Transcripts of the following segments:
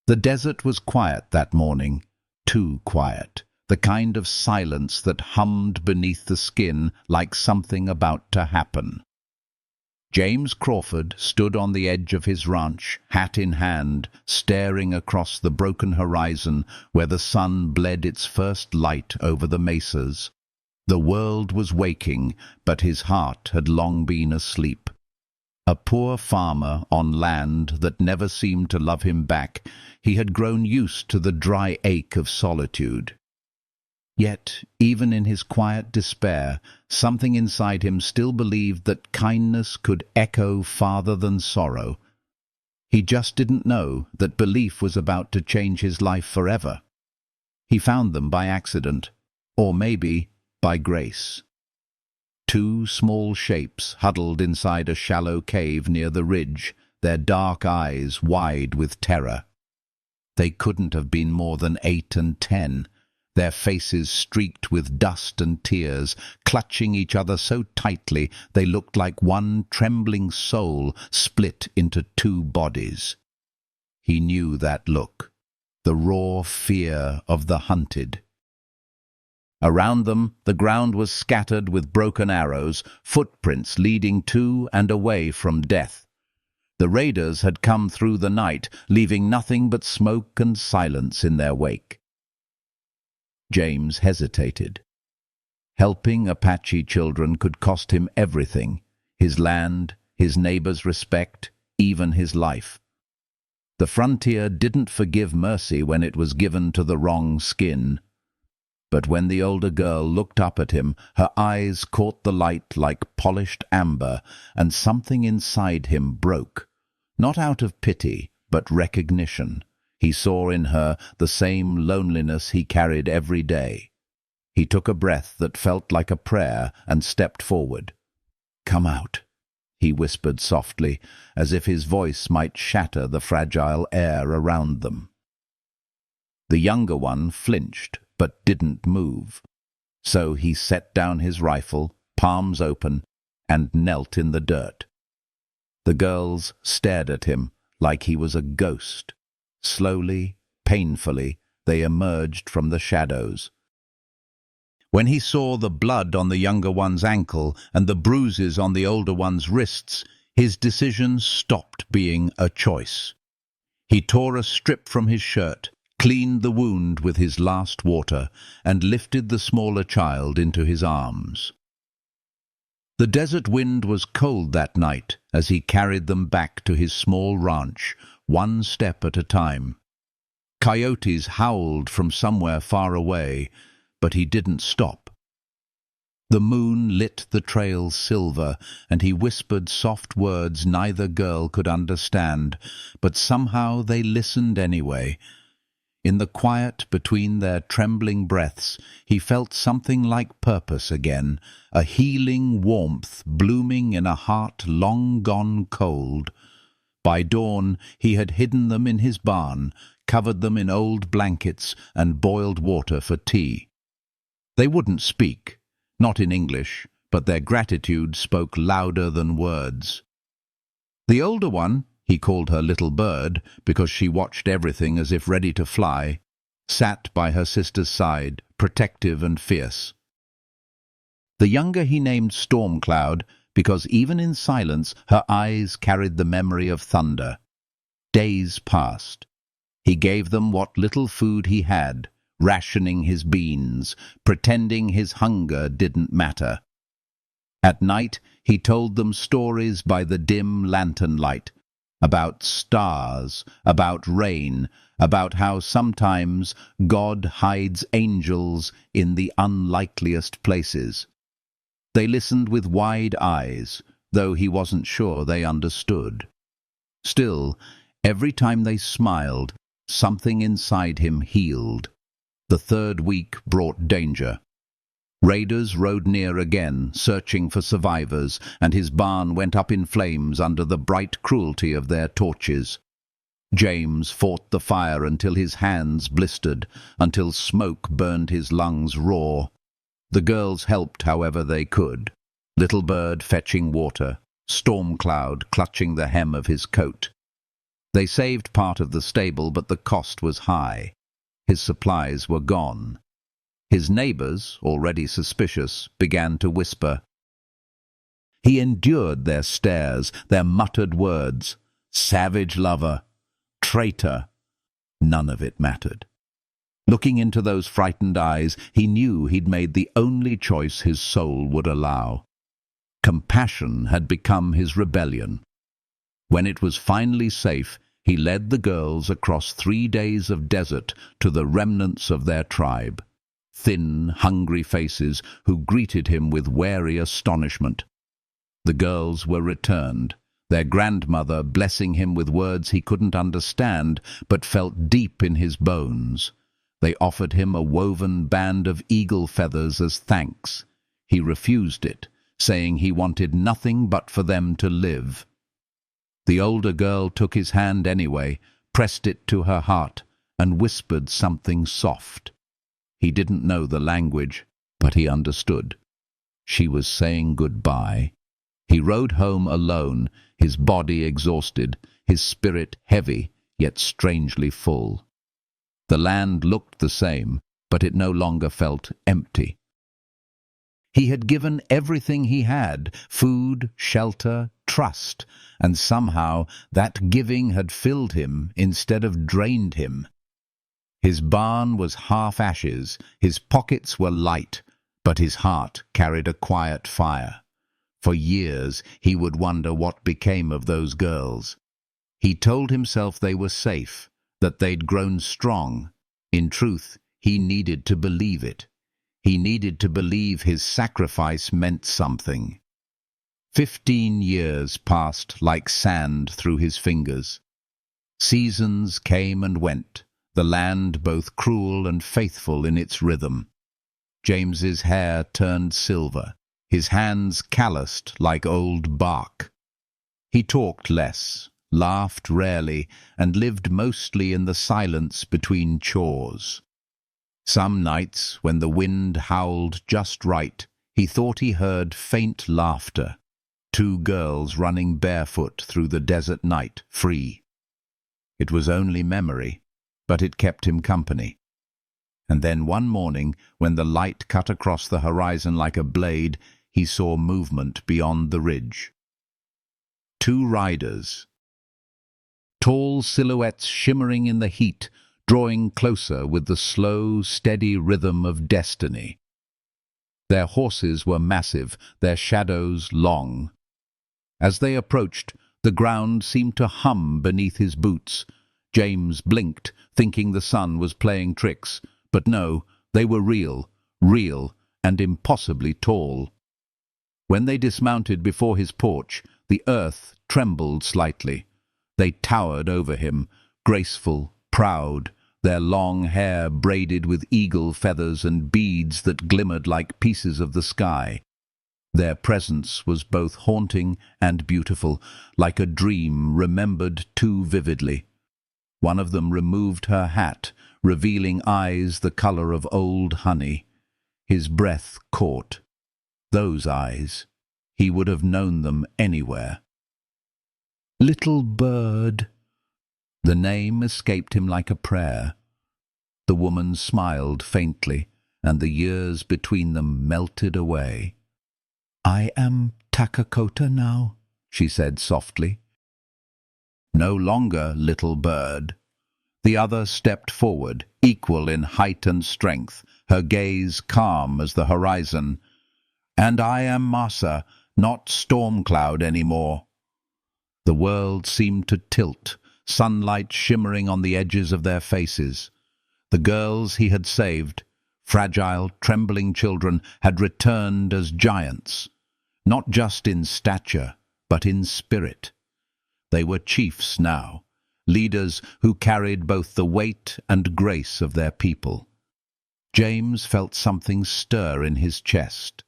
The desert was quiet that morning, too quiet, the kind of silence that hummed beneath the skin like something about to happen. James Crawford stood on the edge of his ranch, hat in hand, staring across the broken horizon where the sun bled its first light over the mesas. The world was waking, but his heart had long been asleep. A poor farmer on land that never seemed to love him back, he had grown used to the dry ache of solitude. Yet, even in his quiet despair, something inside him still believed that kindness could echo farther than sorrow. He just didn't know that belief was about to change his life forever. He found them by accident, or maybe by grace. Two small shapes huddled inside a shallow cave near the ridge, their dark eyes wide with terror. They couldn't have been more than 8 and 10, their faces streaked with dust and tears, clutching each other so tightly they looked like one trembling soul split into two bodies. He knew that look, the raw fear of the hunted. Around them, the ground was scattered with broken arrows, footprints leading to and away from death. The raiders had come through the night, leaving nothing but smoke and silence in their wake. James hesitated. Helping Apache children could cost him everything, his land, his neighbors' respect, even his life. The frontier didn't forgive mercy when it was given to the wrong skin. But when the older girl looked up at him, her eyes caught the light like polished amber, and something inside him broke. Not out of pity, but recognition. He saw in her the same loneliness he carried every day. He took a breath that felt like a prayer and stepped forward. "Come out," he whispered softly, as if his voice might shatter the fragile air around them. The younger one flinched, but didn't move. So he set down his rifle, palms open, and knelt in the dirt. The girls stared at him like he was a ghost. Slowly, painfully, they emerged from the shadows. When he saw the blood on the younger one's ankle and the bruises on the older one's wrists, his decision stopped being a choice. He tore a strip from his shirt, cleaned the wound with his last water, and lifted the smaller child into his arms. The desert wind was cold that night as he carried them back to his small ranch, one step at a time. Coyotes howled from somewhere far away, but he didn't stop. The moon lit the trail silver, and he whispered soft words neither girl could understand, but somehow they listened anyway. In the quiet between their trembling breaths, he felt something like purpose again, a healing warmth blooming in a heart long gone cold. By dawn, he had hidden them in his barn, covered them in old blankets, and boiled water for tea. They wouldn't speak, not in English, but their gratitude spoke louder than words. The older one, he called her Little Bird because she watched everything as if ready to fly, sat by her sister's side, protective and fierce. The younger he named Storm Cloud because even in silence her eyes carried the memory of thunder. Days passed. He gave them what little food he had, rationing his beans, pretending his hunger didn't matter. At night he told them stories by the dim lantern light, about stars, about rain, about how sometimes God hides angels in the unlikeliest places. They listened with wide eyes, though he wasn't sure they understood. Still, every time they smiled, something inside him healed. The third week brought danger. Raiders rode near again, searching for survivors, and his barn went up in flames under the bright cruelty of their torches. James fought the fire until his hands blistered, until smoke burned his lungs raw. The girls helped however they could, Little Bird fetching water, Storm Cloud clutching the hem of his coat. They saved part of the stable, but the cost was high. His supplies were gone. His neighbors, already suspicious, began to whisper. He endured their stares, their muttered words. Savage lover, traitor. None of it mattered. Looking into those frightened eyes, he knew he'd made the only choice his soul would allow. Compassion had become his rebellion. When it was finally safe, he led the girls across 3 days of desert to the remnants of their tribe. Thin, hungry faces who greeted him with wary astonishment. The girls were returned, their grandmother blessing him with words he couldn't understand but felt deep in his bones. They offered him a woven band of eagle feathers as thanks. He refused it, saying he wanted nothing but for them to live. The older girl took his hand anyway, pressed it to her heart, and whispered something soft. He didn't know the language, but he understood. She was saying goodbye. He rode home alone, his body exhausted, his spirit heavy, yet strangely full. The land looked the same, but it no longer felt empty. He had given everything he had, food, shelter, trust, and somehow that giving had filled him instead of drained him. His barn was half ashes, his pockets were light, but his heart carried a quiet fire. For years he would wonder what became of those girls. He told himself they were safe, that they'd grown strong. In truth, he needed to believe it. He needed to believe his sacrifice meant something. 15 years passed like sand through his fingers. Seasons came and went, the land both cruel and faithful in its rhythm. James's hair turned silver, his hands calloused like old bark. He talked less, laughed rarely, and lived mostly in the silence between chores. Some nights, when the wind howled just right, he thought he heard faint laughter. 2 girls running barefoot through the desert night, free. It was only memory, but it kept him company. And then one morning, when the light cut across the horizon like a blade, he saw movement beyond the ridge. 2 riders. Tall silhouettes shimmering in the heat, drawing closer with the slow, steady rhythm of destiny. Their horses were massive, their shadows long. As they approached, the ground seemed to hum beneath his boots. James blinked, thinking the sun was playing tricks, but no, they were real, and impossibly tall. When they dismounted before his porch, the earth trembled slightly. They towered over him, graceful, proud, their long hair braided with eagle feathers and beads that glimmered like pieces of the sky. Their presence was both haunting and beautiful, like a dream remembered too vividly. One of them removed her hat, revealing eyes the color of old honey. His breath caught. Those eyes. He would have known them anywhere. Little bird. The name escaped him like a prayer. The woman smiled faintly, and the years between them melted away. I am Takakota now, she said softly. No longer little bird. The other stepped forward, equal in height and strength, her gaze calm as the horizon. And I am Masa, not storm cloud anymore. The world seemed to tilt, sunlight shimmering on the edges of their faces. The girls he had saved, fragile, trembling children, had returned as giants, not just in stature, but in spirit. They were chiefs now, leaders who carried both the weight and grace of their people. James felt something stir in his chest,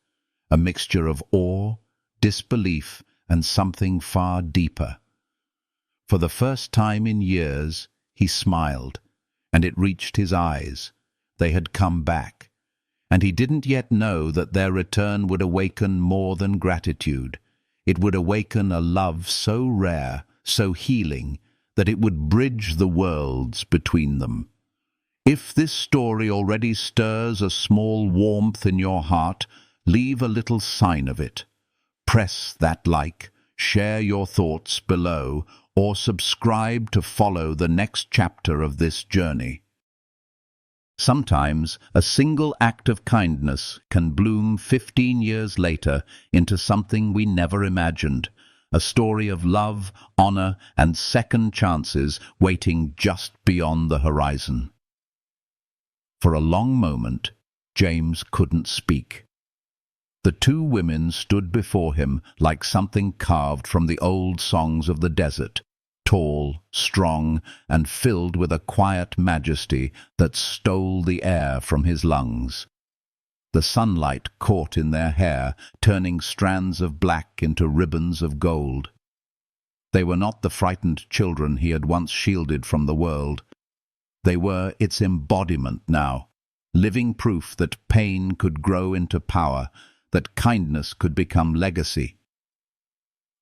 a mixture of awe, disbelief, and something far deeper. For the first time in years, he smiled, and it reached his eyes. They had come back, and he didn't yet know that their return would awaken more than gratitude. It would awaken a love so rare, so healing, that it would bridge the worlds between them. If this story already stirs a small warmth in your heart, leave a little sign of it. Press that like, share your thoughts below, or subscribe to follow the next chapter of this journey. Sometimes a single act of kindness can bloom 15 years later into something we never imagined, a story of love, honor, and second chances waiting just beyond the horizon. For a long moment, James couldn't speak. The two women stood before him like something carved from the old songs of the desert, tall, strong, and filled with a quiet majesty that stole the air from his lungs. The sunlight caught in their hair, turning strands of black into ribbons of gold. They were not the frightened children he had once shielded from the world. They were its embodiment now, living proof that pain could grow into power, that kindness could become legacy.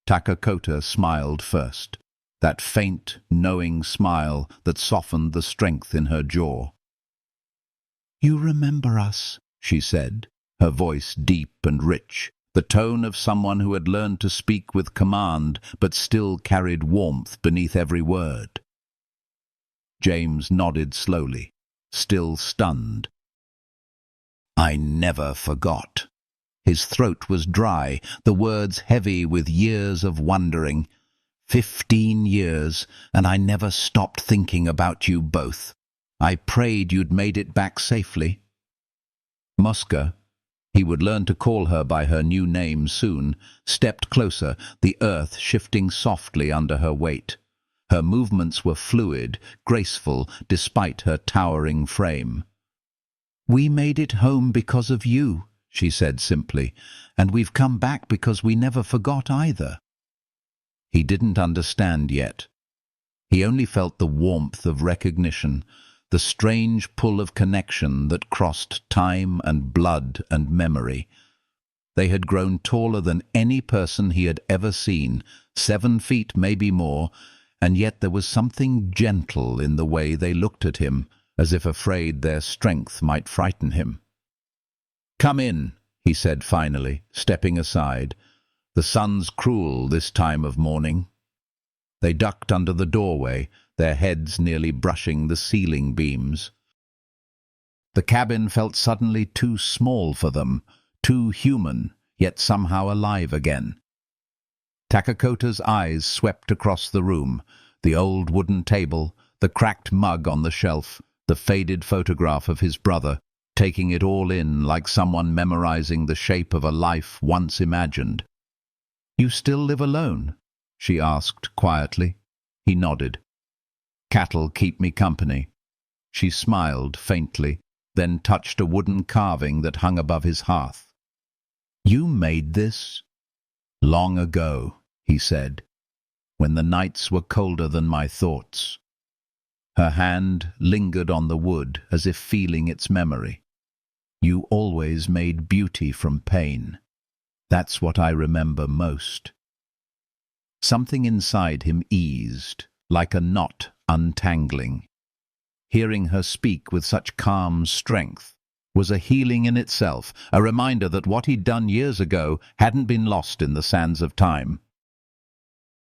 Takakota smiled first, that faint, knowing smile that softened the strength in her jaw. "You remember us," she said, her voice deep and rich, the tone of someone who had learned to speak with command but still carried warmth beneath every word. James nodded slowly, still stunned. "I never forgot." His throat was dry, the words heavy with years of wondering. 15 years, and I never stopped thinking about you both. I prayed you'd made it back safely. Muska, he would learn to call her by her new name soon, stepped closer, the earth shifting softly under her weight. Her movements were fluid, graceful, despite her towering frame. "We made it home because of you," she said simply, "and we've come back because we never forgot either." He didn't understand yet. He only felt the warmth of recognition, the strange pull of connection that crossed time and blood and memory. They had grown taller than any person he had ever seen, 7 feet, maybe more, and yet there was something gentle in the way they looked at him, as if afraid their strength might frighten him. "Come in," he said finally, stepping aside. "The sun's cruel this time of morning." They ducked under the doorway, their heads nearly brushing the ceiling beams. The cabin felt suddenly too small for them, too human, yet somehow alive again. Takakota's eyes swept across the room, the old wooden table, the cracked mug on the shelf, the faded photograph of his brother, taking it all in like someone memorizing the shape of a life once imagined. "You still live alone?" she asked quietly. He nodded. "Cattle keep me company." She smiled faintly, then touched a wooden carving that hung above his hearth. "You made this?" "Long ago," he said, "when the nights were colder than my thoughts." Her hand lingered on the wood as if feeling its memory. "You always made beauty from pain. That's what I remember most." Something inside him eased, like a knot untangling. Hearing her speak with such calm strength was a healing in itself, a reminder that what he'd done years ago hadn't been lost in the sands of time.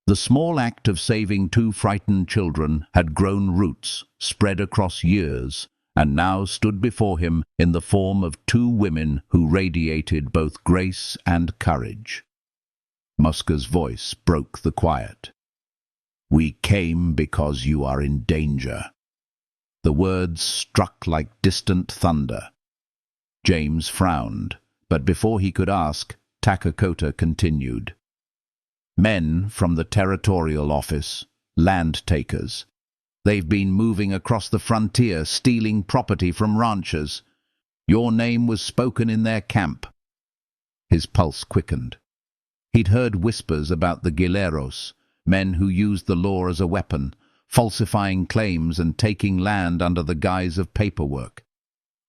The small act of saving 2 frightened children had grown roots, spread across years, and now stood before him in the form of 2 women who radiated both grace and courage. Muska's voice broke the quiet. "We came because you are in danger." The words struck like distant thunder. James frowned, but before he could ask, Takakota continued. "Men from the territorial office, land takers. They've been moving across the frontier, stealing property from ranchers. Your name was spoken in their camp." His pulse quickened. He'd heard whispers about the guerreros, men who used the law as a weapon, falsifying claims and taking land under the guise of paperwork.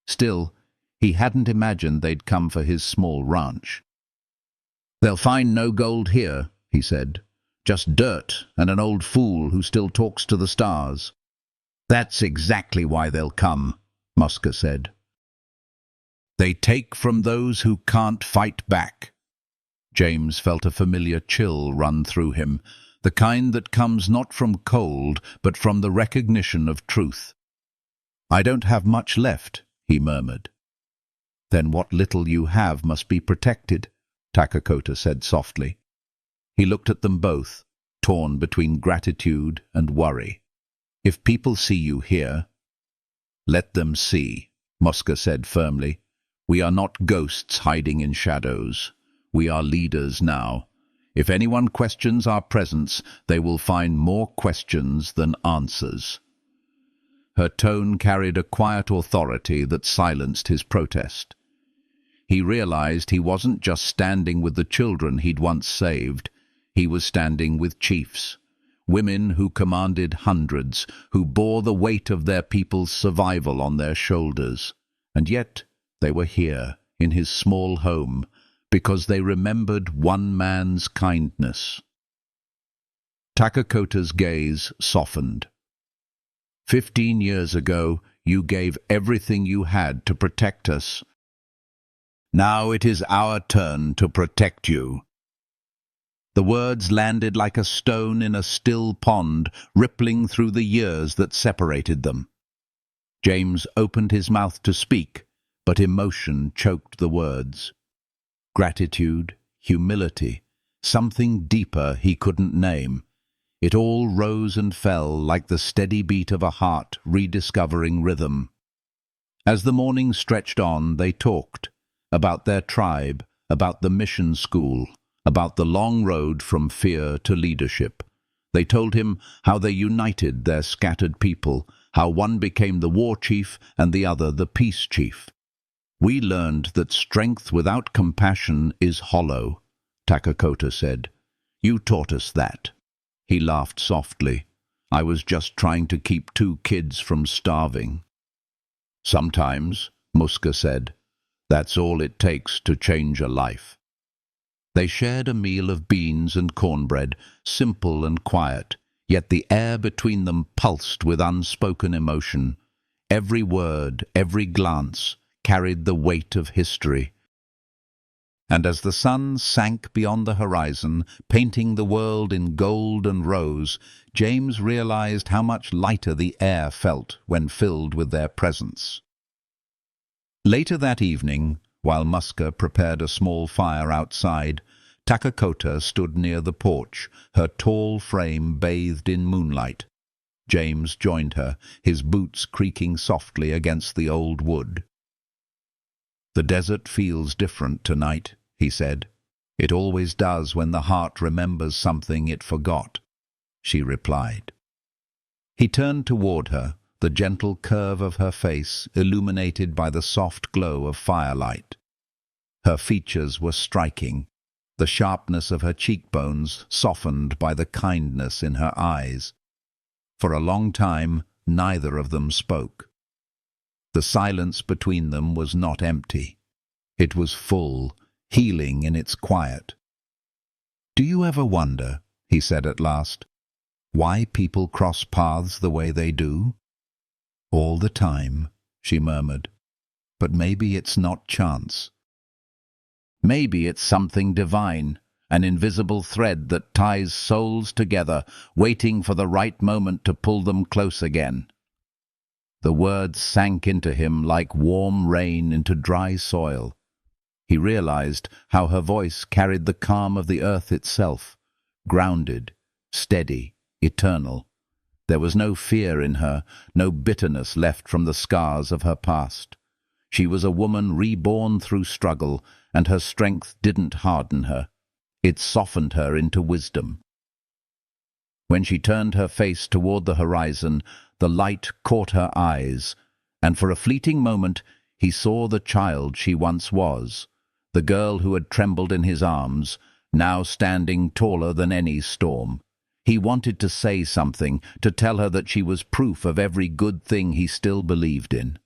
Still, he hadn't imagined they'd come for his small ranch. "They'll find no gold here," he said. Just dirt and an old fool who still talks to the stars. That's exactly why they'll come, Muska said. They take from those who can't fight back. James felt a familiar chill run through him, the kind that comes not from cold, but from the recognition of truth. I don't have much left, he murmured. Then what little you have must be protected, Takakota said softly. He looked at them both, torn between gratitude and worry. If people see you here, let them see, Muska said firmly. We are not ghosts hiding in shadows. We are leaders now. If anyone questions our presence, they will find more questions than answers. Her tone carried a quiet authority that silenced his protest. He realized he wasn't just standing with the children he'd once saved. He was standing with chiefs, women who commanded hundreds, who bore the weight of their people's survival on their shoulders. And yet they were here, in his small home, because they remembered one man's kindness. Takakota's gaze softened. 15 years ago, you gave everything you had to protect us. Now it is our turn to protect you. The words landed like a stone in a still pond, rippling through the years that separated them. James opened his mouth to speak, but emotion choked the words. Gratitude, humility, something deeper he couldn't name. It all rose and fell like the steady beat of a heart rediscovering rhythm. As the morning stretched on, they talked about their tribe, about the mission school, about the long road from fear to leadership. They told him how they united their scattered people, how one became the war chief and the other the peace chief. We learned that strength without compassion is hollow, Takakota said. You taught us that. He laughed softly. I was just trying to keep 2 kids from starving. Sometimes, Muska said, that's all it takes to change a life. They shared a meal of beans and cornbread, simple and quiet, yet the air between them pulsed with unspoken emotion. Every word, every glance, carried the weight of history. And as the sun sank beyond the horizon, painting the world in gold and rose, James realized how much lighter the air felt when filled with their presence. Later that evening, while Muska prepared a small fire outside, Takakota stood near the porch, her tall frame bathed in moonlight. James joined her, his boots creaking softly against the old wood. The desert feels different tonight, he said. It always does when the heart remembers something it forgot, she replied. He turned toward her, the gentle curve of her face illuminated by the soft glow of firelight. Her features were striking, the sharpness of her cheekbones softened by the kindness in her eyes. For a long time, neither of them spoke. The silence between them was not empty. It was full, healing in its quiet. Do you ever wonder, he said at last, why people cross paths the way they do? All the time, she murmured. But maybe it's not chance. Maybe it's something divine, an invisible thread that ties souls together, waiting for the right moment to pull them close again. The words sank into him like warm rain into dry soil. He realized how her voice carried the calm of the earth itself, grounded, steady, eternal. There was no fear in her, no bitterness left from the scars of her past. She was a woman reborn through struggle, and her strength didn't harden her. It softened her into wisdom. When she turned her face toward the horizon, the light caught her eyes, and for a fleeting moment he saw the child she once was, the girl who had trembled in his arms, now standing taller than any storm. He wanted to say something, to tell her that she was proof of every good thing he still believed in.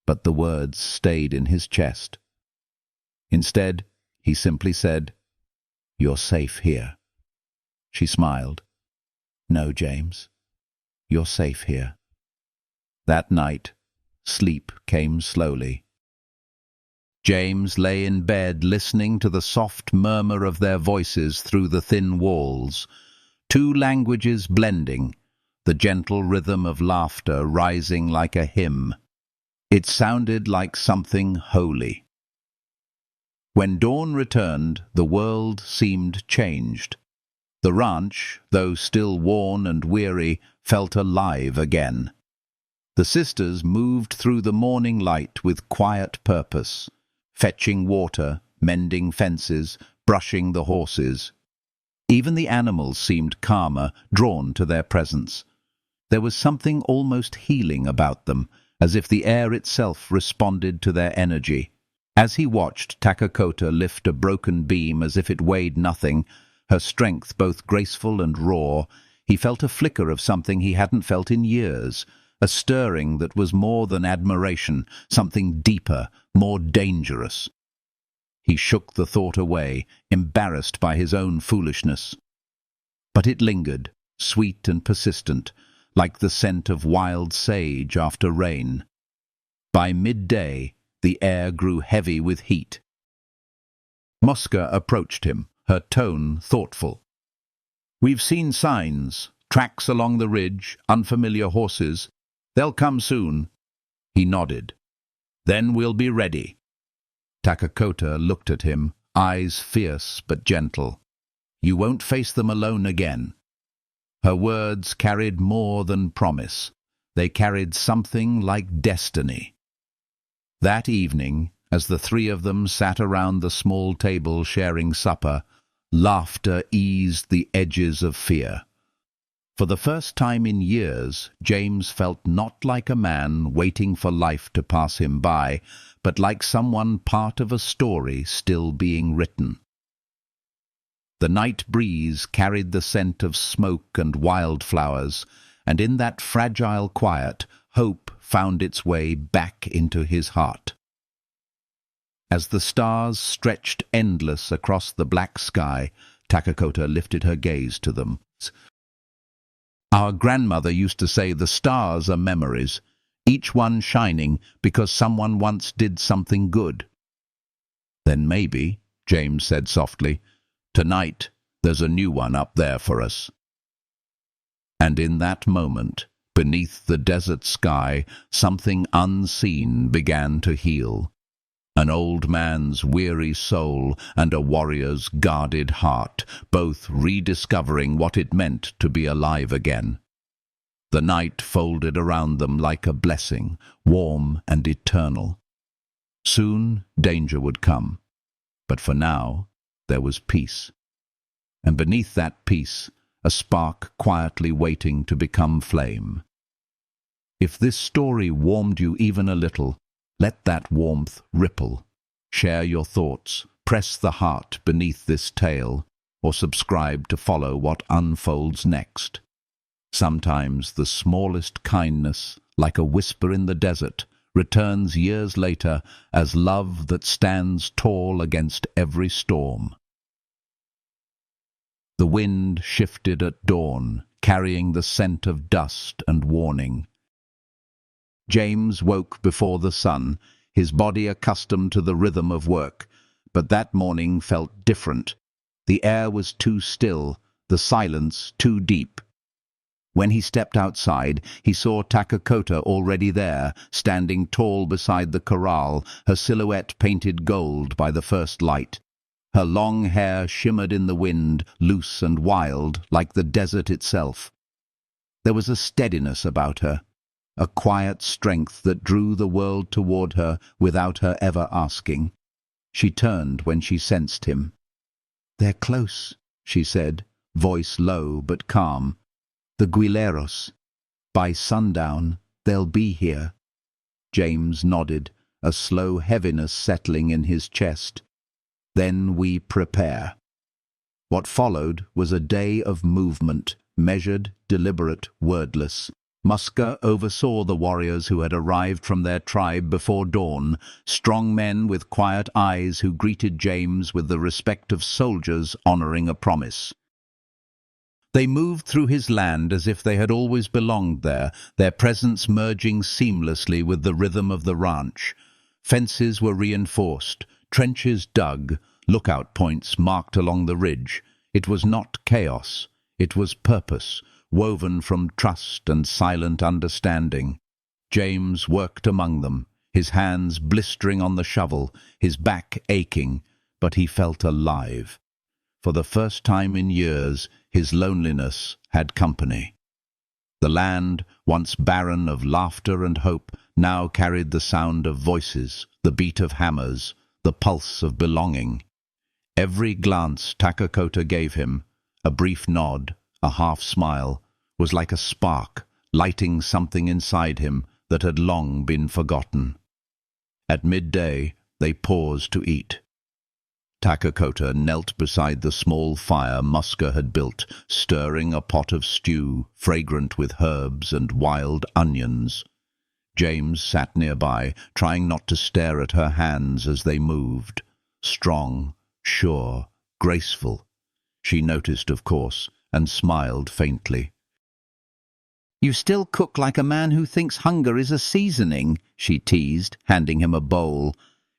But the words stayed in his chest. Instead, he simply said, "You're safe here." She smiled. "No, James. You're safe here." That night, sleep came slowly. James lay in bed listening to the soft murmur of their voices through the thin walls, two languages blending, the gentle rhythm of laughter rising like a hymn. It sounded like something holy. When dawn returned, the world seemed changed. The ranch, though still worn and weary, felt alive again. The sisters moved through the morning light with quiet purpose, fetching water, mending fences, brushing the horses. Even the animals seemed calmer, drawn to their presence. There was something almost healing about them, as if the air itself responded to their energy. As he watched Takakota lift a broken beam as if it weighed nothing, her strength both graceful and raw, he felt a flicker of something he hadn't felt in years, a stirring that was more than admiration, something deeper, more dangerous. He shook the thought away, embarrassed by his own foolishness. But it lingered, sweet and persistent, like the scent of wild sage after rain. By midday, the air grew heavy with heat. Mosca approached him, her tone thoughtful. "We've seen signs, tracks along the ridge, unfamiliar horses. They'll come soon." He nodded. "Then we'll be ready." Takakota looked at him, eyes fierce but gentle. "You won't face them alone again." Her words carried more than promise. They carried something like destiny. That evening, as the three of them sat around the small table sharing supper, laughter eased the edges of fear. For the first time in years, James felt not like a man waiting for life to pass him by, but like someone part of a story still being written. The night breeze carried the scent of smoke and wildflowers, and in that fragile quiet, hope found its way back into his heart. As the stars stretched endless across the black sky, Takakota lifted her gaze to them. "Our grandmother used to say the stars are memories, each one shining because someone once did something good." "Then maybe," James said softly, "tonight there's a new one up there for us." And in that moment, beneath the desert sky, something unseen began to heal. An old man's weary soul and a warrior's guarded heart, both rediscovering what it meant to be alive again. The night folded around them like a blessing, warm and eternal. Soon danger would come, but for now there was peace. And beneath that peace, a spark quietly waiting to become flame. If this story warmed you even a little, let that warmth ripple. Share your thoughts, press the heart beneath this tale, or subscribe to follow what unfolds next. Sometimes the smallest kindness, like a whisper in the desert, returns years later as love that stands tall against every storm. The wind shifted at dawn, carrying the scent of dust and warning. James woke before the sun, his body accustomed to the rhythm of work, but that morning felt different. The air was too still, the silence too deep. When he stepped outside, he saw Takakota already there, standing tall beside the corral, her silhouette painted gold by the first light. Her long hair shimmered in the wind, loose and wild, like the desert itself. There was a steadiness about her, a quiet strength that drew the world toward her without her ever asking. She turned when she sensed him. "They're close," she said, voice low but calm. "The Guileros. By sundown, they'll be here." James nodded, a slow heaviness settling in his chest. "Then we prepare." What followed was a day of movement, measured, deliberate, wordless. Mosca oversaw the warriors who had arrived from their tribe before dawn, strong men with quiet eyes who greeted James with the respect of soldiers honoring a promise. They moved through his land as if they had always belonged there, their presence merging seamlessly with the rhythm of the ranch. Fences were reinforced, trenches dug, lookout points marked along the ridge. It was not chaos, it was purpose, woven from trust and silent understanding. James worked among them, his hands blistering on the shovel, his back aching, but he felt alive. For the first time in years, his loneliness had company. The land, once barren of laughter and hope, now carried the sound of voices, the beat of hammers, the pulse of belonging. Every glance Takakota gave him, a brief nod, a half-smile, was like a spark, lighting something inside him that had long been forgotten. At midday, they paused to eat. Takakota knelt beside the small fire Muska had built, stirring a pot of stew, fragrant with herbs and wild onions. James sat nearby, trying not to stare at her hands as they moved. Strong, sure, graceful. She noticed, of course, and smiled faintly. "You still cook like a man who thinks hunger is a seasoning," she teased, handing him a bowl.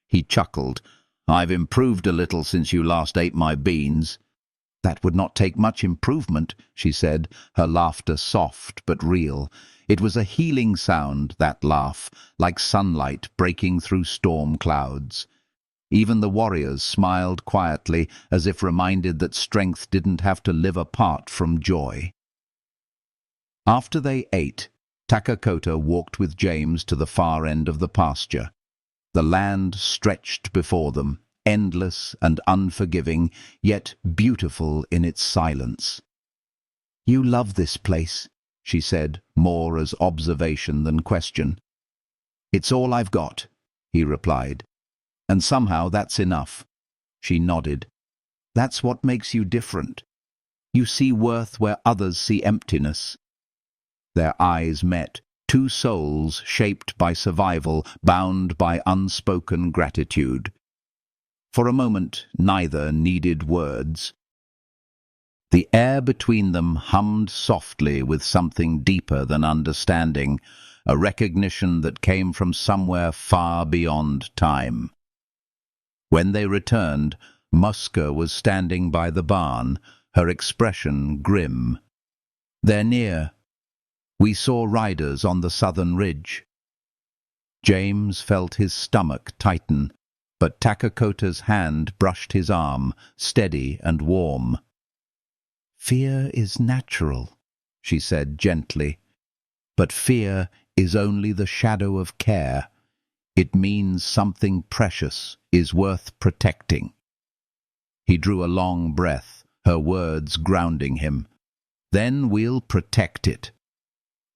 He chuckled. "I've improved a little since you last ate my beans." "That would not take much improvement," she said, her laughter soft but real. It was a healing sound, that laugh, like sunlight breaking through storm clouds. Even the warriors smiled quietly, as if reminded that strength didn't have to live apart from joy. After they ate, Takakota walked with James to the far end of the pasture. The land stretched before them, endless and unforgiving, yet beautiful in its silence. "You love this place," she said, more as observation than question. "It's all I've got," he replied. "And somehow that's enough." She nodded. "That's what makes you different. You see worth where others see emptiness." Their eyes met. Two souls shaped by survival, bound by unspoken gratitude. For a moment, neither needed words. The air between them hummed softly with something deeper than understanding, a recognition that came from somewhere far beyond time. When they returned, Muska was standing by the barn, her expression grim. "They're near. We saw riders on the southern ridge." James felt his stomach tighten, but Takakota's hand brushed his arm, steady and warm. "Fear is natural," she said gently, "but fear is only the shadow of care. It means something precious is worth protecting." He drew a long breath, her words grounding him. "Then we'll protect it."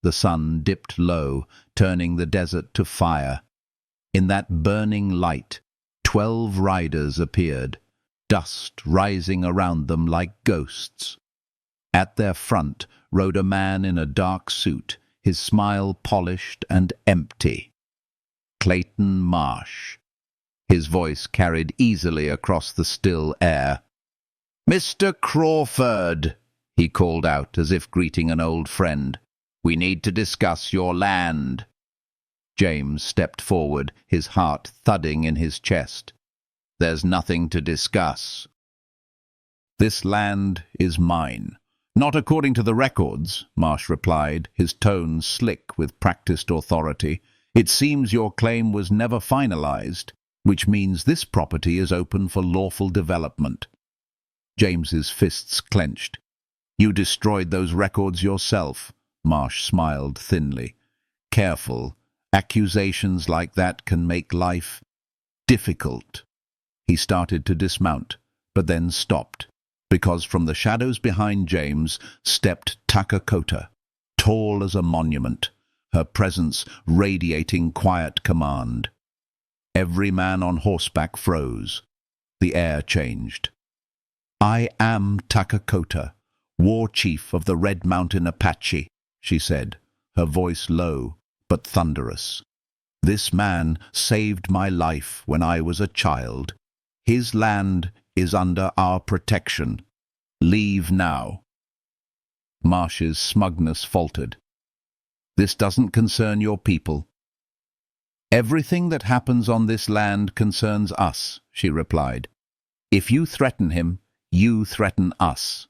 The sun dipped low, turning the desert to fire. In that burning light, 12 riders appeared, dust rising around them like ghosts. At their front rode a man in a dark suit, his smile polished and empty. Clayton Marsh. His voice carried easily across the still air. "Mr. Crawford," he called out as if greeting an old friend. "We need to discuss your land." James stepped forward, his heart thudding in his chest. "There's nothing to discuss. This land is mine." "Not according to the records," Marsh replied, his tone slick with practiced authority. "It seems your claim was never finalized, which means this property is open for lawful development." James's fists clenched. "You destroyed those records yourself." Marsh smiled thinly. "Careful. Accusations like that can make life difficult." He started to dismount, but then stopped, because from the shadows behind James stepped Takakota, tall as a monument, her presence radiating quiet command. Every man on horseback froze. The air changed. "I am Takakota, war chief of the Red Mountain Apache," she said, her voice low but thunderous. "This man saved my life when I was a child. His land is under our protection. Leave now." Marsh's smugness faltered. "This doesn't concern your people." "Everything that happens on this land concerns us," she replied. "If you threaten him, you threaten us."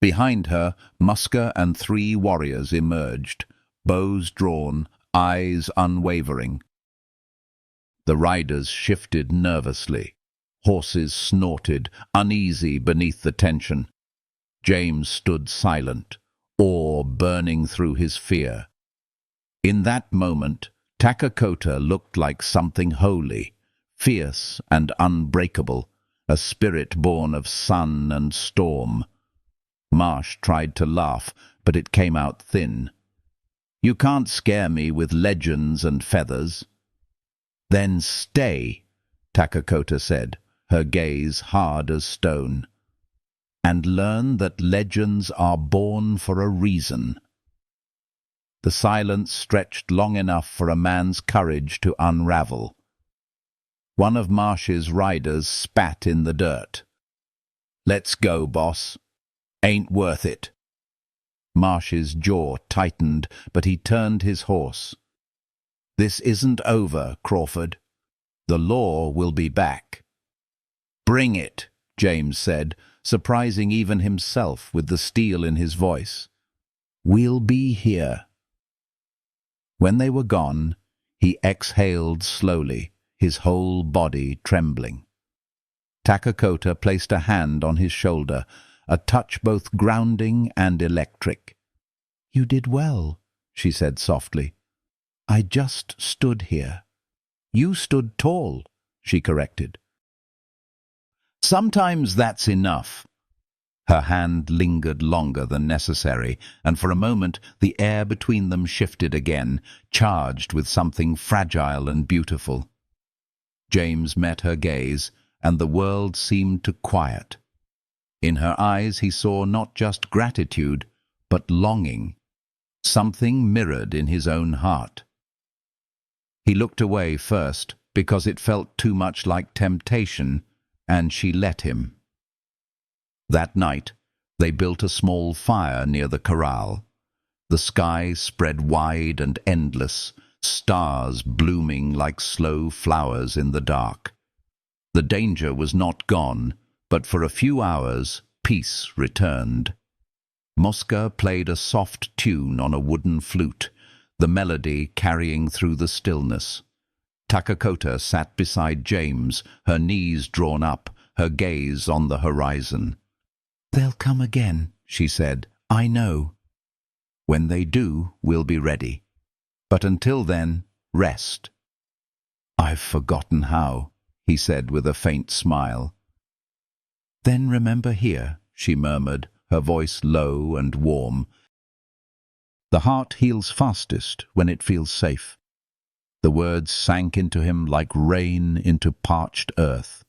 Behind her, Muska and 3 warriors emerged, bows drawn, eyes unwavering. The riders shifted nervously. Horses snorted, uneasy beneath the tension. James stood silent, awe burning through his fear. In that moment, Takakota looked like something holy, fierce and unbreakable, a spirit born of sun and storm. Marsh tried to laugh, but it came out thin. "You can't scare me with legends and feathers." "Then stay," Takakota said, her gaze hard as stone, "and learn that legends are born for a reason." The silence stretched long enough for a man's courage to unravel. One of Marsh's riders spat in the dirt. "Let's go, boss. Ain't worth it." Marsh's jaw tightened, but he turned his horse. "This isn't over, Crawford. The law will be back." "Bring it," James said, surprising even himself with the steel in his voice. "We'll be here." When they were gone, he exhaled slowly, his whole body trembling. Takakota placed a hand on his shoulder, a touch both grounding and electric. "You did well," she said softly. "I just stood here." "You stood tall," she corrected. "Sometimes that's enough." Her hand lingered longer than necessary, and for a moment the air between them shifted again, charged with something fragile and beautiful. James met her gaze, and the world seemed to quiet. In her eyes he saw not just gratitude, but longing, something mirrored in his own heart. He looked away first, because it felt too much like temptation, and she let him. That night, they built a small fire near the corral. The sky spread wide and endless, stars blooming like slow flowers in the dark. The danger was not gone, but for a few hours, peace returned. Muska played a soft tune on a wooden flute, the melody carrying through the stillness. Takakota sat beside James, her knees drawn up, her gaze on the horizon. "They'll come again," she said. "I know. When they do, we'll be ready. But until then, rest." "I've forgotten how," he said with a faint smile. "Then remember here," she murmured, her voice low and warm. "The heart heals fastest when it feels safe." The words sank into him like rain into parched earth.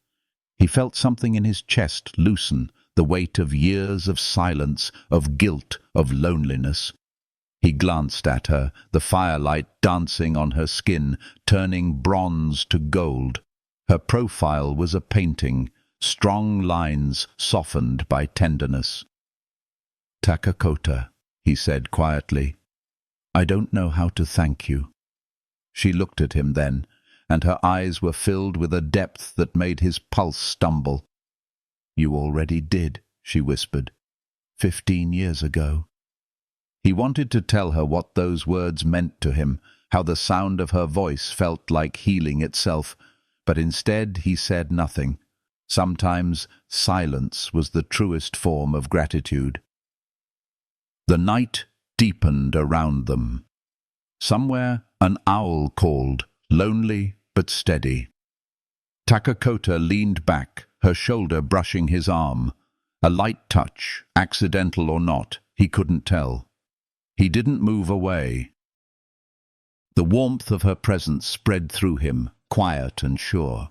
He felt something in his chest loosen, the weight of years of silence, of guilt, of loneliness. He glanced at her, the firelight dancing on her skin, turning bronze to gold. Her profile was a painting, strong lines softened by tenderness. "Takakota," he said quietly, "I don't know how to thank you." She looked at him then, and her eyes were filled with a depth that made his pulse stumble. "You already did," she whispered, 15 years ago. He wanted to tell her what those words meant to him, how the sound of her voice felt like healing itself, but instead he said nothing. Sometimes silence was the truest form of gratitude. The night deepened around them. Somewhere an owl called, lonely but steady. Takakota leaned back, her shoulder brushing his arm. A light touch, accidental or not, he couldn't tell. He didn't move away. The warmth of her presence spread through him, quiet and sure.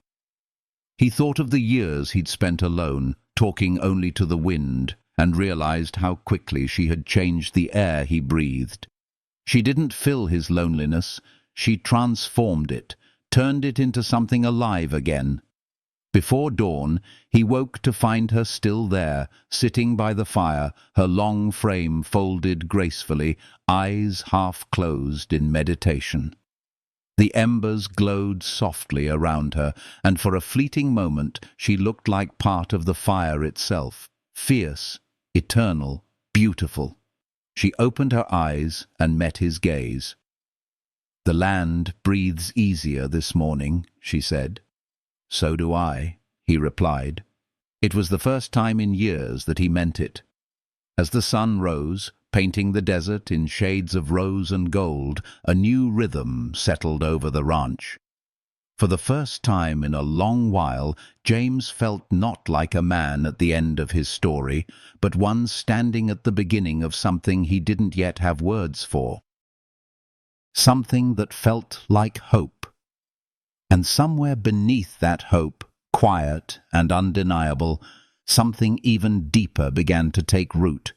He thought of the years he'd spent alone, talking only to the wind, and realized how quickly she had changed the air he breathed. She didn't fill his loneliness, she transformed it, turned it into something alive again. Before dawn, he woke to find her still there, sitting by the fire, her long frame folded gracefully, eyes half closed in meditation. The embers glowed softly around her, and for a fleeting moment she looked like part of the fire itself, fierce, eternal, beautiful. She opened her eyes and met his gaze. "The land breathes easier this morning," she said. "So do I," he replied. It was the first time in years that he meant it. As the sun rose, painting the desert in shades of rose and gold, a new rhythm settled over the ranch. For the first time in a long while, James felt not like a man at the end of his story, but one standing at the beginning of something he didn't yet have words for. Something that felt like hope. And somewhere beneath that hope, quiet and undeniable, something even deeper began to take root.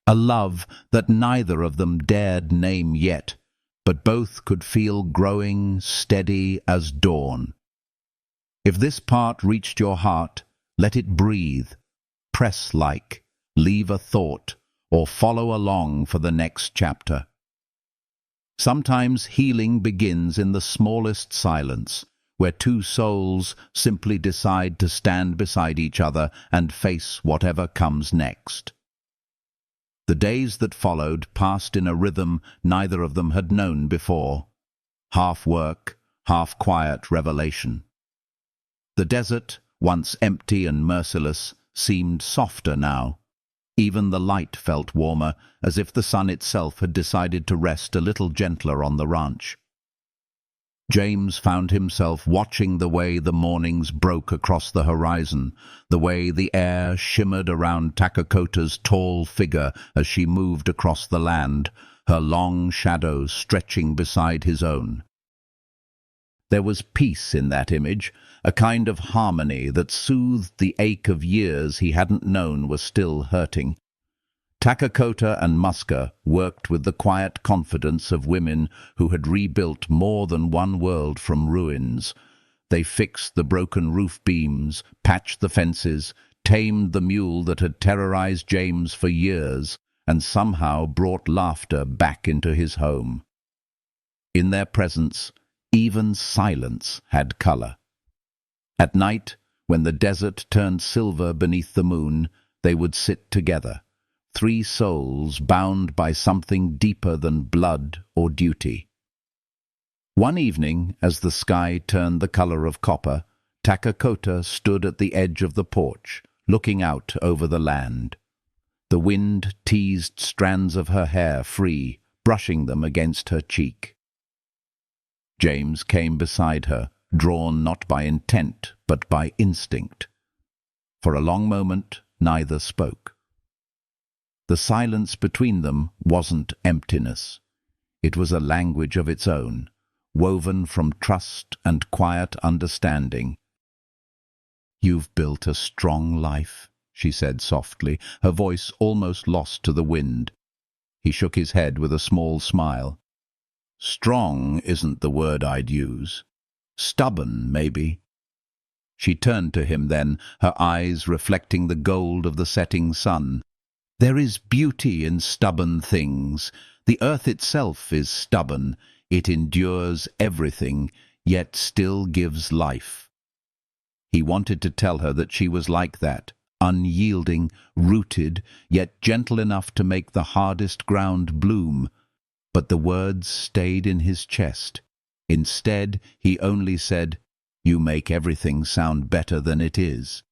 A love that neither of them dared name yet, but both could feel growing steady as dawn. If this part reached your heart, let it breathe, press like, leave a thought, or follow along for the next chapter. Sometimes healing begins in the smallest silence, where two souls simply decide to stand beside each other and face whatever comes next. The days that followed passed in a rhythm neither of them had known before. Half work, half quiet revelation. The desert, once empty and merciless, seemed softer now. Even the light felt warmer, as if the sun itself had decided to rest a little gentler on the ranch. James found himself watching the way the mornings broke across the horizon, the way the air shimmered around Takakota's tall figure as she moved across the land, her long shadow stretching beside his own. There was peace in that image, a kind of harmony that soothed the ache of years he hadn't known were still hurting. Takakota and Muska worked with the quiet confidence of women who had rebuilt more than one world from ruins. They fixed the broken roof beams, patched the fences, tamed the mule that had terrorized James for years, and somehow brought laughter back into his home. In their presence, even silence had color. At night, when the desert turned silver beneath the moon, they would sit together, three souls bound by something deeper than blood or duty. One evening, as the sky turned the color of copper, Takakota stood at the edge of the porch, looking out over the land. The wind teased strands of her hair free, brushing them against her cheek. James came beside her, drawn not by intent, but by instinct. For a long moment, neither spoke. The silence between them wasn't emptiness. It was a language of its own, woven from trust and quiet understanding. "You've built a strong life," she said softly, her voice almost lost to the wind. He shook his head with a small smile. "Strong isn't the word I'd use. Stubborn, maybe." She turned to him then, her eyes reflecting the gold of the setting sun. "There is beauty in stubborn things. The earth itself is stubborn. It endures everything, yet still gives life." He wanted to tell her that she was like that, unyielding, rooted, yet gentle enough to make the hardest ground bloom. But the words stayed in his chest. Instead, he only said, "You make everything sound better than it is."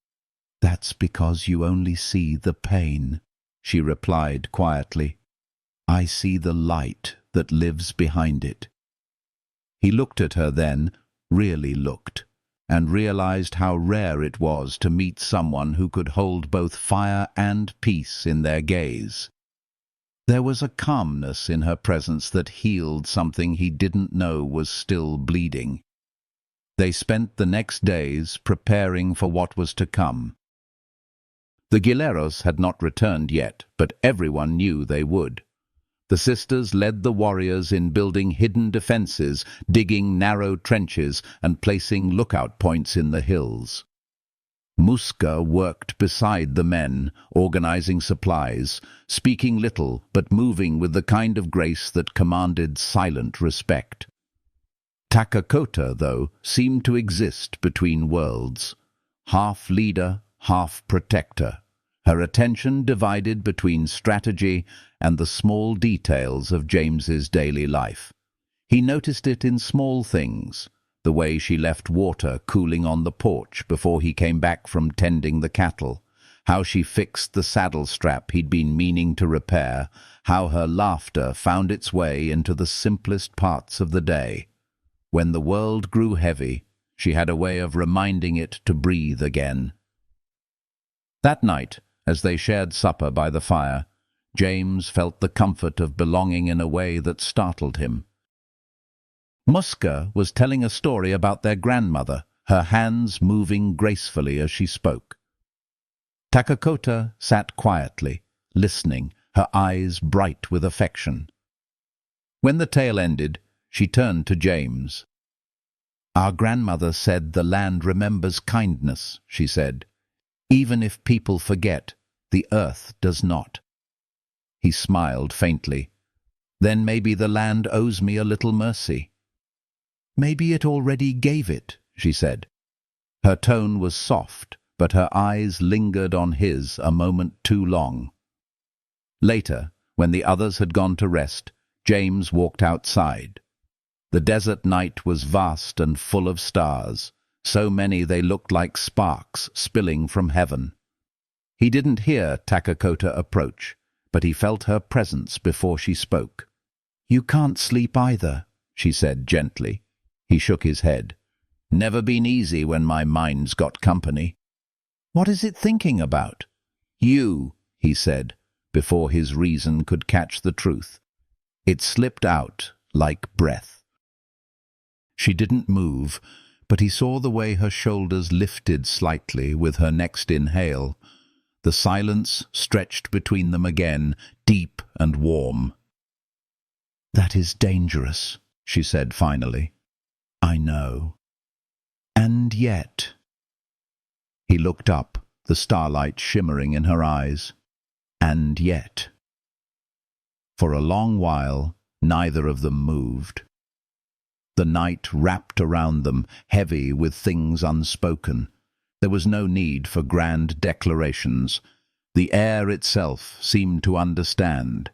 "That's because you only see the pain," she replied quietly. "I see the light that lives behind it." He looked at her then, really looked, and realized how rare it was to meet someone who could hold both fire and peace in their gaze. There was a calmness in her presence that healed something he didn't know was still bleeding. They spent the next days preparing for what was to come. The Guerreros had not returned yet, but everyone knew they would. The sisters led the warriors in building hidden defenses, digging narrow trenches, and placing lookout points in the hills. Muska worked beside the men, organizing supplies, speaking little but moving with the kind of grace that commanded silent respect. Takakota, though, seemed to exist between worlds, half leader, half protector, her attention divided between strategy and the small details of James's daily life. He noticed it in small things, the way she left water cooling on the porch before he came back from tending the cattle, how she fixed the saddle strap he'd been meaning to repair, how her laughter found its way into the simplest parts of the day. When the world grew heavy, she had a way of reminding it to breathe again. That night, as they shared supper by the fire, James felt the comfort of belonging in a way that startled him. Muska was telling a story about their grandmother, her hands moving gracefully as she spoke. Takakota sat quietly, listening, her eyes bright with affection. When the tale ended, she turned to James. "Our grandmother said the land remembers kindness," she said. "Even if people forget, the earth does not." He smiled faintly. "Then maybe the land owes me a little mercy." "Maybe it already gave it," she said. Her tone was soft, but her eyes lingered on his a moment too long. Later, when the others had gone to rest, James walked outside. The desert night was vast and full of stars, so many they looked like sparks spilling from heaven. He didn't hear Takakota approach, but he felt her presence before she spoke. "You can't sleep either," she said gently. He shook his head. "Never been easy when my mind's got company." "What is it thinking about?" "You," he said, before his reason could catch the truth. It slipped out like breath. She didn't move, but he saw the way her shoulders lifted slightly with her next inhale. The silence stretched between them again, deep and warm. "That is dangerous," she said finally. "I know. And yet—" He looked up, the starlight shimmering in her eyes. "And yet." For a long while, neither of them moved. The night wrapped around them, heavy with things unspoken. There was no need for grand declarations. The air itself seemed to understand.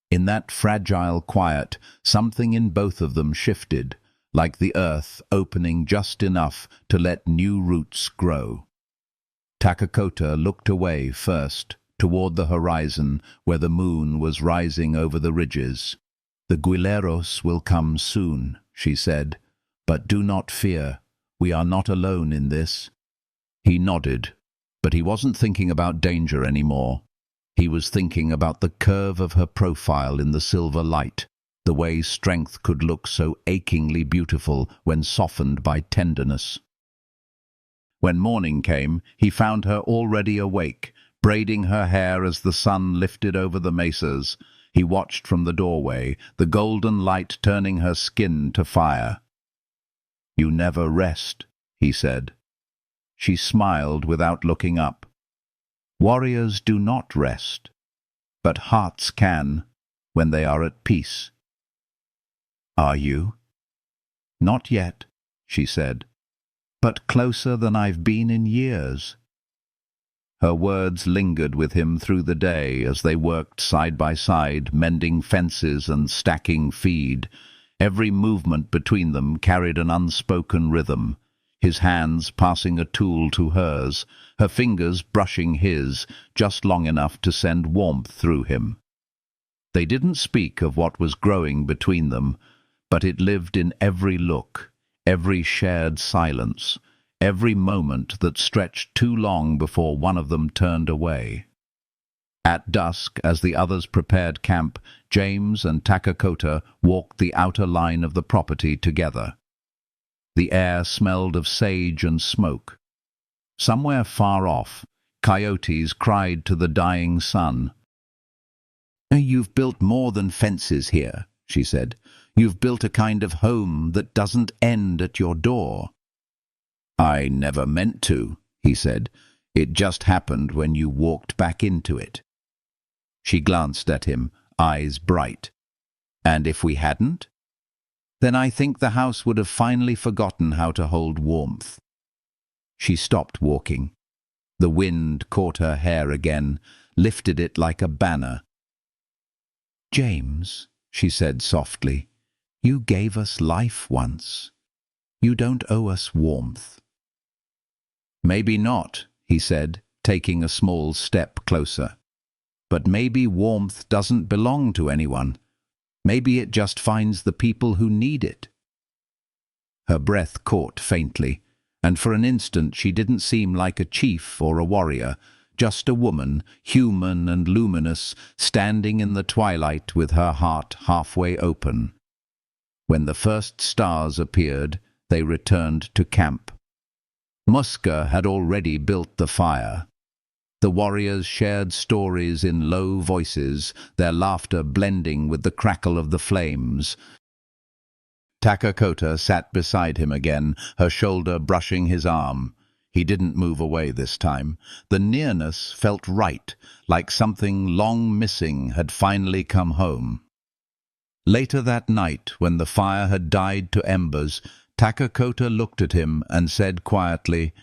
In that fragile quiet, something in both of them shifted, like the earth opening just enough to let new roots grow. Takakota looked away first, toward the horizon where the moon was rising over the ridges. "The Guileros will come soon," she said, "but do not fear. We are not alone in this." He nodded, but he wasn't thinking about danger anymore. He was thinking about the curve of her profile in the silver light, the way strength could look so achingly beautiful when softened by tenderness. When morning came, he found her already awake, braiding her hair as the sun lifted over the mesas. He watched from the doorway, the golden light turning her skin to fire. "You never rest," he said. She smiled without looking up. "Warriors do not rest, but hearts can, when they are at peace." "Are you?" "Not yet," she said, "but closer than I've been in years." Her words lingered with him through the day as they worked side by side, mending fences and stacking feed. Every movement between them carried an unspoken rhythm, his hands passing a tool to hers, her fingers brushing his, just long enough to send warmth through him. They didn't speak of what was growing between them, but it lived in every look, every shared silence, every moment that stretched too long before one of them turned away. At dusk, as the others prepared camp, James and Takakota walked the outer line of the property together. The air smelled of sage and smoke. Somewhere far off, coyotes cried to the dying sun. "You've built more than fences here," she said. "You've built a kind of home that doesn't end at your door." "I never meant to," he said. "It just happened when you walked back into it." She glanced at him, eyes bright. "And if we hadn't? Then I think the house would have finally forgotten how to hold warmth." She stopped walking. The wind caught her hair again, lifted it like a banner. "James," she said softly, "you gave us life once. You don't owe us warmth." "Maybe not," he said, taking a small step closer. "But maybe warmth doesn't belong to anyone. Maybe it just finds the people who need it." Her breath caught faintly, and for an instant she didn't seem like a chief or a warrior, just a woman, human and luminous, standing in the twilight with her heart halfway open. When the first stars appeared, they returned to camp. Muska had already built the fire. The warriors shared stories in low voices, their laughter blending with the crackle of the flames. Takakota sat beside him again, her shoulder brushing his arm. He didn't move away this time. The nearness felt right, like something long missing had finally come home. Later that night, when the fire had died to embers, Takakota looked at him and said quietly,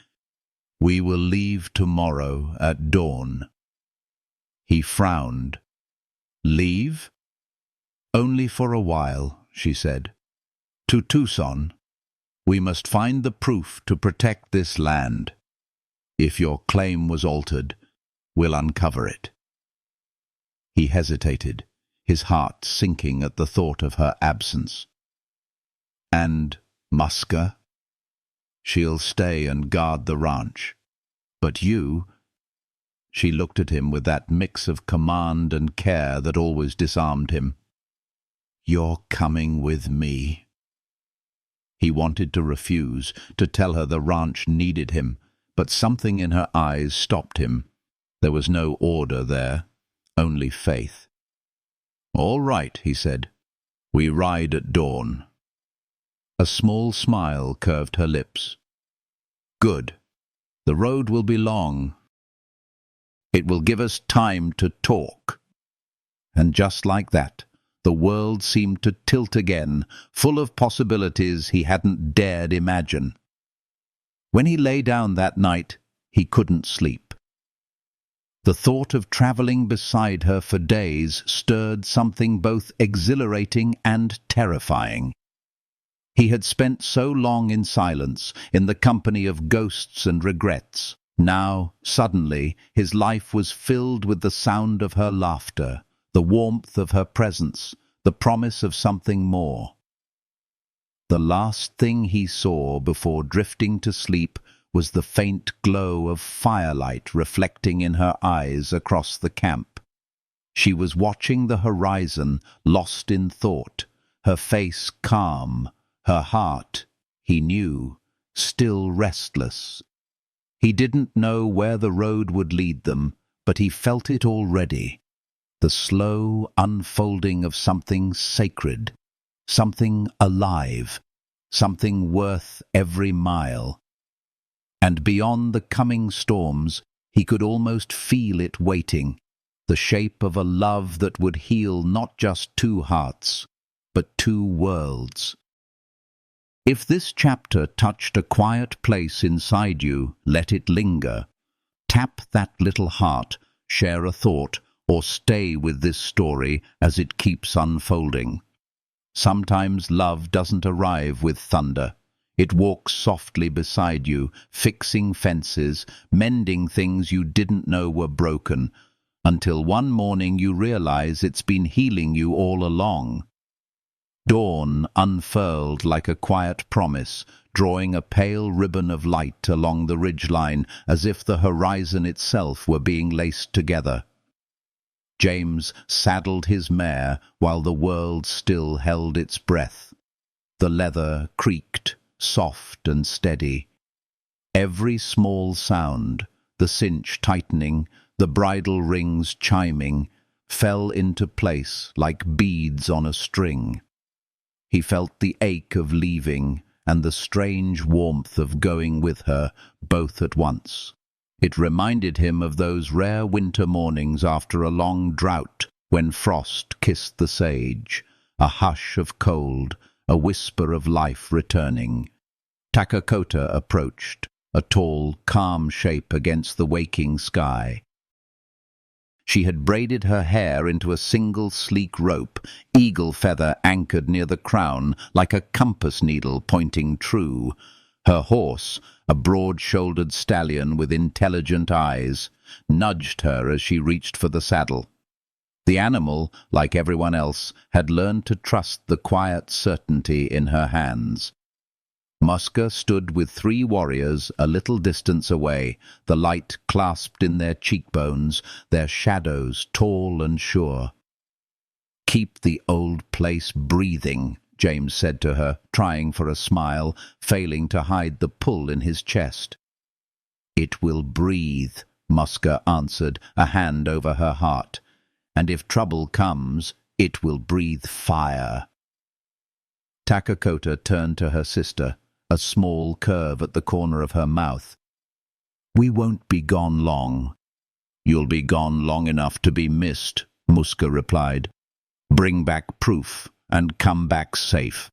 "We will leave tomorrow at dawn." He frowned. "Leave?" "Only for a while," she said. "To Tucson. We must find the proof to protect this land. If your claim was altered, we'll uncover it." He hesitated, his heart sinking at the thought of her absence. "And Muska? She'll stay and guard the ranch. But you—" She looked at him with that mix of command and care that always disarmed him. "You're coming with me." He wanted to refuse, to tell her the ranch needed him, but something in her eyes stopped him. There was no order there, only faith. "All right," he said. "We ride at dawn." A small smile curved her lips. "Good. The road will be long. It will give us time to talk." And just like that, the world seemed to tilt again, full of possibilities he hadn't dared imagine. When he lay down that night, he couldn't sleep. The thought of traveling beside her for days stirred something both exhilarating and terrifying. He had spent so long in silence, in the company of ghosts and regrets. Now, suddenly, his life was filled with the sound of her laughter, the warmth of her presence, the promise of something more. The last thing he saw before drifting to sleep was the faint glow of firelight reflecting in her eyes across the camp. She was watching the horizon, lost in thought, her face calm, her heart, he knew, still restless. He didn't know where the road would lead them, but he felt it already. The slow unfolding of something sacred, something alive, something worth every mile. And beyond the coming storms, he could almost feel it waiting, the shape of a love that would heal not just two hearts, but two worlds. If this chapter touched a quiet place inside you, let it linger. Tap that little heart, share a thought, or stay with this story as it keeps unfolding. Sometimes love doesn't arrive with thunder. It walks softly beside you, fixing fences, mending things you didn't know were broken, until one morning you realize it's been healing you all along. Dawn unfurled like a quiet promise, drawing a pale ribbon of light along the ridgeline, as if the horizon itself were being laced together. James saddled his mare while the world still held its breath. The leather creaked, soft and steady. Every small sound, the cinch tightening, the bridle rings chiming, fell into place like beads on a string. He felt the ache of leaving, and the strange warmth of going with her, both at once. It reminded him of those rare winter mornings after a long drought, when frost kissed the sage, a hush of cold, a whisper of life returning. Takakota approached, a tall, calm shape against the waking sky. She had braided her hair into a single sleek rope, eagle feather anchored near the crown like a compass needle pointing true. Her horse, a broad-shouldered stallion with intelligent eyes, nudged her as she reached for the saddle. The animal, like everyone else, had learned to trust the quiet certainty in her hands. Muska stood with 3 warriors a little distance away, the light clasped in their cheekbones, their shadows tall and sure. "Keep the old place breathing," James said to her, trying for a smile, failing to hide the pull in his chest. "It will breathe," Muska answered, a hand over her heart. "And if trouble comes, it will breathe fire." Takakota turned to her sister, a small curve at the corner of her mouth. "We won't be gone long." "You'll be gone long enough to be missed," Muska replied. "Bring back proof, and come back safe."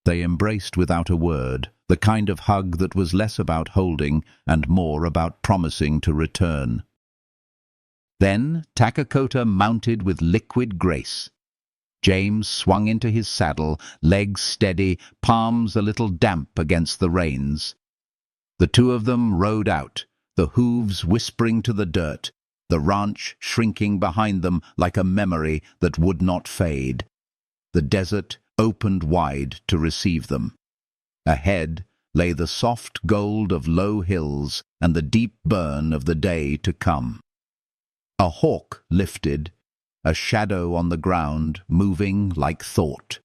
They embraced without a word, the kind of hug that was less about holding and more about promising to return. Then Takakota mounted with liquid grace. James swung into his saddle, legs steady, palms a little damp against the reins. The 2 of them rode out, the hooves whispering to the dirt, the ranch shrinking behind them like a memory that would not fade. The desert opened wide to receive them. Ahead lay the soft gold of low hills and the deep burn of the day to come. A hawk lifted, a shadow on the ground, moving like thought.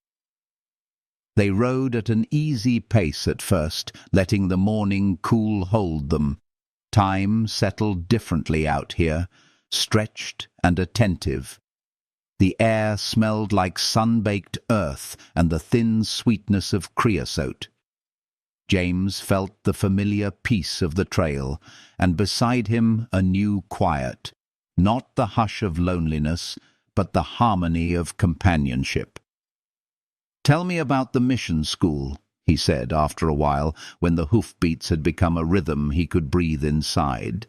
They rode at an easy pace at first, letting the morning cool hold them. Time settled differently out here, stretched and attentive. The air smelled like sun-baked earth and the thin sweetness of creosote. James felt the familiar peace of the trail, and beside him a new quiet, not the hush of loneliness, but the harmony of companionship. "Tell me about the mission school," he said after a while, when the hoofbeats had become a rhythm he could breathe inside.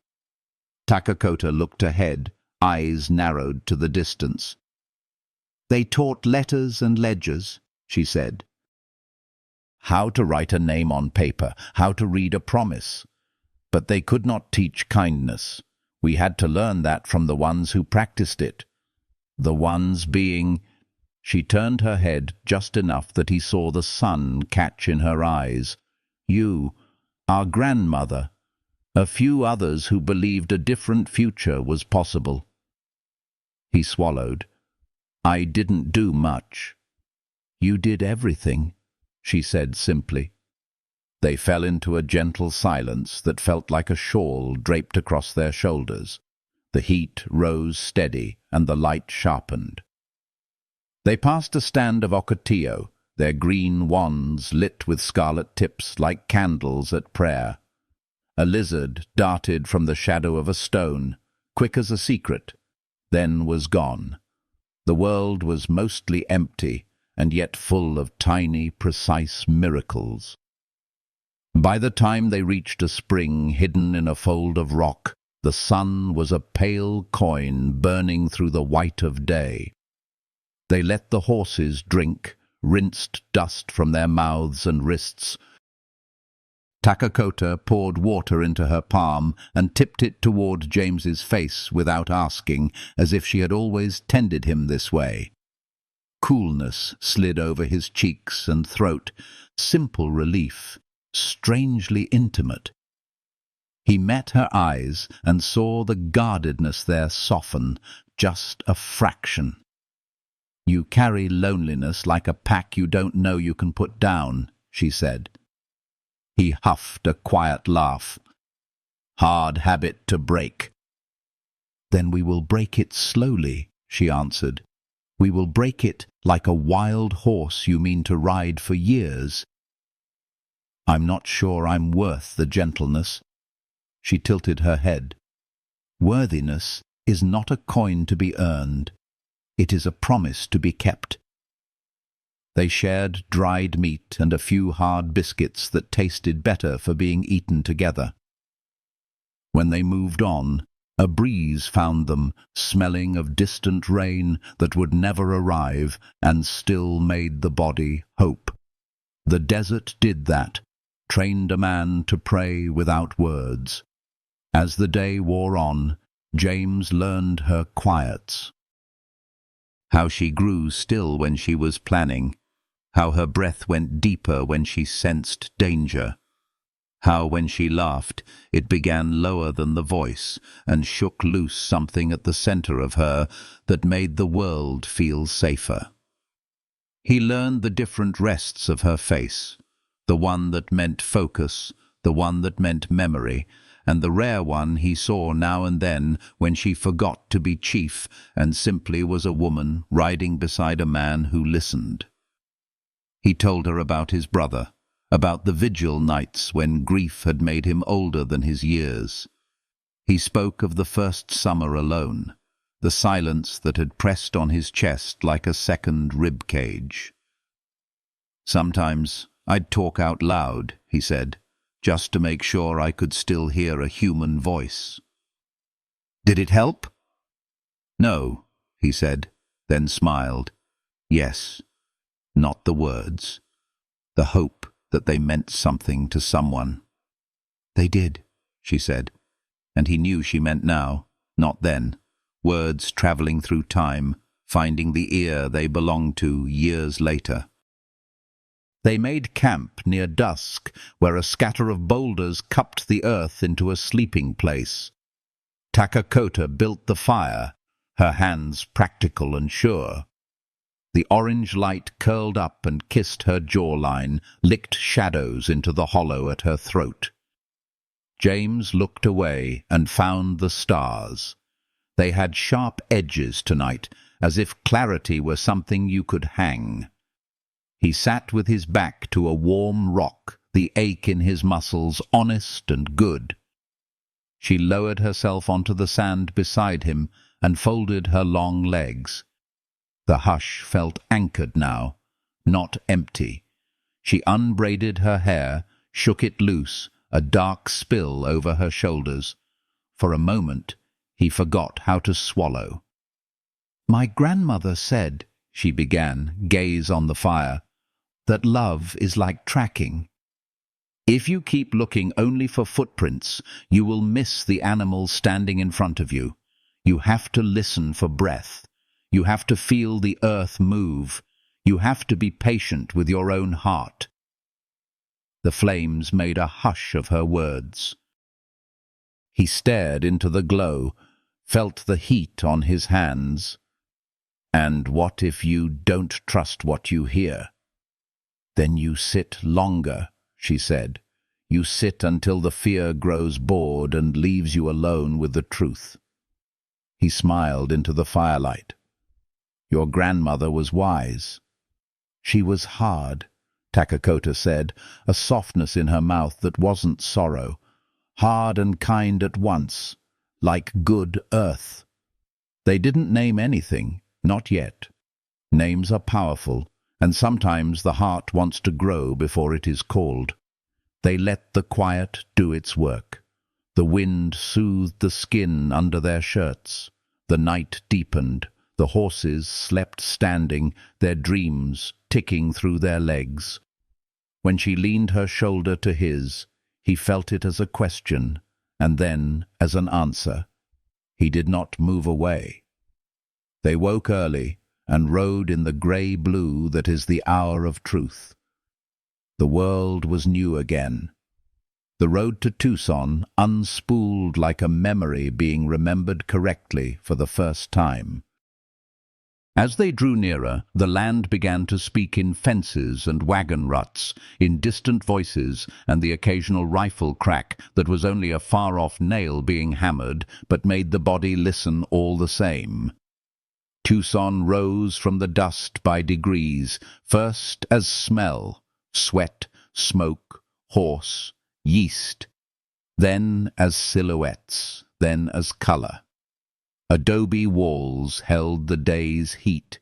Takakota looked ahead, eyes narrowed to the distance. "They taught letters and ledgers," she said. "How to write a name on paper, how to read a promise. But they could not teach kindness. We had to learn that from the ones who practiced it. The ones being—" She turned her head just enough that he saw the sun catch in her eyes. "You, our grandmother, a few others who believed a different future was possible." He swallowed. "I didn't do much." "You did everything," she said simply. They fell into a gentle silence that felt like a shawl draped across their shoulders. The heat rose steady, and the light sharpened. They passed a stand of ocotillo, their green wands lit with scarlet tips like candles at prayer. A lizard darted from the shadow of a stone, quick as a secret, then was gone. The world was mostly empty, and yet full of tiny, precise miracles. By the time they reached a spring hidden in a fold of rock, the sun was a pale coin burning through the white of day. They let the horses drink, rinsed dust from their mouths and wrists. Takakota poured water into her palm and tipped it toward James's face without asking, as if she had always tended him this way. Coolness slid over his cheeks and throat, simple relief, strangely intimate. He met her eyes and saw the guardedness there soften, just a fraction. "You carry loneliness like a pack you don't know you can put down," she said. He huffed a quiet laugh. "Hard habit to break." "Then we will break it slowly," she answered. "We will break it like a wild horse you mean to ride for years." I'm not sure I'm worth the gentleness." She tilted her head. "Worthiness is not a coin to be earned. It is a promise to be kept." They shared dried meat and a few hard biscuits that tasted better for being eaten together. When they moved on, a breeze found them, smelling of distant rain that would never arrive and still made the body hope. The desert did that, trained a man to pray without words. As the day wore on, James learned her quiets. How she grew still when she was planning, how her breath went deeper when she sensed danger, how when she laughed it began lower than the voice and shook loose something at the center of her that made the world feel safer. He learned the different rests of her face, the one that meant focus, the one that meant memory, and the rare one he saw now and then when she forgot to be chief and simply was a woman riding beside a man who listened. He told her about his brother, about the vigil nights when grief had made him older than his years. He spoke of the first summer alone, the silence that had pressed on his chest like a second rib cage. "Sometimes I'd talk out loud," he said, "just to make sure I could still hear a human voice." "Did it help?" "No," he said, then smiled. "Yes, not the words, the hope that they meant something to someone." "They did," she said, and he knew she meant now, not then, words traveling through time, finding the ear they belonged to years later. They made camp near dusk, where a scatter of boulders cupped the earth into a sleeping place. Takakota built the fire, her hands practical and sure. The orange light curled up and kissed her jawline, licked shadows into the hollow at her throat. James looked away and found the stars. They had sharp edges tonight, as if clarity were something you could hang. He sat with his back to a warm rock, the ache in his muscles honest and good. She lowered herself onto the sand beside him and folded her long legs. The hush felt anchored now, not empty. She unbraided her hair, shook it loose, a dark spill over her shoulders. For a moment, he forgot how to swallow. "My grandmother said," she began, gaze on the fire, "that love is like tracking. If you keep looking only for footprints, you will miss the animal standing in front of you. You have to listen for breath. You have to feel the earth move. You have to be patient with your own heart." The flames made a hush of her words. He stared into the glow, felt the heat on his hands. "And what if you don't trust what you hear?" "Then you sit longer," she said. "You sit until the fear grows bored and leaves you alone with the truth." He smiled into the firelight. "Your grandmother was wise." "She was hard," Takakota said, a softness in her mouth that wasn't sorrow. "Hard and kind at once, like good earth." They didn't name anything, not yet. Names are powerful, and sometimes the heart wants to grow before it is called. They let the quiet do its work. The wind soothed the skin under their shirts. The night deepened. The horses slept standing, their dreams ticking through their legs. When she leaned her shoulder to his, he felt it as a question, and then as an answer. He did not move away. They woke early and rode in the grey-blue that is the hour of truth. The world was new again. The road to Tucson unspooled like a memory being remembered correctly for the first time. As they drew nearer, the land began to speak in fences and wagon ruts, in distant voices and the occasional rifle crack that was only a far-off nail being hammered, but made the body listen all the same. Tucson rose from the dust by degrees, first as smell, sweat, smoke, horse, yeast, then as silhouettes, then as colour. Adobe walls held the day's heat.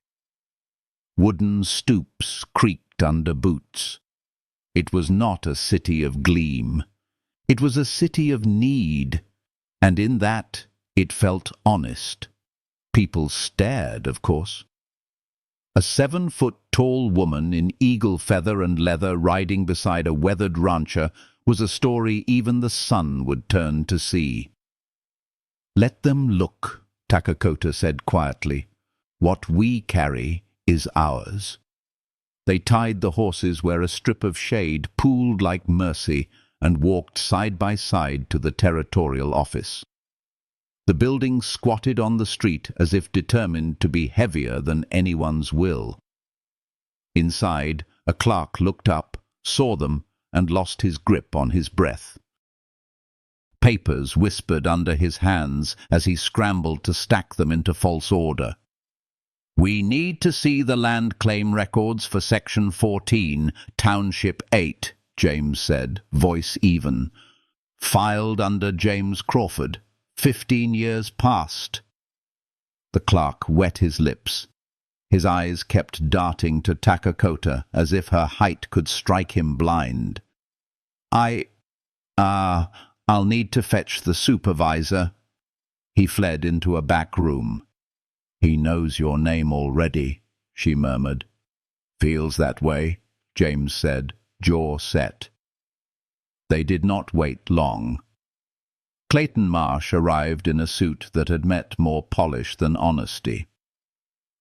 Wooden stoops creaked under boots. It was not a city of gleam. It was a city of need, and in that it felt honest. People stared, of course. A 7-foot-tall woman in eagle feather and leather riding beside a weathered rancher was a story even the sun would turn to see. "Let them look," Takakota said quietly. "What we carry is ours." They tied the horses where a strip of shade pooled like mercy and walked side by side to the territorial office. The building squatted on the street as if determined to be heavier than anyone's will. Inside, a clerk looked up, saw them, and lost his grip on his breath. Papers whispered under his hands as he scrambled to stack them into false order. "We need to see the land claim records for Section 14, Township 8, James said, voice even. "Filed under James Crawford. 15 years past." The clerk wet his lips. His eyes kept darting to Takakota as if her height could strike him blind. I'll need to fetch the supervisor." He fled into a back room. "He knows your name already," she murmured. "Feels that way," James said, jaw set. They did not wait long. Clayton Marsh arrived in a suit that had met more polish than honesty.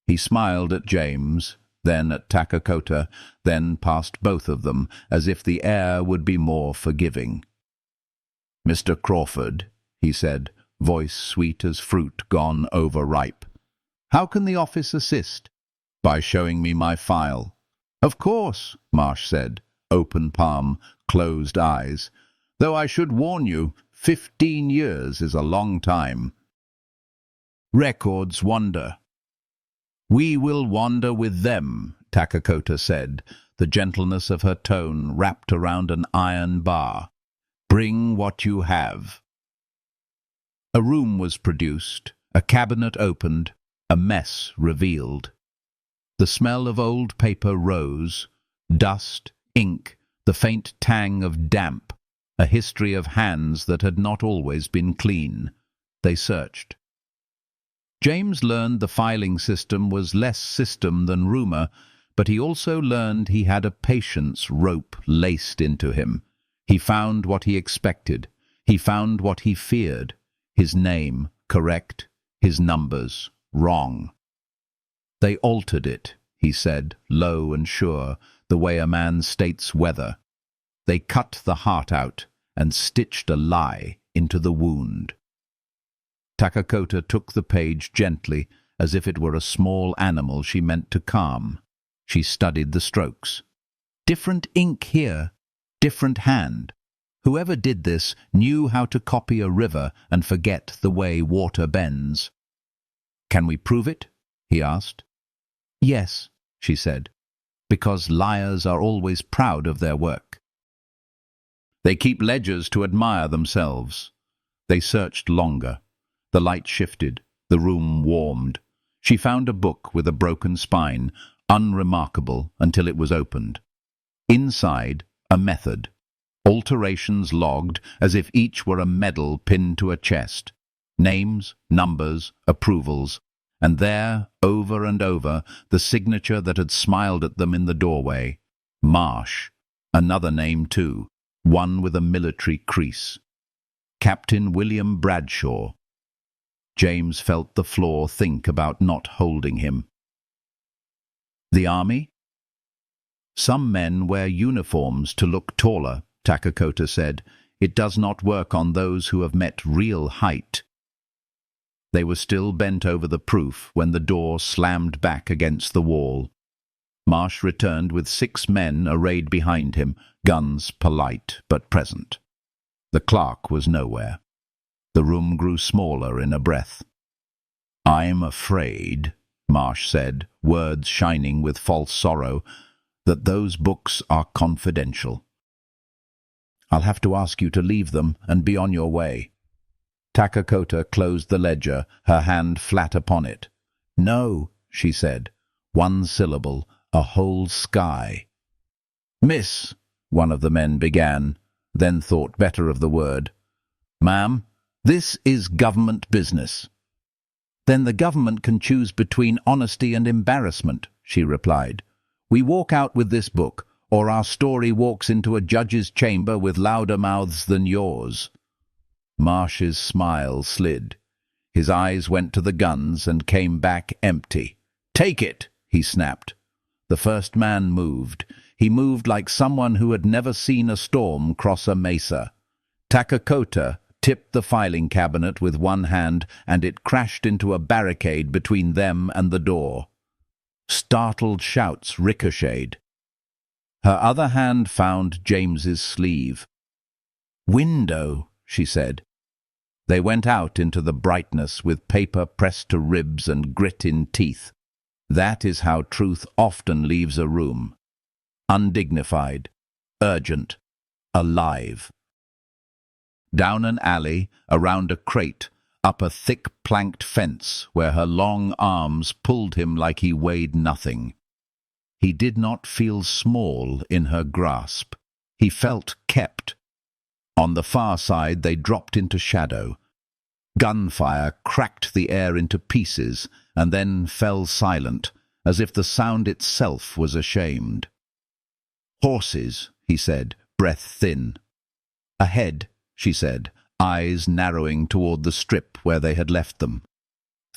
He smiled at James, then at Takakota, then past both of them, as if the air would be more forgiving. "Mr. Crawford," he said, voice sweet as fruit gone overripe. "How can the office assist?" "By showing me my file." "Of course," Marsh said, open palm, closed eyes. "Though I should warn you, 15 years is a long time." "Records wander." "We will wander with them," Takakota said, the gentleness of her tone wrapped around an iron bar. "Bring what you have." A room was produced, a cabinet opened, a mess revealed. The smell of old paper rose, dust, ink, the faint tang of damp, a history of hands that had not always been clean. They searched. James learned the filing system was less system than rumor, but he also learned he had a patience rope laced into him. He found what he expected. He found what he feared. His name, correct. His numbers, wrong. "They altered it," he said, low and sure, the way a man states weather. "They cut the heart out and stitched a lie into the wound." Takakota took the page gently, as if it were a small animal she meant to calm. She studied the strokes. Different ink here, different hand. Whoever did this knew how to copy a river and forget the way water bends. "Can we prove it?" he asked. "Yes," she said, "because liars are always proud of their work. They keep ledgers to admire themselves." They searched longer. The light shifted. The room warmed. She found a book with a broken spine, unremarkable until it was opened. Inside, a method. Alterations logged as if each were a medal pinned to a chest. Names, numbers, approvals. And there, over and over, the signature that had smiled at them in the doorway. Marsh. Another name, too. One with a military crease. Captain William Bradshaw. James felt the floor think about not holding him. "The army?" "Some men wear uniforms to look taller," Takakota said. "It does not work on those who have met real height." They were still bent over the proof when the door slammed back against the wall. Marsh returned with 6 men arrayed behind him, guns polite but present. The clerk was nowhere. The room grew smaller in a breath. "I'm afraid," Marsh said, words shining with false sorrow, "that those books are confidential." I'll have to ask you to leave them and be on your way." Takakota closed the ledger, her hand flat upon it. "No," she said. One syllable, a whole sky. "Miss," one of the men began, then thought better of the word. "Ma'am, this is government business." "Then the government can choose between honesty and embarrassment," she replied. "We walk out with this book, or our story walks into a judge's chamber with louder mouths than yours." Marsh's smile slid. His eyes went to the guns and came back empty. "Take it," he snapped. The first man moved. He moved like someone who had never seen a storm cross a mesa. Takakota tipped the filing cabinet with one hand, and it crashed into a barricade between them and the door. Startled shouts ricocheted. Her other hand found James's sleeve. "Window," she said. They went out into the brightness with paper pressed to ribs and grit in teeth. That is how truth often leaves a room. Undignified, urgent, alive. Down an alley, around a crate, up a thick planked fence where her long arms pulled him like he weighed nothing. He did not feel small in her grasp. He felt kept. On the far side they dropped into shadow. Gunfire cracked the air into pieces and then fell silent, as if the sound itself was ashamed. "Horses," he said, breath thin. "Ahead," she said, eyes narrowing toward the strip where they had left them.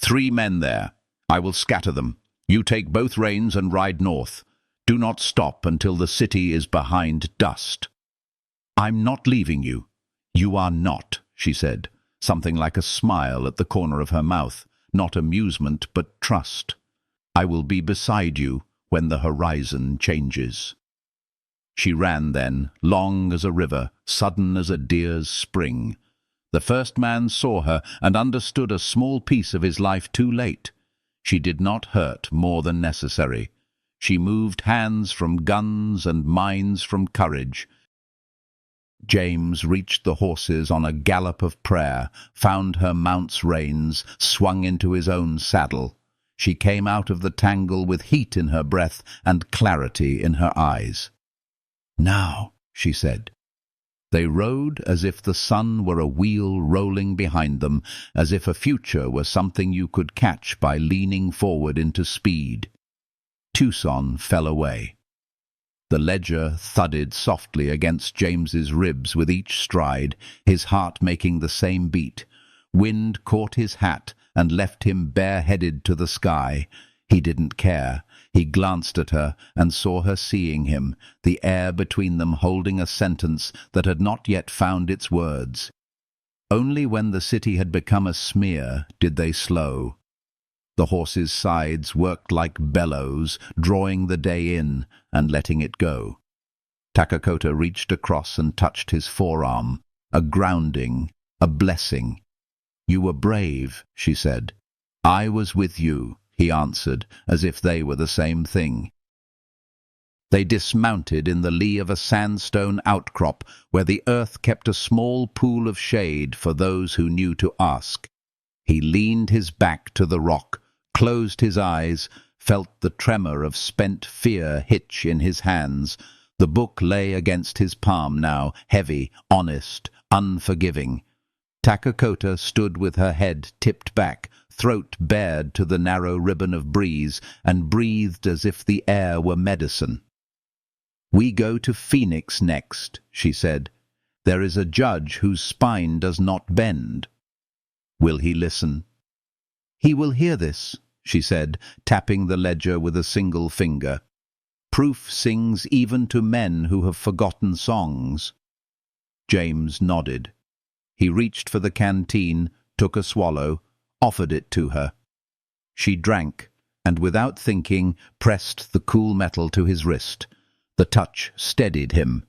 "3 men there. I will scatter them. You take both reins and ride north. Do not stop until the city is behind dust." "I'm not leaving you." "You are not," she said, something like a smile at the corner of her mouth, not amusement but trust. "I will be beside you when the horizon changes." She ran then, long as a river, sudden as a deer's spring. The first man saw her and understood a small piece of his life too late. She did not hurt more than necessary. She moved hands from guns and minds from courage. James reached the horses on a gallop of prayer, found her mount's reins, swung into his own saddle. She came out of the tangle with heat in her breath and clarity in her eyes. "Now," she said. They rode as if the sun were a wheel rolling behind them, as if a future were something you could catch by leaning forward into speed. Tucson fell away. The ledger thudded softly against James's ribs with each stride, his heart making the same beat. Wind caught his hat and left him bareheaded to the sky. He didn't care. He glanced at her and saw her seeing him, the air between them holding a sentence that had not yet found its words. Only when the city had become a smear did they slow. The horse's sides worked like bellows, drawing the day in and letting it go. Takakota reached across and touched his forearm, a grounding, a blessing. "You were brave," she said. "I was with you," he answered, as if they were the same thing. They dismounted in the lee of a sandstone outcrop where the earth kept a small pool of shade for those who knew to ask. He leaned his back to the rock, closed his eyes, felt the tremor of spent fear hitch in his hands. The book lay against his palm now, heavy, honest, unforgiving. Takakota stood with her head tipped back, throat bared to the narrow ribbon of breeze, and breathed as if the air were medicine. "We go to Phoenix next," she said. "There is a judge whose spine does not bend." "Will he listen?" "He will hear this," she said, tapping the ledger with a single finger. "Proof sings even to men who have forgotten songs." James nodded. He reached for the canteen, took a swallow, offered it to her. She drank, and without thinking, pressed the cool metal to his wrist. The touch steadied him.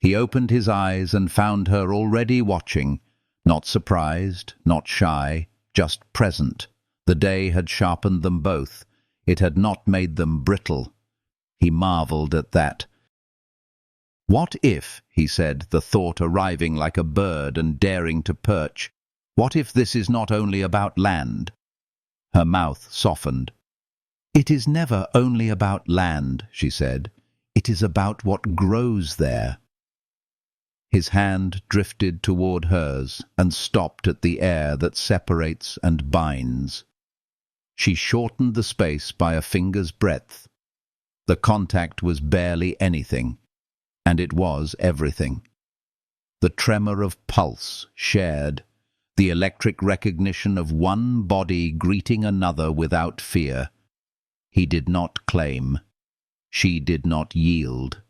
He opened his eyes and found her already watching, not surprised, not shy, just present. The day had sharpened them both. It had not made them brittle. He marveled at that. What if, he said, the thought arriving like a bird and daring to perch, what if this is not only about land? Her mouth softened. It is never only about land, she said. It is about what grows there. His hand drifted toward hers and stopped at the air that separates and binds. She shortened the space by a finger's breadth. The contact was barely anything, and it was everything. The tremor of pulse shared, the electric recognition of one body greeting another without fear. He did not claim. She did not yield.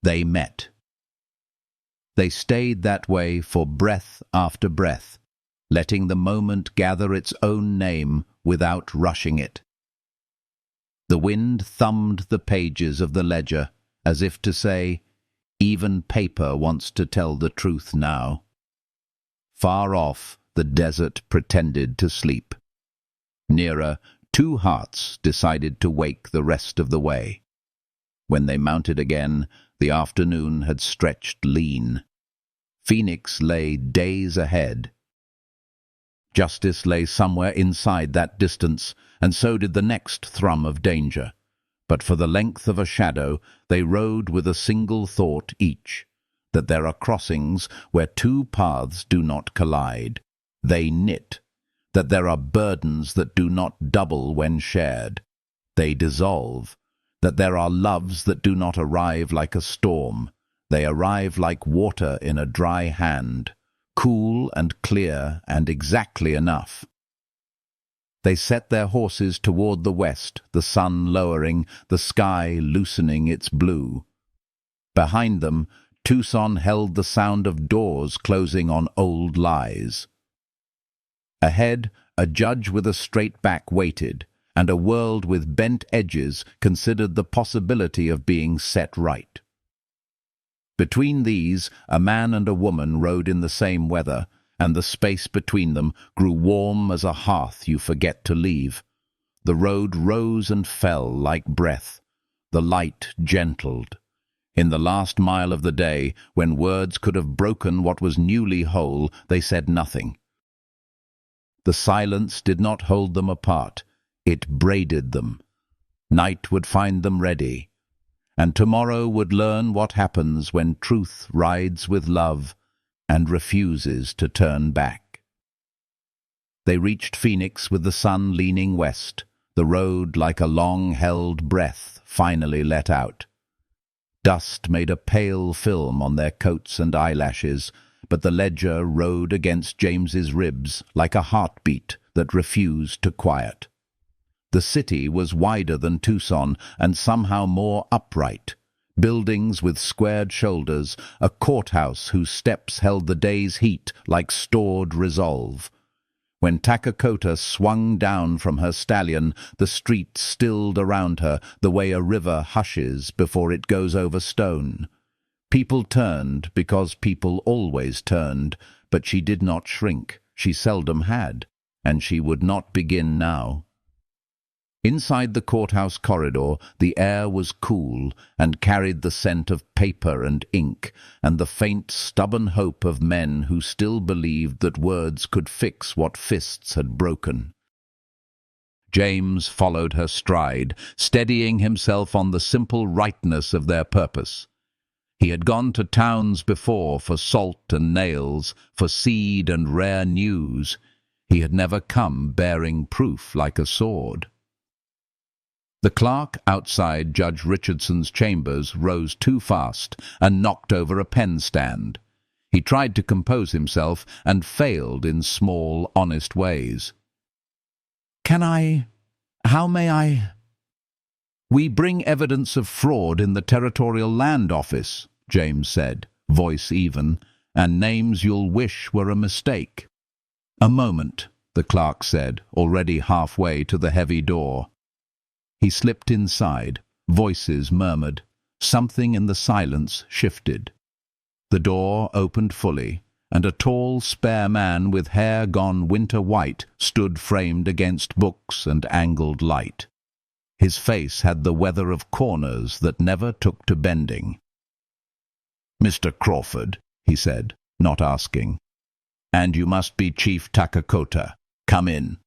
They met. They stayed that way for breath after breath, letting the moment gather its own name without rushing it. The wind thumbed the pages of the ledger, as if to say, even paper wants to tell the truth now. Far off, the desert pretended to sleep. Nearer, two hearts decided to wake the rest of the way. When they mounted again, the afternoon had stretched lean. Phoenix lay days ahead. Justice lay somewhere inside that distance, and so did the next thrum of danger. But for the length of a shadow, they rode with a single thought each, that there are crossings where two paths do not collide. They knit. That there are burdens that do not double when shared. They dissolve. That there are loves that do not arrive like a storm. They arrive like water in a dry hand, cool and clear and exactly enough. They set their horses toward the west, the sun lowering, the sky loosening its blue. Behind them, Tucson held the sound of doors closing on old lies. Ahead, a judge with a straight back waited, and a world with bent edges considered the possibility of being set right. Between these, a man and a woman rode in the same weather, and the space between them grew warm as a hearth you forget to leave. The road rose and fell like breath. The light gentled. In the last mile of the day, when words could have broken what was newly whole, they said nothing. The silence did not hold them apart. It braided them. Night would find them ready, and tomorrow would learn what happens when truth rides with love and refuses to turn back. They reached Phoenix with the sun leaning west, the road like a long-held breath finally let out. Dust made a pale film on their coats and eyelashes, but the ledger rode against James's ribs like a heartbeat that refused to quiet. The city was wider than Tucson and somehow more upright. Buildings with squared shoulders, a courthouse whose steps held the day's heat like stored resolve. When Tacacota swung down from her stallion, the street stilled around her the way a river hushes before it goes over stone. People turned because people always turned, but she did not shrink. She seldom had, and she would not begin now. Inside the courthouse corridor, the air was cool and carried the scent of paper and ink, and the faint, stubborn hope of men who still believed that words could fix what fists had broken. James followed her stride, steadying himself on the simple rightness of their purpose. He had gone to towns before for salt and nails, for seed and rare news. He had never come bearing proof like a sword. The clerk outside Judge Richardson's chambers rose too fast and knocked over a pen stand. He tried to compose himself and failed in small, honest ways. How may I? We bring evidence of fraud in the Territorial Land Office, James said, voice even, and names you'll wish were a mistake. A moment, the clerk said, already halfway to the heavy door. He slipped inside. Voices murmured. Something in the silence shifted. The door opened fully, and a tall, spare man with hair gone winter white stood framed against books and angled light. His face had the weather of corners that never took to bending. "Mr. Crawford," he said, not asking. "And you must be Chief Takakota. Come in."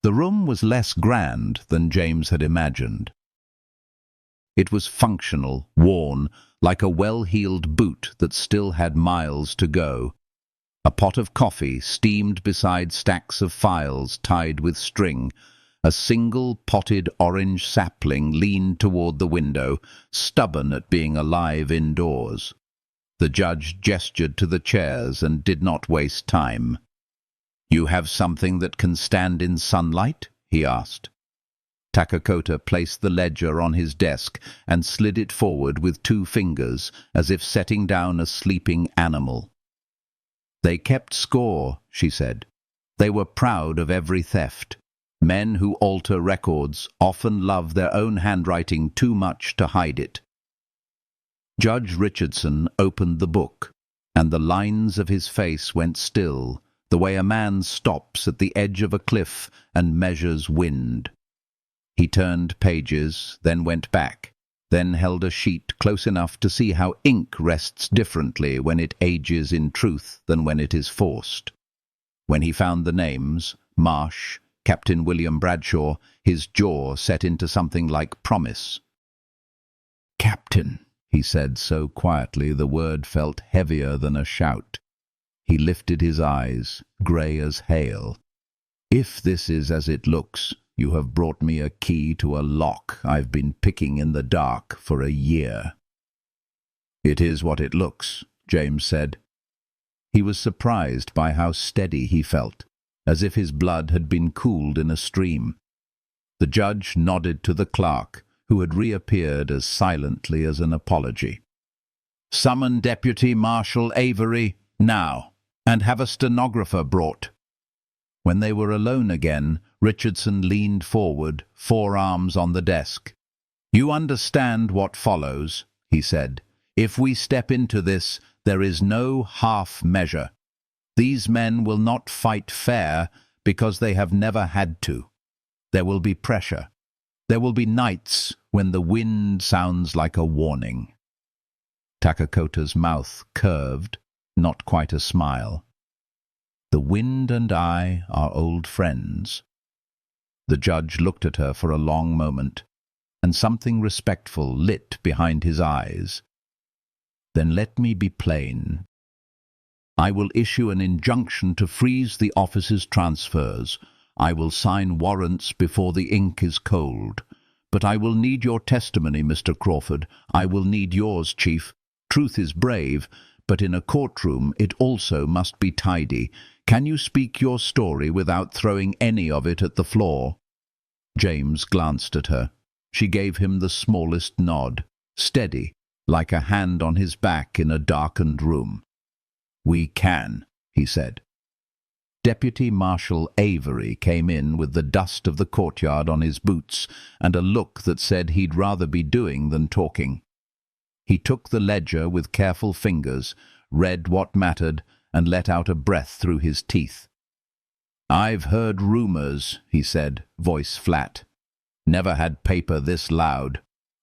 The room was less grand than James had imagined. It was functional, worn, like a well-heeled boot that still had miles to go. A pot of coffee steamed beside stacks of files tied with string. A single potted orange sapling leaned toward the window, stubborn at being alive indoors. The judge gestured to the chairs and did not waste time. "You have something that can stand in sunlight?" he asked. Takakota placed the ledger on his desk and slid it forward with 2 fingers, as if setting down a sleeping animal. "They kept score," she said. "They were proud of every theft. Men who alter records often love their own handwriting too much to hide it." Judge Richardson opened the book, and the lines of his face went still, the way a man stops at the edge of a cliff and measures wind. He turned pages, then went back, then held a sheet close enough to see how ink rests differently when it ages in truth than when it is forced. When he found the names, Marsh, Captain William Bradshaw, his jaw set into something like promise. "Captain," he said so quietly the word felt heavier than a shout. He lifted his eyes, grey as hail. "If this is as it looks, you have brought me a key to a lock I've been picking in the dark for a year." "It is what it looks," James said. He was surprised by how steady he felt, as if his blood had been cooled in a stream. The judge nodded to the clerk, who had reappeared as silently as an apology. "Summon Deputy Marshal Avery now, and have a stenographer brought." When they were alone again, Richardson leaned forward, forearms on the desk. "You understand what follows," he said. "If we step into this, there is no half measure. These men will not fight fair because they have never had to. There will be pressure. There will be nights when the wind sounds like a warning." Takakota's mouth curved, not quite a smile. "The wind and I are old friends." The judge looked at her for a long moment, and something respectful lit behind his eyes. "Then let me be plain. I will issue an injunction to freeze the office's transfers. I will sign warrants before the ink is cold. But I will need your testimony, Mr. Crawford. I will need yours, Chief. Truth is brave, but in a courtroom it also must be tidy. Can you speak your story without throwing any of it at the floor?" James glanced at her. She gave him the smallest nod, steady, like a hand on his back in a darkened room. "We can," he said. Deputy Marshal Avery came in with the dust of the courtyard on his boots and a look that said he'd rather be doing than talking. He took the ledger with careful fingers, read what mattered, and let out a breath through his teeth. "I've heard rumors," he said, voice flat. "Never had paper this loud.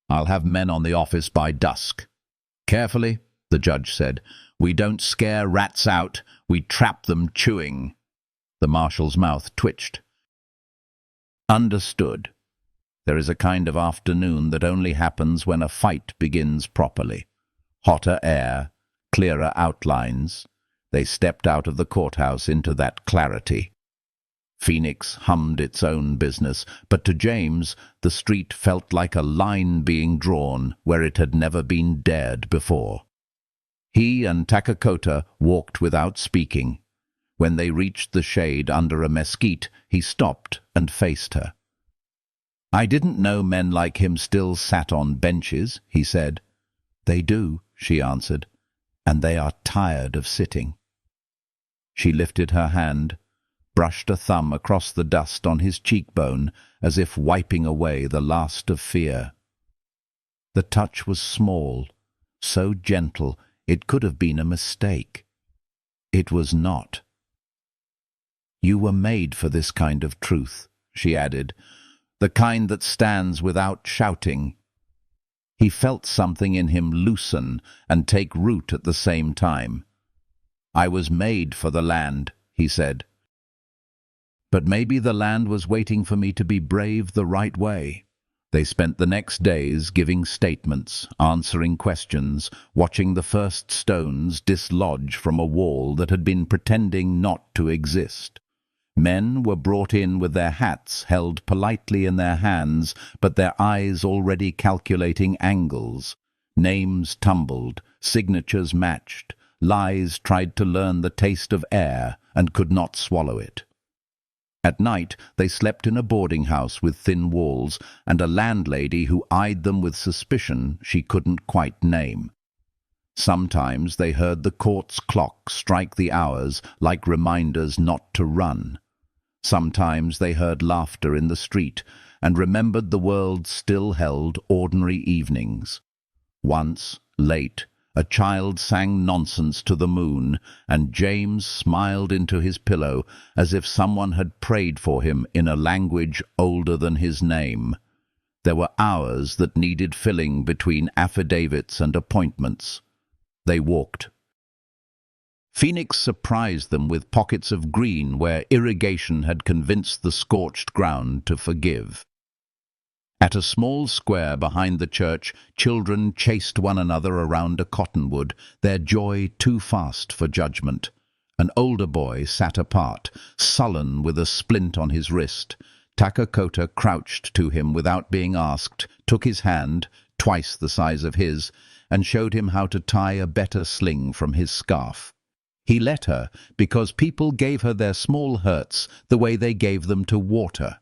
I'll have men on the office by dusk." "Carefully," the judge said. "We don't scare rats out, we trap them chewing." The marshal's mouth twitched. "Understood. There is a kind of afternoon that only happens when a fight begins properly. Hotter air, clearer outlines." They stepped out of the courthouse into that clarity. Phoenix hummed its own business, but to James the street felt like a line being drawn where it had never been dared before. He and Takakota walked without speaking. When they reached the shade under a mesquite, he stopped and faced her. "I didn't know men like him still sat on benches," he said. "They do," she answered, "and they are tired of sitting." She lifted her hand, brushed a thumb across the dust on his cheekbone, as if wiping away the last of fear. The touch was small, so gentle it could have been a mistake. It was not. "You were made for this kind of truth," she added, "the kind that stands without shouting." He felt something in him loosen and take root at the same time. "I was made for the land," he said. But maybe the land was waiting for me to be brave the right way. They spent the next days giving statements, answering questions, watching the first stones dislodge from a wall that had been pretending not to exist. Men were brought in with their hats held politely in their hands, but their eyes already calculating angles. Names tumbled, signatures matched, lies tried to learn the taste of air and could not swallow it. At night they slept in a boarding house with thin walls, and a landlady who eyed them with suspicion she couldn't quite name. Sometimes they heard the court's clock strike the hours like reminders not to run. Sometimes they heard laughter in the street and remembered the world still held ordinary evenings. Once, late, a child sang nonsense to the moon, and James smiled into his pillow as if someone had prayed for him in a language older than his name. There were hours that needed filling between affidavits and appointments. They walked. Phoenix surprised them with pockets of green where irrigation had convinced the scorched ground to forgive. At a small square behind the church, children chased one another around a cottonwood, their joy too fast for judgment. An older boy sat apart, sullen with a splint on his wrist. Takakota crouched to him without being asked, took his hand, twice the size of his, and showed him how to tie a better sling from his scarf. He let her because people gave her their small hurts the way they gave them to water.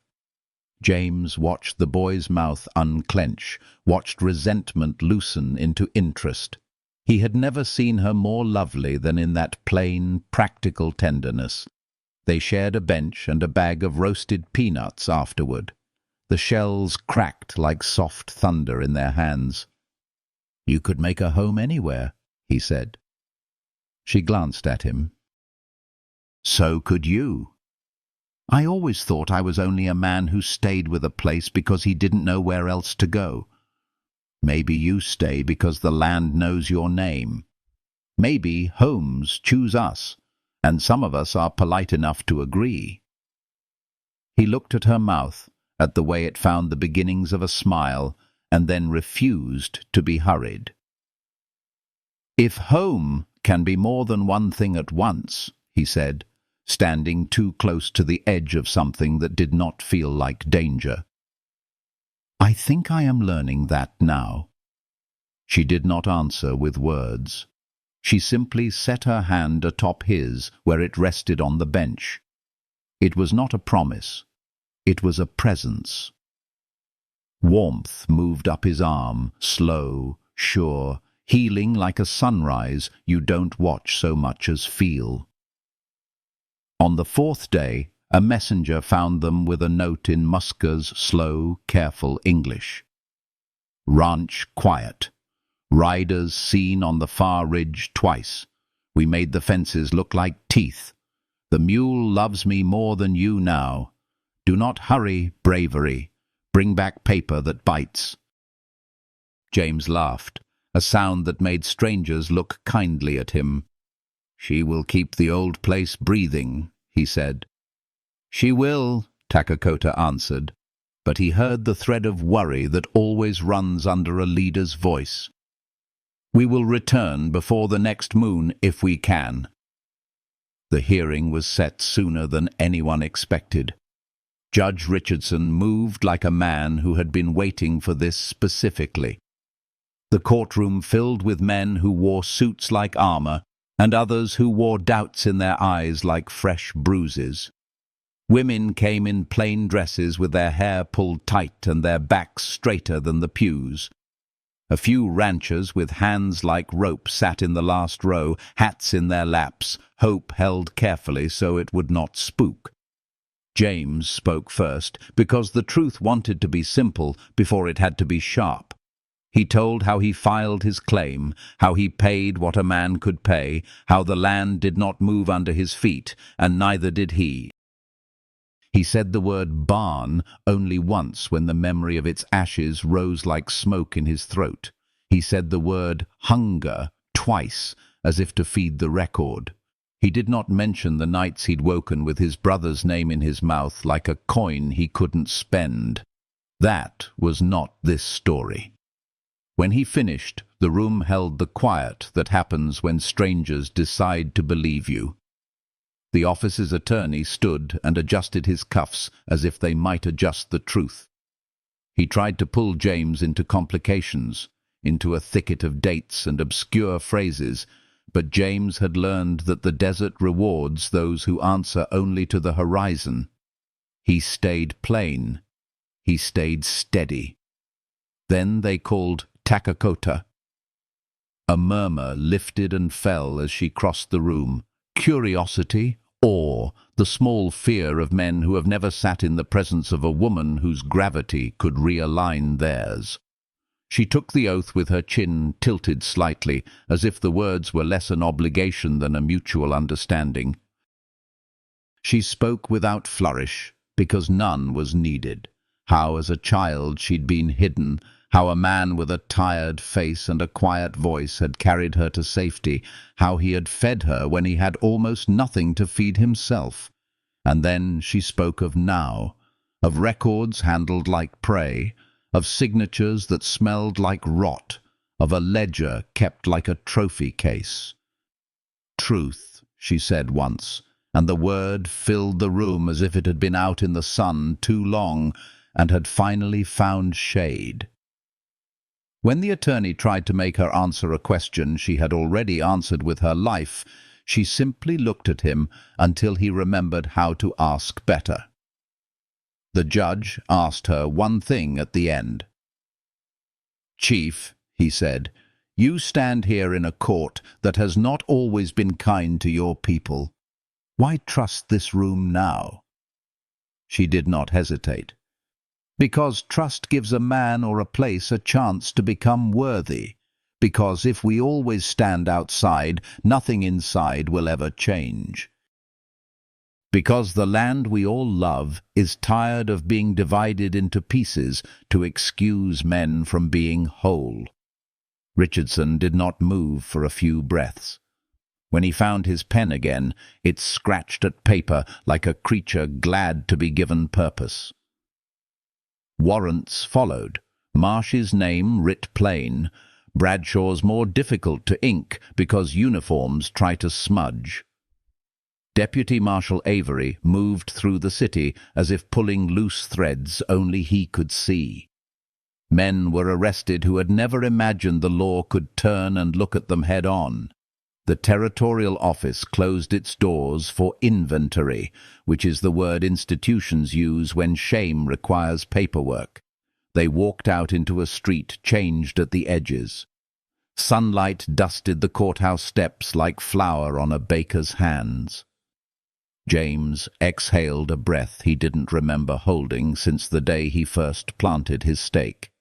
James watched the boy's mouth unclench, watched resentment loosen into interest. He had never seen her more lovely than in that plain, practical tenderness. They shared a bench and a bag of roasted peanuts afterward. The shells cracked like soft thunder in their hands. "You could make a home anywhere," he said. She glanced at him. "So could you. I always thought I was only a man who stayed with a place because he didn't know where else to go. Maybe you stay because the land knows your name. Maybe homes choose us, and some of us are polite enough to agree." He looked at her mouth, at the way it found the beginnings of a smile, and then refused to be hurried. "If home can be more than one thing at once," he said, standing too close to the edge of something that did not feel like danger. "I think I am learning that now." She did not answer with words. She simply set her hand atop his where it rested on the bench. It was not a promise. It was a presence. Warmth moved up his arm, slow, sure, healing like a sunrise you don't watch so much as feel. On the fourth day, a messenger found them with a note in Musker's slow, careful English. "Ranch quiet. Riders seen on the far ridge twice. We made the fences look like teeth. The mule loves me more than you now. Do not hurry, bravery. Bring back paper that bites." James laughed, a sound that made strangers look kindly at him. "She will keep the old place breathing," he said. "She will," Takakota answered, but he heard the thread of worry that always runs under a leader's voice. "We will return before the next moon if we can." The hearing was set sooner than anyone expected. Judge Richardson moved like a man who had been waiting for this specifically. The courtroom filled with men who wore suits like armor, and others who wore doubts in their eyes like fresh bruises. Women came in plain dresses with their hair pulled tight and their backs straighter than the pews. A few ranchers with hands like rope sat in the last row, hats in their laps, hope held carefully so it would not spook. James spoke first, because the truth wanted to be simple before it had to be sharp. He told how he filed his claim, how he paid what a man could pay, how the land did not move under his feet, and neither did he. He said the word barn only once when the memory of its ashes rose like smoke in his throat. He said the word hunger twice, as if to feed the record. He did not mention the nights he'd woken with his brother's name in his mouth like a coin he couldn't spend. That was not this story. When he finished, the room held the quiet that happens when strangers decide to believe you. The office's attorney stood and adjusted his cuffs as if they might adjust the truth. He tried to pull James into complications, into a thicket of dates and obscure phrases, but James had learned that the desert rewards those who answer only to the horizon. He stayed plain. He stayed steady. Then they called Takakota. A murmur lifted and fell as she crossed the room. Curiosity, awe, the small fear of men who have never sat in the presence of a woman whose gravity could realign theirs. She took the oath with her chin tilted slightly, as if the words were less an obligation than a mutual understanding. She spoke without flourish, because none was needed. How as a child she'd been hidden, how a man with a tired face and a quiet voice had carried her to safety, how he had fed her when he had almost nothing to feed himself. And then she spoke of now, of records handled like prey, of signatures that smelled like rot, of a ledger kept like a trophy case. Truth, she said once, and the word filled the room as if it had been out in the sun too long and had finally found shade. When the attorney tried to make her answer a question she had already answered with her life, she simply looked at him until he remembered how to ask better. The judge asked her one thing at the end. "Chief," he said, "you stand here in a court that has not always been kind to your people. Why trust this room now?" She did not hesitate. "Because trust gives a man or a place a chance to become worthy. Because if we always stand outside, nothing inside will ever change. Because the land we all love is tired of being divided into pieces to excuse men from being whole." Richardson did not move for a few breaths. When he found his pen again, it scratched at paper like a creature glad to be given purpose. Warrants followed, Marsh's name writ plain, Bradshaw's more difficult to ink because uniforms try to smudge. Deputy Marshal Avery moved through the city as if pulling loose threads only he could see. Men were arrested who had never imagined the law could turn and look at them head-on. The territorial office closed its doors for inventory, which is the word institutions use when shame requires paperwork. They walked out into a street changed at the edges. Sunlight dusted the courthouse steps like flour on a baker's hands. James exhaled a breath he didn't remember holding since the day he first planted his stake.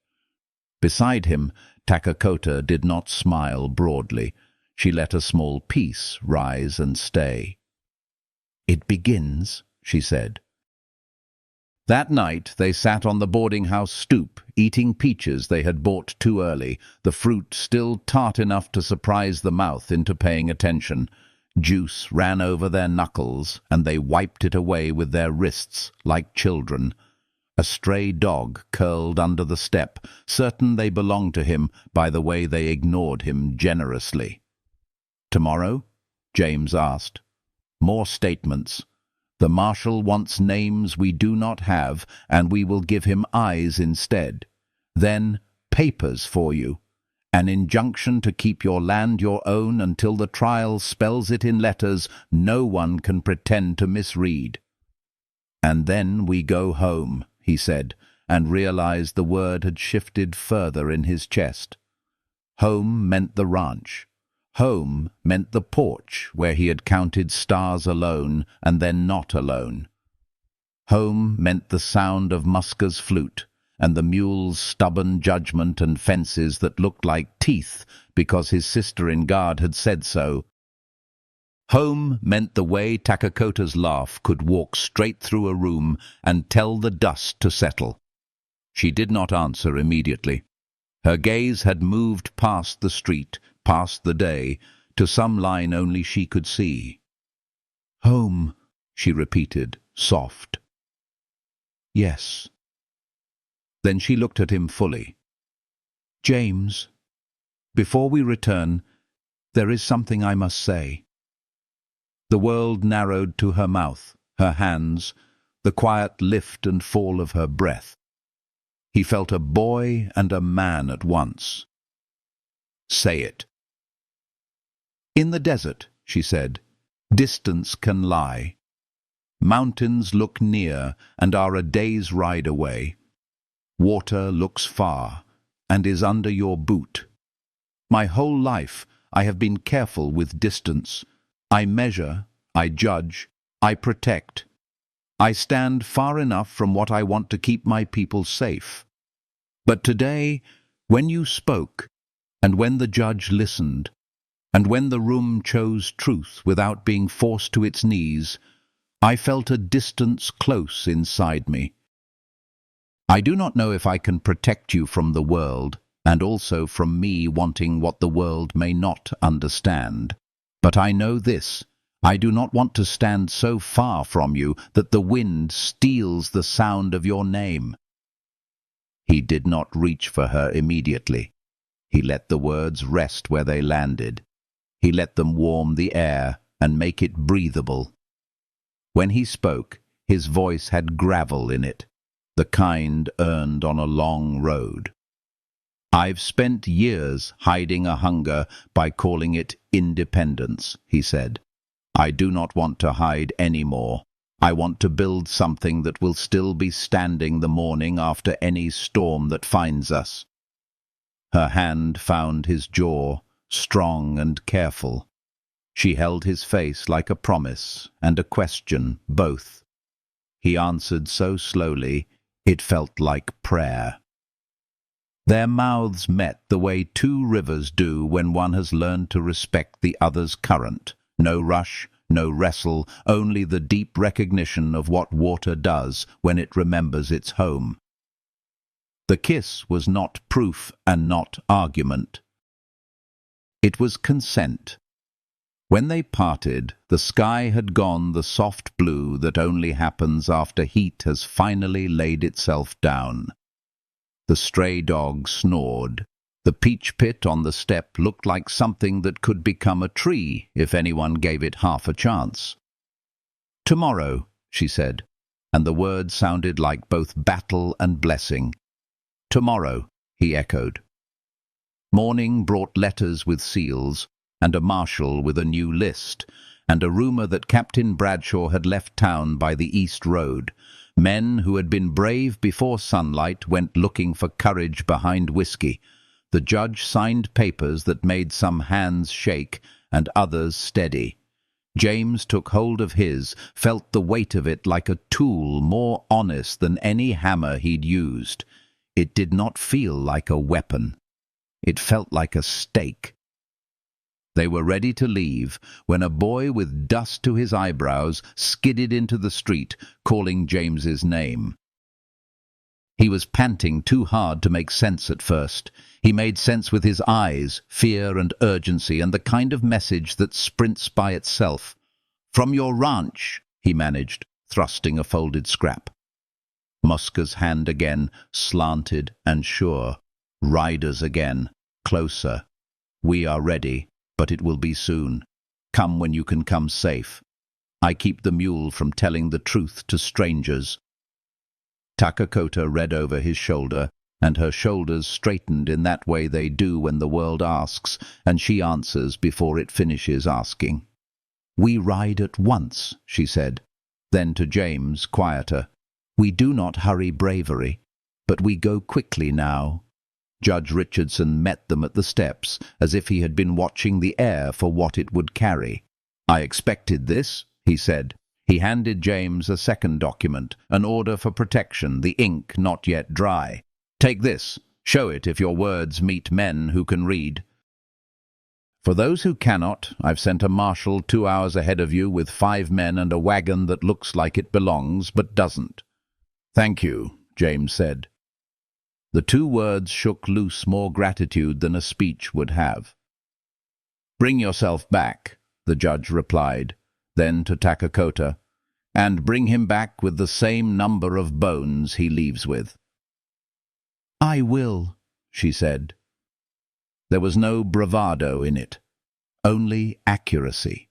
Beside him, Takakota did not smile broadly. She let a small piece rise and stay. "It begins," she said. That night they sat on the boarding-house stoop, eating peaches they had bought too early, the fruit still tart enough to surprise the mouth into paying attention. Juice ran over their knuckles, and they wiped it away with their wrists like children. A stray dog curled under the step, certain they belonged to him by the way they ignored him generously. "Tomorrow?" James asked. "More statements. The marshal wants names we do not have, and we will give him eyes instead. Then papers for you. An injunction to keep your land your own until the trial spells it in letters no one can pretend to misread." "And then we go home," he said, and realized the word had shifted further in his chest. Home meant the ranch. Home meant the porch where he had counted stars alone and then not alone. Home meant the sound of Muska's flute and the mule's stubborn judgment and fences that looked like teeth because his sister in guard had said so. Home meant the way Takakota's laugh could walk straight through a room and tell the dust to settle. She did not answer immediately. Her gaze had moved past the street, past the day, to some line only she could see. "Home," she repeated, soft. "Yes." Then she looked at him fully. "James, before we return, there is something I must say." The world narrowed to her mouth, her hands, the quiet lift and fall of her breath. He felt a boy and a man at once. "Say it." "In the desert," she said, "distance can lie. Mountains look near and are a day's ride away. Water looks far and is under your boot. My whole life I have been careful with distance. I measure, I judge, I protect. I stand far enough from what I want to keep my people safe. But today, when you spoke, and when the judge listened, and when the room chose truth without being forced to its knees, I felt a distance close inside me. I do not know if I can protect you from the world, and also from me wanting what the world may not understand. But I know this: I do not want to stand so far from you that the wind steals the sound of your name." He did not reach for her immediately. He let the words rest where they landed. He let them warm the air and make it breathable. When he spoke, his voice had gravel in it, the kind earned on a long road. "I've spent years hiding a hunger by calling it independence," he said. "I do not want to hide any more. I want to build something that will still be standing the morning after any storm that finds us." Her hand found his jaw, strong and careful. She held his face like a promise and a question, both. He answered so slowly, it felt like prayer. Their mouths met the way two rivers do when one has learned to respect the other's current. No rush, no wrestle, only the deep recognition of what water does when it remembers its home. The kiss was not proof and not argument. It was consent. When they parted, the sky had gone the soft blue that only happens after heat has finally laid itself down. The stray dog snored. The peach pit on the step looked like something that could become a tree if anyone gave it half a chance. "Tomorrow," she said, and the word sounded like both battle and blessing. "Tomorrow," he echoed. Morning brought letters with seals, and a marshal with a new list, and a rumour that Captain Bradshaw had left town by the East Road. Men who had been brave before sunlight went looking for courage behind whiskey. The judge signed papers that made some hands shake and others steady. James took hold of his, felt the weight of it like a tool more honest than any hammer he'd used. It did not feel like a weapon. It felt like a stake. They were ready to leave when a boy with dust to his eyebrows skidded into the street, calling James's name. He was panting too hard to make sense at first. He made sense with his eyes, fear and urgency, and the kind of message that sprints by itself. "From your ranch," he managed, thrusting a folded scrap. Muska's hand again, slanted and sure. Riders again, closer. "We are ready, but it will be soon. Come when you can come safe. I keep the mule from telling the truth to strangers." Takakota read over his shoulder, and her shoulders straightened in that way they do when the world asks, and she answers before it finishes asking. "We ride at once," she said. Then to James, quieter, "We do not hurry bravery, but we go quickly now." Judge Richardson met them at the steps, as if he had been watching the air for what it would carry. "I expected this," he said. He handed James a second document, an order for protection, the ink not yet dry. "Take this. Show it if your words meet men who can read." For those who cannot, I've sent a marshal 2 hours ahead of you with 5 men and a wagon that looks like it belongs but doesn't." "Thank you," James said. The 2 words shook loose more gratitude than a speech would have. "Bring yourself back," the judge replied. Then to Takakota, "And bring him back with the same number of bones he leaves with." "I will," she said. There was no bravado in it, only accuracy.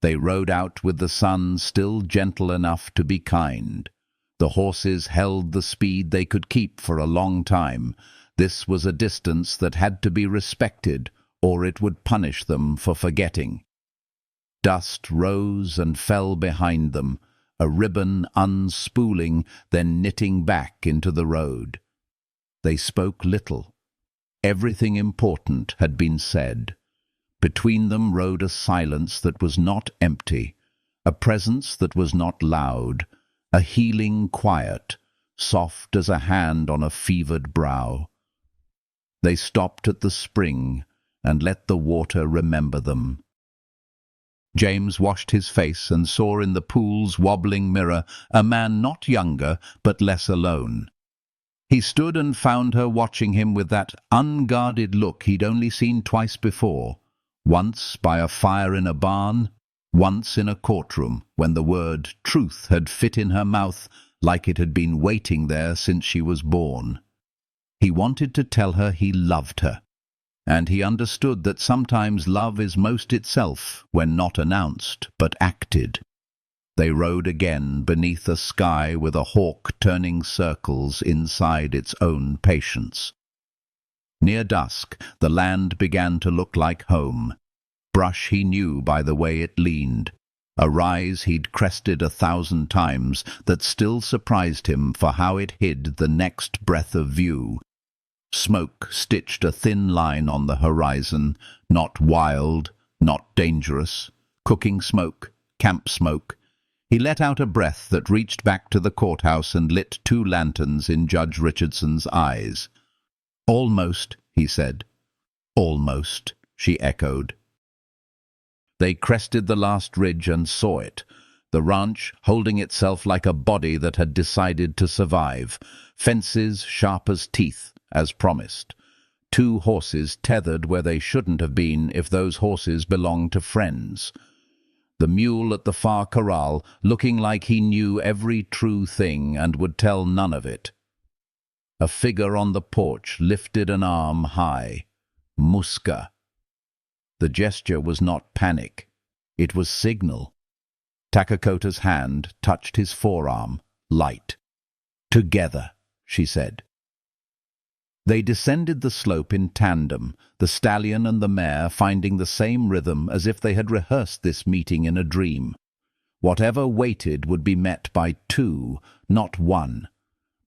They rode out with the sun still gentle enough to be kind. The horses held the speed they could keep for a long time. This was a distance that had to be respected, or it would punish them for forgetting. Dust rose and fell behind them, a ribbon unspooling, then knitting back into the road. They spoke little. Everything important had been said. Between them rode a silence that was not empty, a presence that was not loud, a healing quiet, soft as a hand on a fevered brow. They stopped at the spring and let the water remember them. James washed his face and saw in the pool's wobbling mirror a man not younger but less alone. He stood and found her watching him with that unguarded look he'd only seen twice before, once by a fire in a barn, once in a courtroom when the word truth had fit in her mouth like it had been waiting there since she was born. He wanted to tell her he loved her, and he understood that sometimes love is most itself when not announced but acted. They rode again beneath a sky with a hawk turning circles inside its own patience. Near dusk, the land began to look like home. Brush he knew by the way it leaned, a rise he'd crested 1,000 times that still surprised him for how it hid the next breath of view. Smoke stitched a thin line on the horizon, not wild, not dangerous, cooking smoke, camp smoke. He let out a breath that reached back to the courthouse and lit 2 lanterns in Judge Richardson's eyes. "Almost," he said. "Almost," she echoed. They crested the last ridge and saw it, the ranch holding itself like a body that had decided to survive, fences sharp as teeth, as promised. 2 horses tethered where they shouldn't have been if those horses belonged to friends. The mule at the far corral, looking like he knew every true thing and would tell none of it. A figure on the porch lifted an arm high. Muska. The gesture was not panic. It was signal. Takakota's hand touched his forearm, light. "Together," she said. They descended the slope in tandem, the stallion and the mare finding the same rhythm as if they had rehearsed this meeting in a dream. Whatever waited would be met by 2, not 1.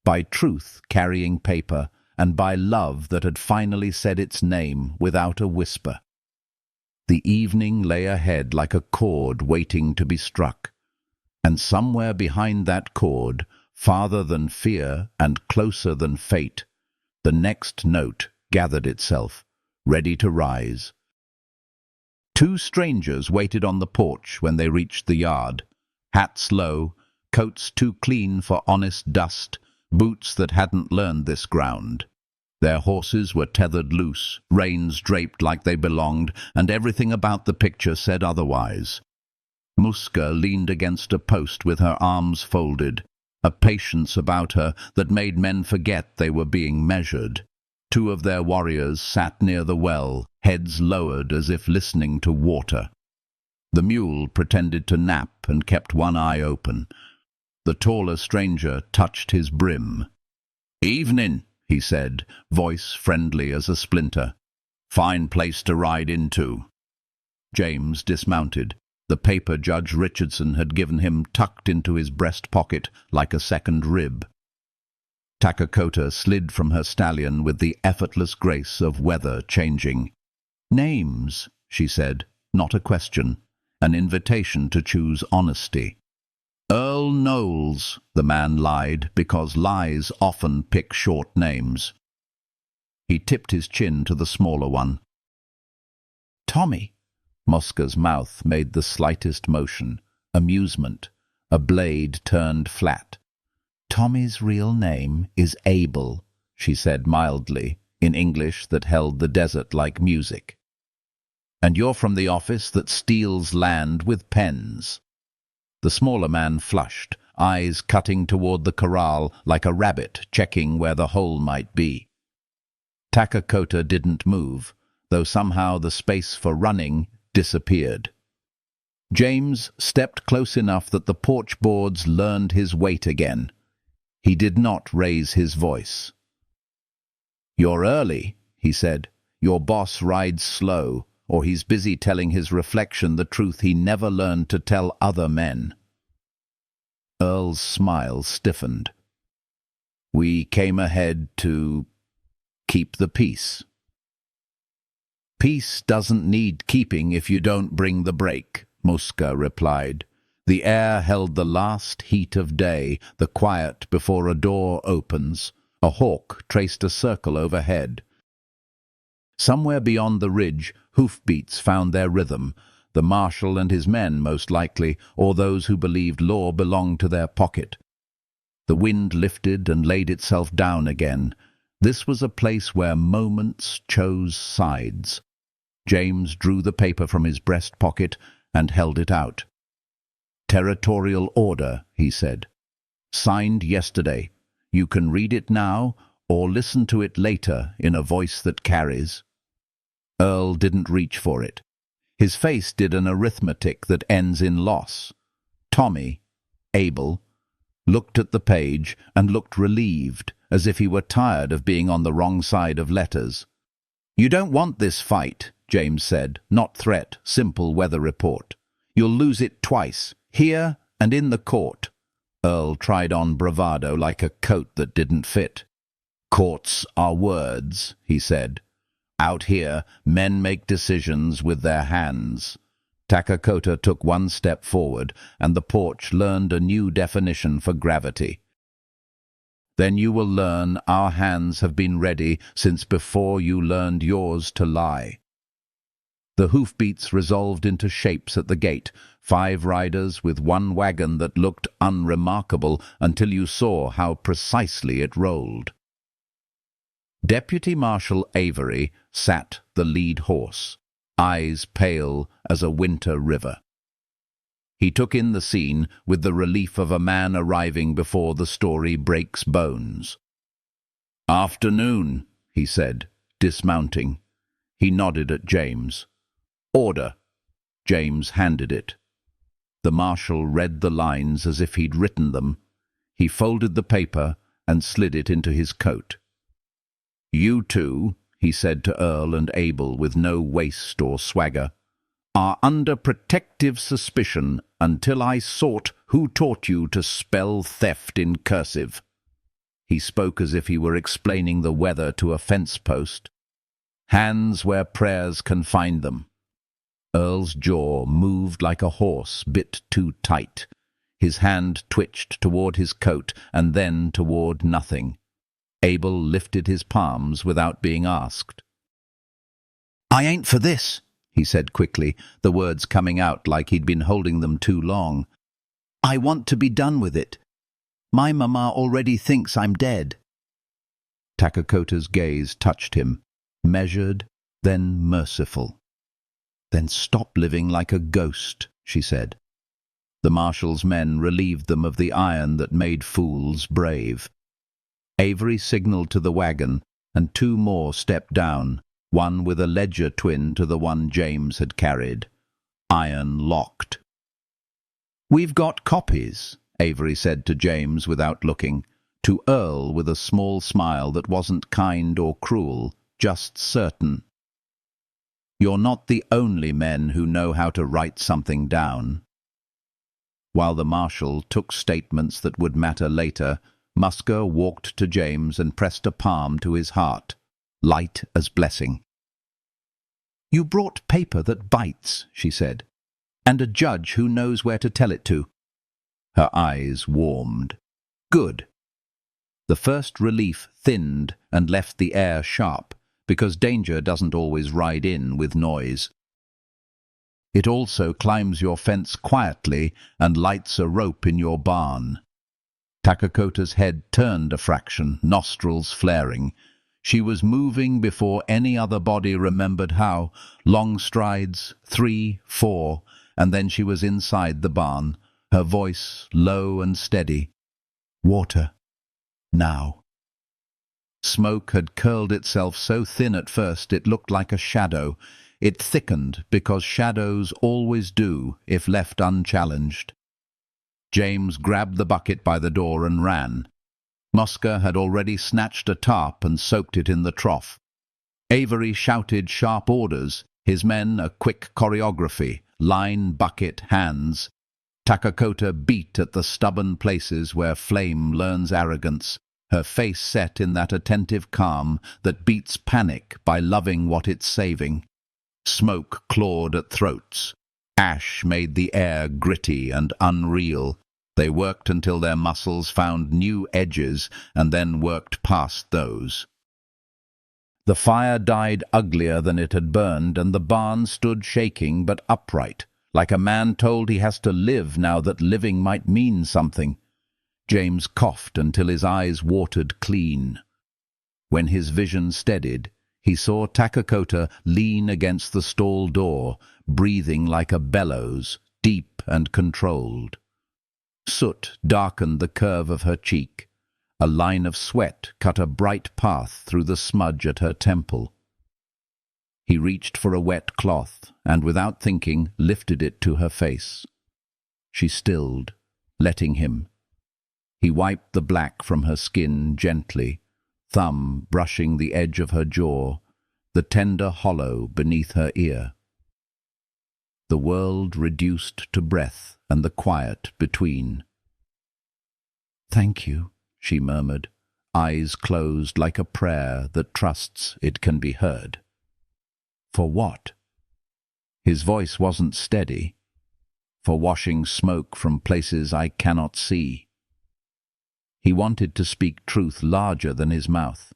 By truth carrying paper, and by love that had finally said its name without a whisper. The evening lay ahead like a chord waiting to be struck. And somewhere behind that chord, farther than fear and closer than fate, the next note gathered itself, ready to rise. 2 strangers waited on the porch when they reached the yard, hats low, coats too clean for honest dust, boots that hadn't learned this ground. Their horses were tethered loose, reins draped like they belonged, and everything about the picture said otherwise. Muska leaned against a post with her arms folded, a patience about her that made men forget they were being measured. 2 of their warriors sat near the well, heads lowered as if listening to water. The mule pretended to nap and kept one eye open. The taller stranger touched his brim. "Evening," he said, voice friendly as a splinter. "Fine place to ride into." James dismounted, the paper Judge Richardson had given him tucked into his breast pocket like a second rib. Takakota slid from her stallion with the effortless grace of weather changing. "Names," she said, not a question, an invitation to choose honesty. "Earl Knowles," the man lied, because lies often pick short names. He tipped his chin to the smaller one. Tommy. Mosca's mouth made the slightest motion. Amusement. A blade turned flat. Tommy's real name is Abel, she said mildly, in English that held the desert like music. And you're from the office that steals land with pens. The smaller man flushed, eyes cutting toward the corral like a rabbit checking where the hole might be. Takakota didn't move, though somehow the space for running disappeared. James stepped close enough that the porch boards learned his weight again. He did not raise his voice. "You're early," he said. "Your boss rides slow, or he's busy telling his reflection the truth he never learned to tell other men." Earl's smile stiffened. "We came ahead to keep the peace." "Peace doesn't need keeping if you don't bring the break," Mosca replied. The air held the last heat of day, the quiet before a door opens. A hawk traced a circle overhead. Somewhere beyond the ridge, hoofbeats found their rhythm, the marshal and his men most likely, or those who believed law belonged to their pocket. The wind lifted and laid itself down again. This was a place where moments chose sides. James drew the paper from his breast pocket and held it out. "Territorial order," he said. "Signed yesterday. You can read it now or listen to it later in a voice that carries." Earl didn't reach for it. His face did an arithmetic that ends in loss. Tommy, Abel, looked at the page and looked relieved, as if he were tired of being on the wrong side of letters. "You don't want this fight," James said, not threat, simple weather report. "You'll lose it twice, here and in the court." Earl tried on bravado like a coat that didn't fit. "Courts are words," he said. "Out here, men make decisions with their hands." Takakota took one step forward, and the porch learned a new definition for gravity. "Then you will learn our hands have been ready since before you learned yours to lie." The hoofbeats resolved into shapes at the gate, 5 riders with 1 wagon that looked unremarkable until you saw how precisely it rolled. Deputy Marshal Avery sat the lead horse, eyes pale as a winter river. He took in the scene with the relief of a man arriving before the story breaks bones. "Afternoon," he said, dismounting. He nodded at James. "Order." James handed it. The marshal read the lines as if he'd written them. He folded the paper and slid it into his coat. "You two," he said to Earl and Abel with no waste or swagger, "are under protective suspicion until I sort who taught you to spell theft in cursive." He spoke as if he were explaining the weather to a fence post. "Hands where prayers can find them." Earl's jaw moved like a horse bit too tight. His hand twitched toward his coat and then toward nothing. Abel lifted his palms without being asked. "I ain't for this," he said quickly, the words coming out like he'd been holding them too long. "I want to be done with it. My mama already thinks I'm dead." Takakota's gaze touched him, measured, then merciful. "Then stop living like a ghost," she said. The marshal's men relieved them of the iron that made fools brave. Avery signaled to the wagon, and 2 more stepped down, one with a ledger twin to the one James had carried. Iron locked. "We've got copies," Avery said to James without looking, to Earl with a small smile that wasn't kind or cruel, just certain. "You're not the only men who know how to write something down." While the marshal took statements that would matter later, Mosca walked to James and pressed a palm to his heart, light as blessing. "You brought paper that bites," she said, "and a judge who knows where to tell it to." Her eyes warmed. "Good." The first relief thinned and left the air sharp, because danger doesn't always ride in with noise. It also climbs your fence quietly and lights a rope in your barn." Takakota's head turned a fraction, nostrils flaring. She was moving before any other body remembered how. Long strides, 3, 4, and then she was inside the barn, her voice low and steady. "Water. Now." Smoke had curled itself so thin at first it looked like a shadow. It thickened because shadows always do if left unchallenged. James grabbed the bucket by the door and ran. Muska had already snatched a tarp and soaked it in the trough. Avery shouted sharp orders, his men a quick choreography, line, bucket, hands. Takakota beat at the stubborn places where flame learns arrogance, her face set in that attentive calm that beats panic by loving what it's saving. Smoke clawed at throats. Ash made the air gritty and unreal. They worked until their muscles found new edges and then worked past those. The fire died uglier than it had burned, and the barn stood shaking but upright, like a man told he has to live now that living might mean something. James coughed until his eyes watered clean. When his vision steadied, he saw Takakota lean against the stall door, breathing like a bellows, deep and controlled. Soot darkened the curve of her cheek. A line of sweat cut a bright path through the smudge at her temple. He reached for a wet cloth and, without thinking, lifted it to her face. She stilled, letting him. He wiped the black from her skin gently, thumb brushing the edge of her jaw, the tender hollow beneath her ear. The world reduced to breath and the quiet between. "Thank you," she murmured, eyes closed like a prayer that trusts it can be heard. "For what?" His voice wasn't steady. "For washing smoke from places I cannot see." He wanted to speak truth larger than his mouth.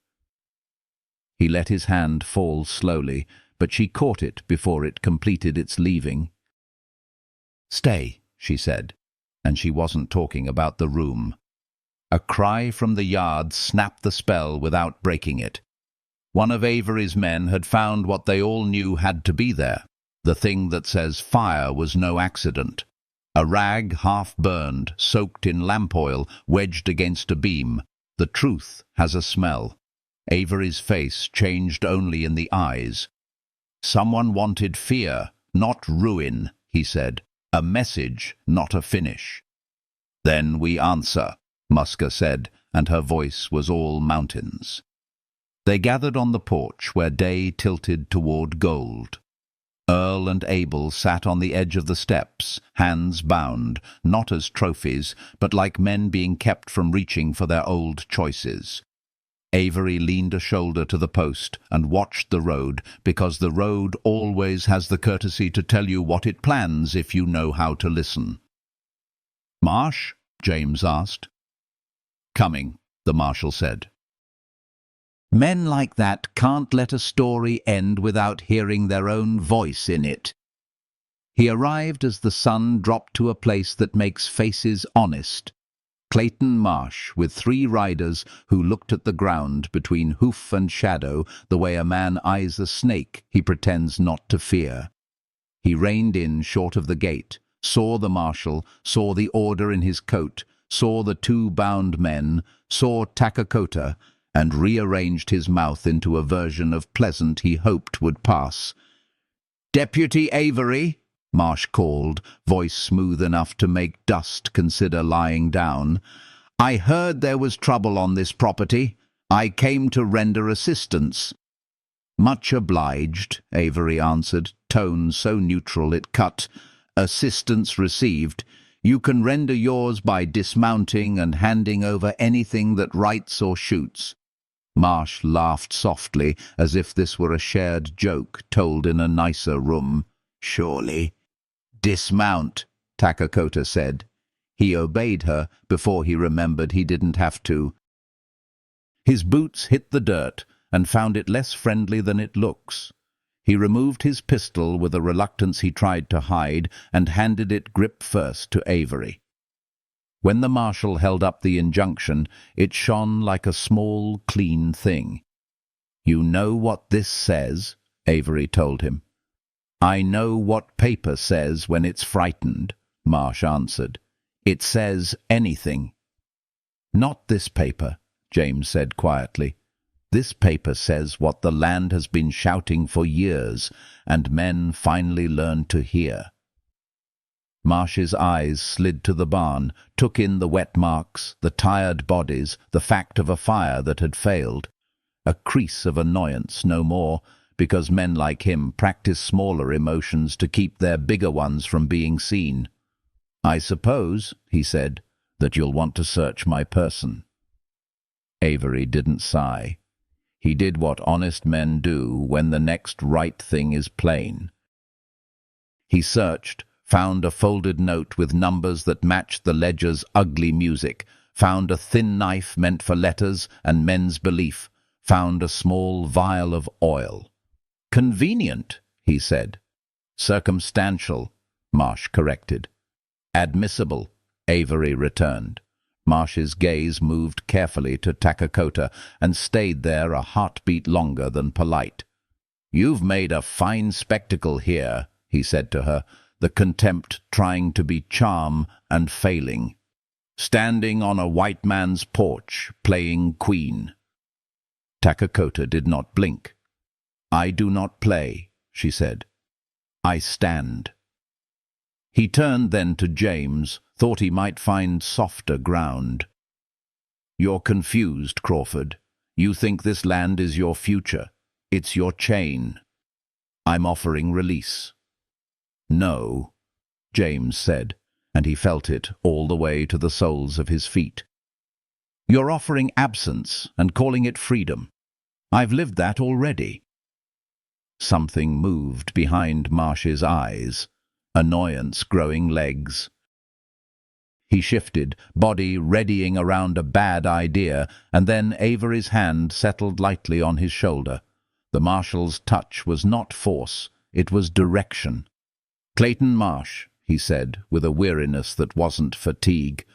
He let his hand fall slowly, but she caught it before it completed its leaving. "Stay," she said, and she wasn't talking about the room. A cry from the yard snapped the spell without breaking it. One of Avery's men had found what they all knew had to be there, the thing that says fire was no accident. A rag half-burned, soaked in lamp oil, wedged against a beam. The truth has a smell. Avery's face changed only in the eyes. "Someone wanted fear, not ruin," he said. "A message, not a finish." "Then we answer," Muska said, and her voice was all mountains. They gathered on the porch where day tilted toward gold. Earl and Abel sat on the edge of the steps, hands bound, not as trophies, but like men being kept from reaching for their old choices. Avery leaned a shoulder to the post and watched the road, because the road always has the courtesy to tell you what it plans if you know how to listen. "Marsh?" James asked. "Coming," the marshal said. Men like that can't let a story end without hearing their own voice in it. He arrived as the sun dropped to a place that makes faces honest. Clayton Marsh, with 3 riders who looked at the ground between hoof and shadow the way a man eyes a snake he pretends not to fear. He reined in short of the gate, saw the marshal, saw the order in his coat, saw the 2 bound men, saw Takakota, and rearranged his mouth into a version of pleasant he hoped would pass. "Deputy Avery," Marsh called, voice smooth enough to make dust consider lying down. "I heard there was trouble on this property. I came to render assistance." "Much obliged," Avery answered, tone so neutral it cut. "Assistance received. You can render yours by dismounting and handing over anything that writes or shoots." Marsh laughed softly, as if this were a shared joke told in a nicer room. "Surely." "Dismount," Takakota said. He obeyed her before he remembered he didn't have to. His boots hit the dirt and found it less friendly than it looks. He removed his pistol with a reluctance he tried to hide and handed it grip first to Avery. When the marshal held up the injunction, it shone like a small, clean thing. "You know what this says?" Avery told him. "I know what paper says when it's frightened," Marsh answered. "It says anything." "Not this paper," James said quietly. "This paper says what the land has been shouting for years, and men finally learned to hear." Marsh's eyes slid to the barn, took in the wet marks, the tired bodies, the fact of a fire that had failed. A crease of annoyance, no more, because men like him practice smaller emotions to keep their bigger ones from being seen. "I suppose," he said, "that you'll want to search my person." Avery didn't sigh. He did what honest men do when the next right thing is plain. He searched, found a folded note with numbers that matched the ledger's ugly music, found a thin knife meant for letters and men's belief, found a small vial of oil. "Convenient," he said. "Circumstantial," Marsh corrected. "Admissible," Avery returned. Marsh's gaze moved carefully to Takakota and stayed there a heartbeat longer than polite. "You've made a fine spectacle here," he said to her, the contempt trying to be charm and failing. "Standing on a white man's porch, playing queen." Takakota did not blink. "I do not play," she said. "I stand." He turned then to James, thought he might find softer ground. "You're confused, Crawford. You think this land is your future. It's your chain. I'm offering release." "No," James said, and he felt it all the way to the soles of his feet. "You're offering absence and calling it freedom. I've lived that already." Something moved behind Marsh's eyes, annoyance growing legs. He shifted, body readying around a bad idea, and then Avery's hand settled lightly on his shoulder. The marshal's touch was not force, it was direction. "Clayton Marsh," he said, with a weariness that wasn't fatigue,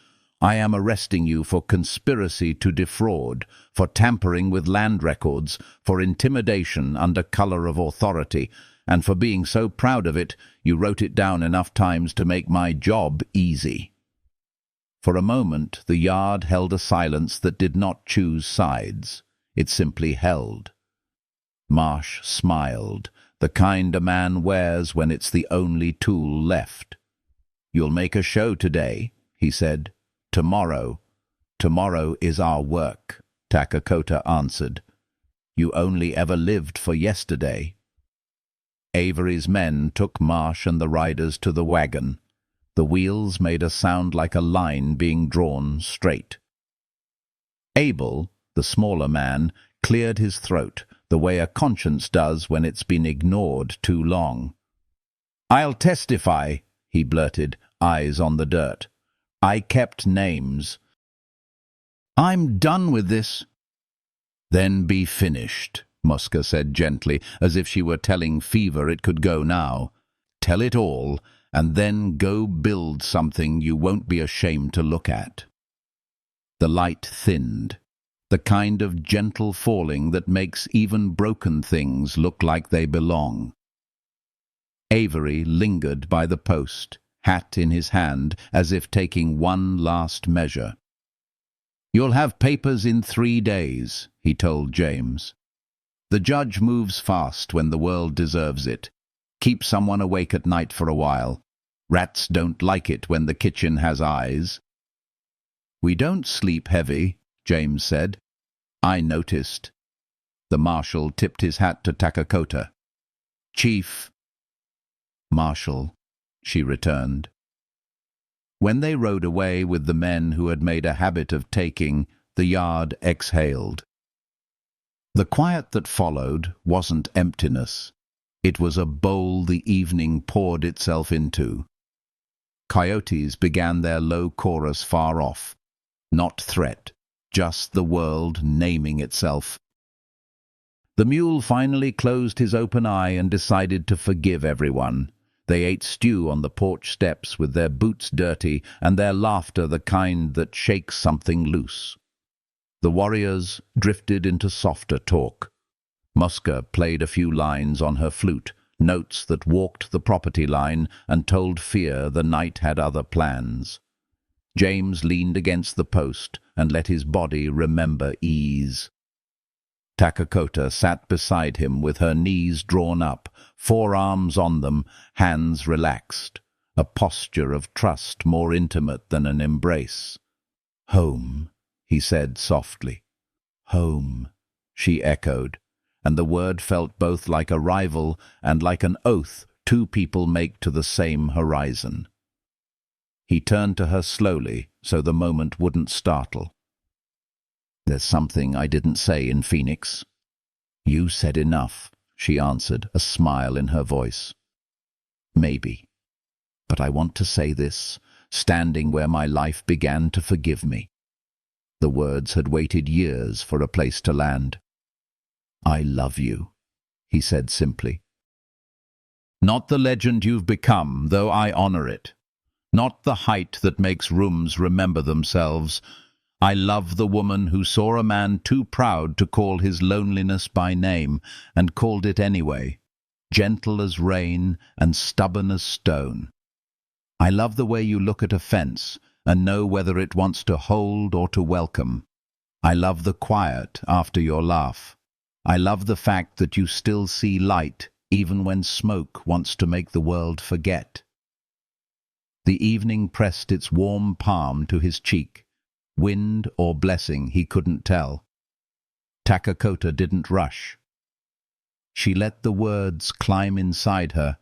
"I am arresting you for conspiracy to defraud, for tampering with land records, for intimidation under color of authority, and for being so proud of it you wrote it down enough times to make my job easy." For a moment the yard held a silence that did not choose sides. It simply held. Marsh smiled, the kind a man wears when it's the only tool left. "You'll make a show today," he said. "Tomorrow is our work," Takakota answered. "You only ever lived for yesterday." Avery's men took Marsh and the riders to the wagon. The wheels made a sound like a line being drawn straight. Abel, the smaller man, cleared his throat, the way a conscience does when it's been ignored too long. "I'll testify," he blurted, eyes on the dirt. "I kept names." "I'm done with this." "Then be finished," Muska said gently, as if she were telling fever it could go now. "Tell it all, and then go build something you won't be ashamed to look at." The light thinned, the kind of gentle falling that makes even broken things look like they belong. Avery lingered by the post, hat in his hand, as if taking one last measure. "You'll have papers in 3 days," he told James. "The judge moves fast when the world deserves it. Keep someone awake at night for a while. Rats don't like it when the kitchen has eyes." "We don't sleep heavy," James said. "I noticed." The marshal tipped his hat to Takakota. "Chief." "Marshal," she returned. When they rode away with the men who had made a habit of taking, the yard exhaled. The quiet that followed wasn't emptiness. It was a bowl the evening poured itself into. Coyotes began their low chorus far off. Not threat, just the world naming itself. The mule finally closed his open eye and decided to forgive everyone. They ate stew on the porch steps with their boots dirty and their laughter the kind that shakes something loose. The warriors drifted into softer talk. Muska played a few lines on her flute, notes that walked the property line and told fear the night had other plans. James leaned against the post and let his body remember ease. Takakota sat beside him with her knees drawn up, forearms on them, hands relaxed, a posture of trust more intimate than an embrace. "Home," he said softly. "Home," she echoed, and the word felt both like a rival and like an oath two people make to the same horizon. He turned to her slowly so the moment wouldn't startle. "There's something I didn't say in Phoenix." "You said enough," she answered, a smile in her voice. "Maybe. But I want to say this, standing where my life began to forgive me." The words had waited years for a place to land. "I love you," he said simply. "Not the legend you've become, though I honor it. Not the height that makes rooms remember themselves. I love the woman who saw a man too proud to call his loneliness by name, and called it anyway, gentle as rain and stubborn as stone. I love the way you look at a fence and know whether it wants to hold or to welcome. I love the quiet after your laugh. I love the fact that you still see light even when smoke wants to make the world forget." The evening pressed its warm palm to his cheek. Wind or blessing, he couldn't tell. Takakota didn't rush. She let the words climb inside her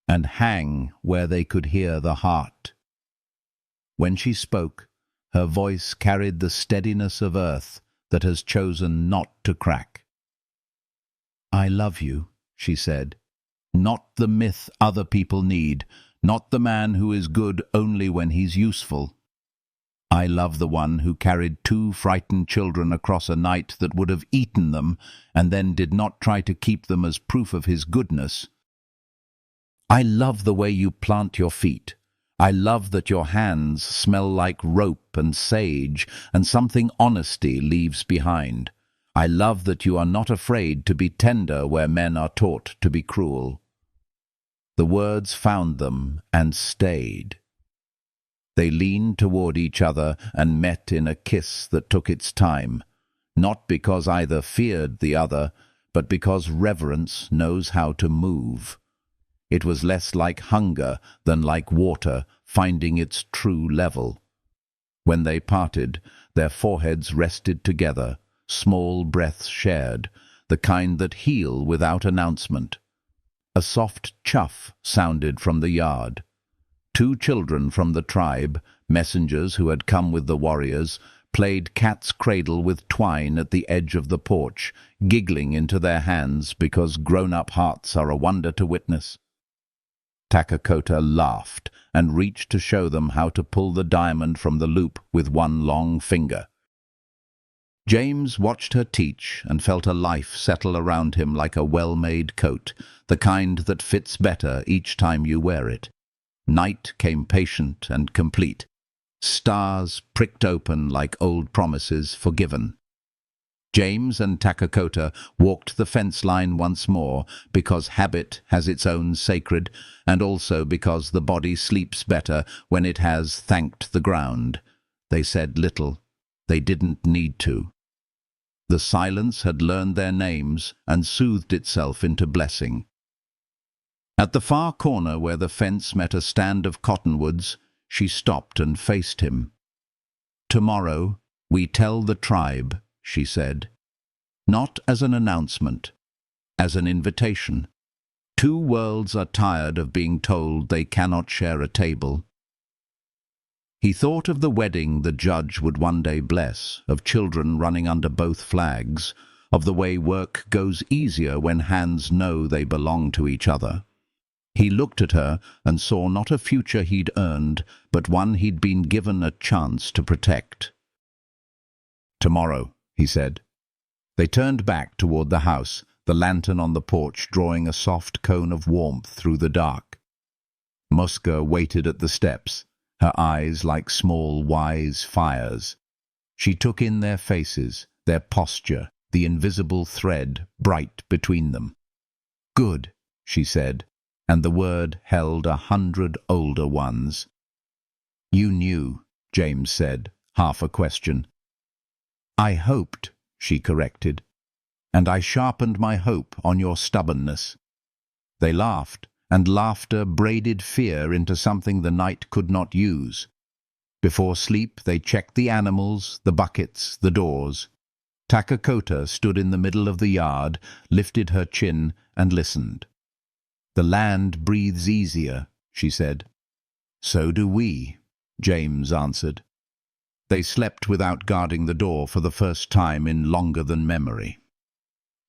and hang where they could hear the heart. When she spoke, her voice carried the steadiness of earth that has chosen not to crack. "I love you," she said. "Not the myth other people need, not the man who is good only when he's useful. I love the one who carried 2 frightened children across a night that would have eaten them and then did not try to keep them as proof of his goodness. I love the way you plant your feet. I love that your hands smell like rope and sage and something honesty leaves behind. I love that you are not afraid to be tender where men are taught to be cruel." The words found them and stayed. They leaned toward each other and met in a kiss that took its time, not because either feared the other, but because reverence knows how to move. It was less like hunger than like water finding its true level. When they parted, their foreheads rested together, small breaths shared, the kind that heal without announcement. A soft chuff sounded from the yard. 2 children from the tribe, messengers who had come with the warriors, played cat's cradle with twine at the edge of the porch, giggling into their hands because grown-up hearts are a wonder to witness. Takakota laughed and reached to show them how to pull the diamond from the loop with one long finger. James watched her teach and felt a life settle around him like a well-made coat, the kind that fits better each time you wear it. Night came patient and complete. Stars pricked open like old promises forgiven. James and Takakota walked the fence line once more, because habit has its own sacred, and also because the body sleeps better when it has thanked the ground. They said little. They didn't need to. The silence had learned their names and soothed itself into blessing. At the far corner where the fence met a stand of cottonwoods, she stopped and faced him. "Tomorrow we tell the tribe," she said. "Not as an announcement, as an invitation. 2 worlds are tired of being told they cannot share a table." He thought of the wedding the judge would one day bless, of children running under both flags, of the way work goes easier when hands know they belong to each other. He looked at her and saw not a future he'd earned, but one he'd been given a chance to protect. "Tomorrow," he said. They turned back toward the house, the lantern on the porch drawing a soft cone of warmth through the dark. Muska waited at the steps, her eyes like small, wise fires. She took in their faces, their posture, the invisible thread bright between them. "Good," she said, and the word held 100 older ones. "You knew," James said, half a question. "I hoped," she corrected, "and I sharpened my hope on your stubbornness." They laughed, and laughter braided fear into something the night could not use. Before sleep they checked the animals, the buckets, the doors. Takakota stood in the middle of the yard, lifted her chin, and listened. "The land breathes easier," she said. "So do we," James answered. They slept without guarding the door for the first time in longer than memory.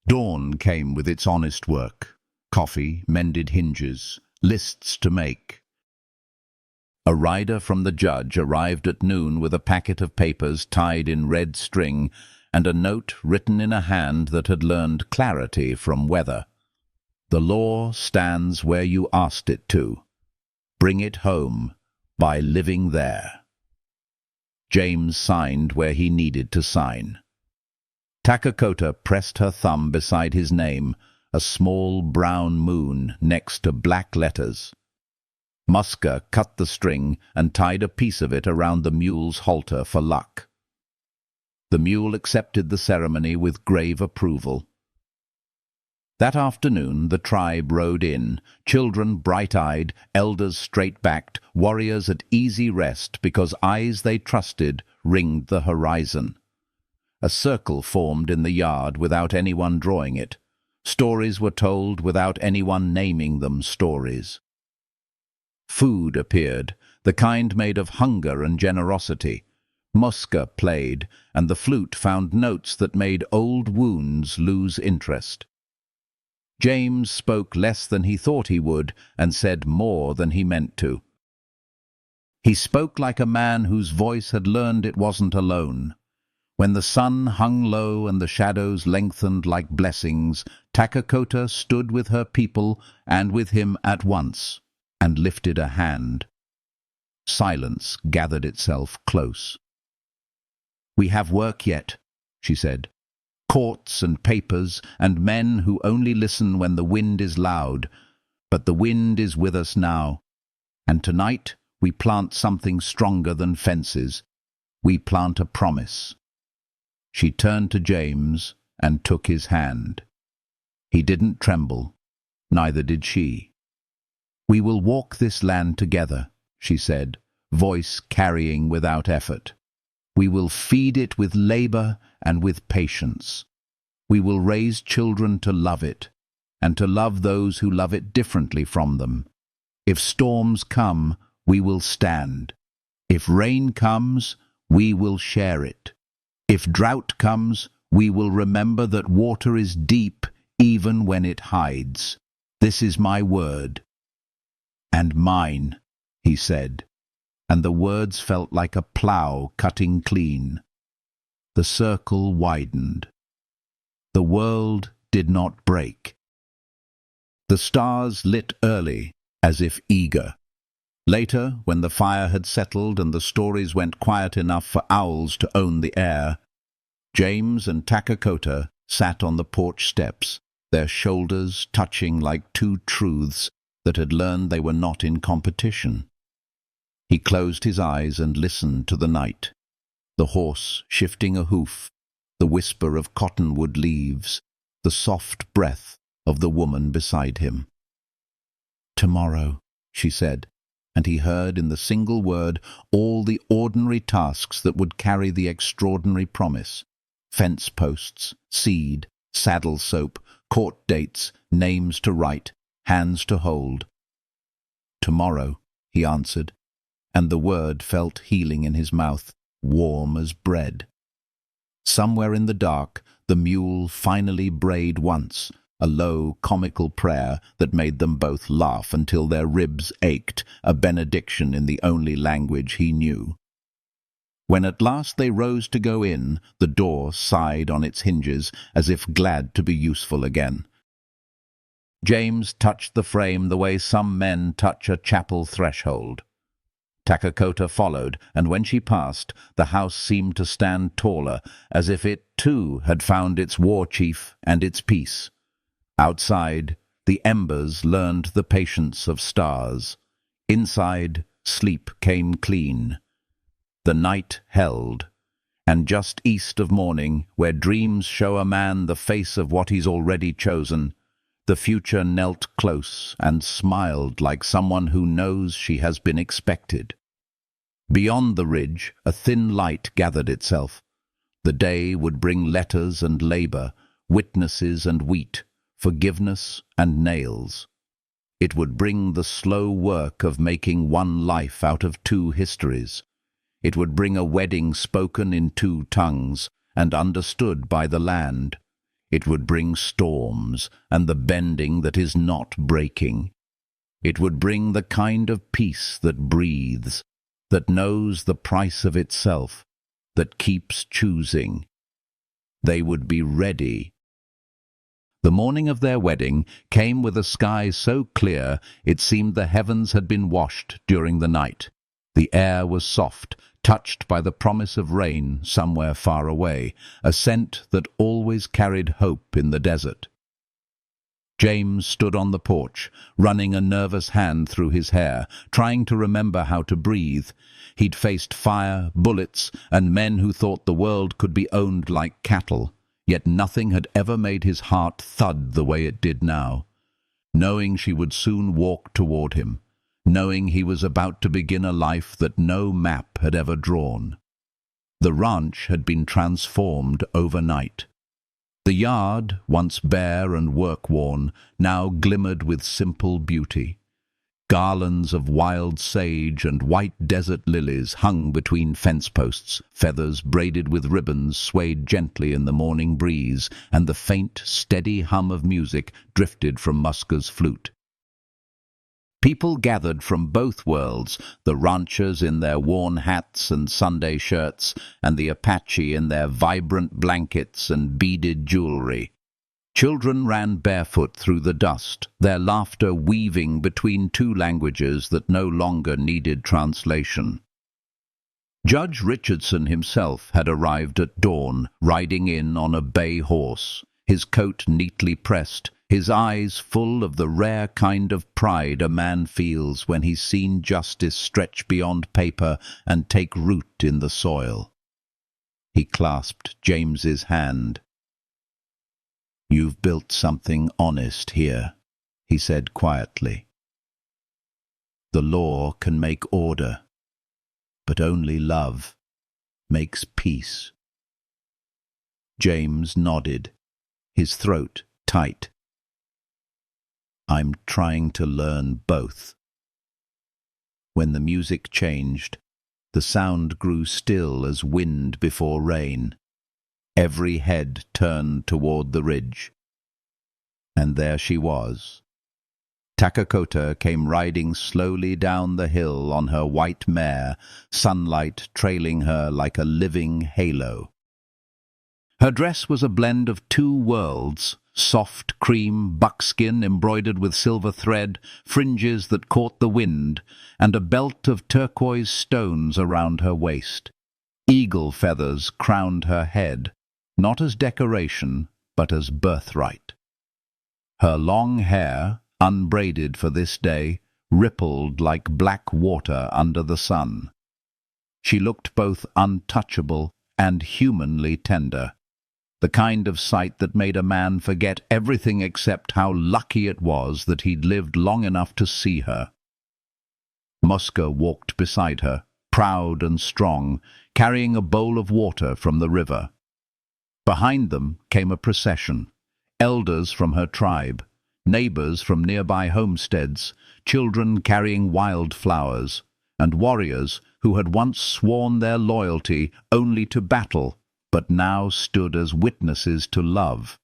Dawn came with its honest work: coffee, mended hinges, lists to make. A rider from the judge arrived at noon with a packet of papers tied in red string and a note written in a hand that had learned clarity from weather. "The law stands where you asked it to. Bring it home by living there." James signed where he needed to sign. Takakota pressed her thumb beside his name, a small brown moon next to black letters. Muska cut the string and tied a piece of it around the mule's halter for luck. The mule accepted the ceremony with grave approval. That afternoon the tribe rode in, children bright-eyed, elders straight-backed, warriors at easy rest because eyes they trusted ringed the horizon. A circle formed in the yard without anyone drawing it. Stories were told without anyone naming them stories. Food appeared, the kind made of hunger and generosity. Muska played, and the flute found notes that made old wounds lose interest. James spoke less than he thought he would, and said more than he meant to. He spoke like a man whose voice had learned it wasn't alone. When the sun hung low and the shadows lengthened like blessings, Takakota stood with her people and with him at once, and lifted a hand. Silence gathered itself close. "We have work yet," she said. "Courts and papers and men who only listen when the wind is loud. But the wind is with us now. And tonight we plant something stronger than fences. We plant a promise." She turned to James and took his hand. He didn't tremble, neither did she. "We will walk this land together," she said, voice carrying without effort. "We will feed it with labor and with patience. We will raise children to love it, and to love those who love it differently from them. If storms come, we will stand. If rain comes, we will share it. If drought comes, we will remember that water is deep even when it hides. This is my word." "And mine," he said, and the words felt like a plough cutting clean. The circle widened. The world did not break. The stars lit early, as if eager. Later, when the fire had settled and the stories went quiet enough for owls to own the air, James and Takakota sat on the porch steps, their shoulders touching like two truths that had learned they were not in competition. He closed his eyes and listened to the night. The horse shifting a hoof, the whisper of cottonwood leaves, the soft breath of the woman beside him. "Tomorrow," she said, and he heard in the single word all the ordinary tasks that would carry the extraordinary promise: fence posts, seed, saddle soap, court dates, names to write, hands to hold. "Tomorrow," he answered, and the word felt healing in his mouth, warm as bread. Somewhere in the dark, the mule finally brayed once, a low, comical prayer that made them both laugh until their ribs ached, a benediction in the only language he knew. When at last they rose to go in, the door sighed on its hinges, as if glad to be useful again. James touched the frame the way some men touch a chapel threshold. Takakota followed, and when she passed, the house seemed to stand taller, as if it, too, had found its war chief and its peace. Outside, the embers learned the patience of stars. Inside, sleep came clean. The night held, and just east of morning, where dreams show a man the face of what he's already chosen, the future knelt close and smiled like someone who knows she has been expected. Beyond the ridge, a thin light gathered itself. The day would bring letters and labor, witnesses and wheat, forgiveness and nails. It would bring the slow work of making one life out of two histories. It would bring a wedding spoken in two tongues and understood by the land. It would bring storms and the bending that is not breaking. It would bring the kind of peace that breathes, that knows the price of itself, that keeps choosing. They would be ready. The morning of their wedding came with a sky so clear it seemed the heavens had been washed during the night. The air was soft, touched by the promise of rain somewhere far away, a scent that always carried hope in the desert. James stood on the porch, running a nervous hand through his hair, trying to remember how to breathe. He'd faced fire, bullets, and men who thought the world could be owned like cattle, yet nothing had ever made his heart thud the way it did now. Knowing she would soon walk toward him, knowing he was about to begin a life that no map had ever drawn. The ranch had been transformed overnight. The yard, once bare and work-worn, now glimmered with simple beauty. Garlands of wild sage and white desert lilies hung between fence posts. Feathers braided with ribbons swayed gently in the morning breeze, and the faint, steady hum of music drifted from Muska's flute. People gathered from both worlds, the ranchers in their worn hats and Sunday shirts, and the Apache in their vibrant blankets and beaded jewelry. Children ran barefoot through the dust, their laughter weaving between two languages that no longer needed translation. Judge Richardson himself had arrived at dawn, riding in on a bay horse, his coat neatly pressed, his eyes full of the rare kind of pride a man feels when he's seen justice stretch beyond paper and take root in the soil. He clasped James's hand. "You've built something honest here," he said quietly. "The law can make order, but only love makes peace." James nodded, his throat tight. "I'm trying to learn both." When the music changed, the sound grew still as wind before rain. Every head turned toward the ridge. And there she was. Takakota came riding slowly down the hill on her white mare, sunlight trailing her like a living halo. Her dress was a blend of two worlds, soft cream buckskin embroidered with silver thread, fringes that caught the wind, and a belt of turquoise stones around her waist. Eagle feathers crowned her head, not as decoration, but as birthright. Her long hair, unbraided for this day, rippled like black water under the sun. She looked both untouchable and humanly tender, the kind of sight that made a man forget everything except how lucky it was that he'd lived long enough to see her. Muska walked beside her, proud and strong, carrying a bowl of water from the river. Behind them came a procession, elders from her tribe, neighbors from nearby homesteads, children carrying wildflowers, and warriors who had once sworn their loyalty only to battle, but now stood as witnesses to love.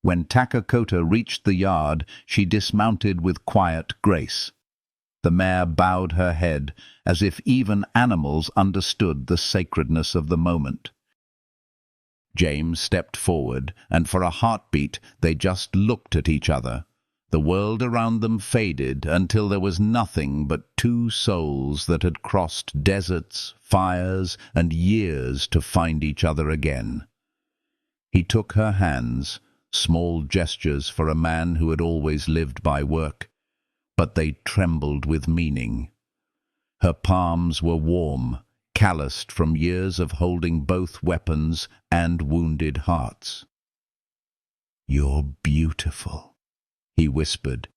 When Takakota reached the yard, she dismounted with quiet grace. The mare bowed her head, as if even animals understood the sacredness of the moment. James stepped forward, and for a heartbeat they just looked at each other. The world around them faded until there was nothing but two souls that had crossed deserts, fires, and years to find each other again. He took her hands, small gestures for a man who had always lived by work, but they trembled with meaning. Her palms were warm, calloused from years of holding both weapons and wounded hearts. "You're beautiful," he whispered,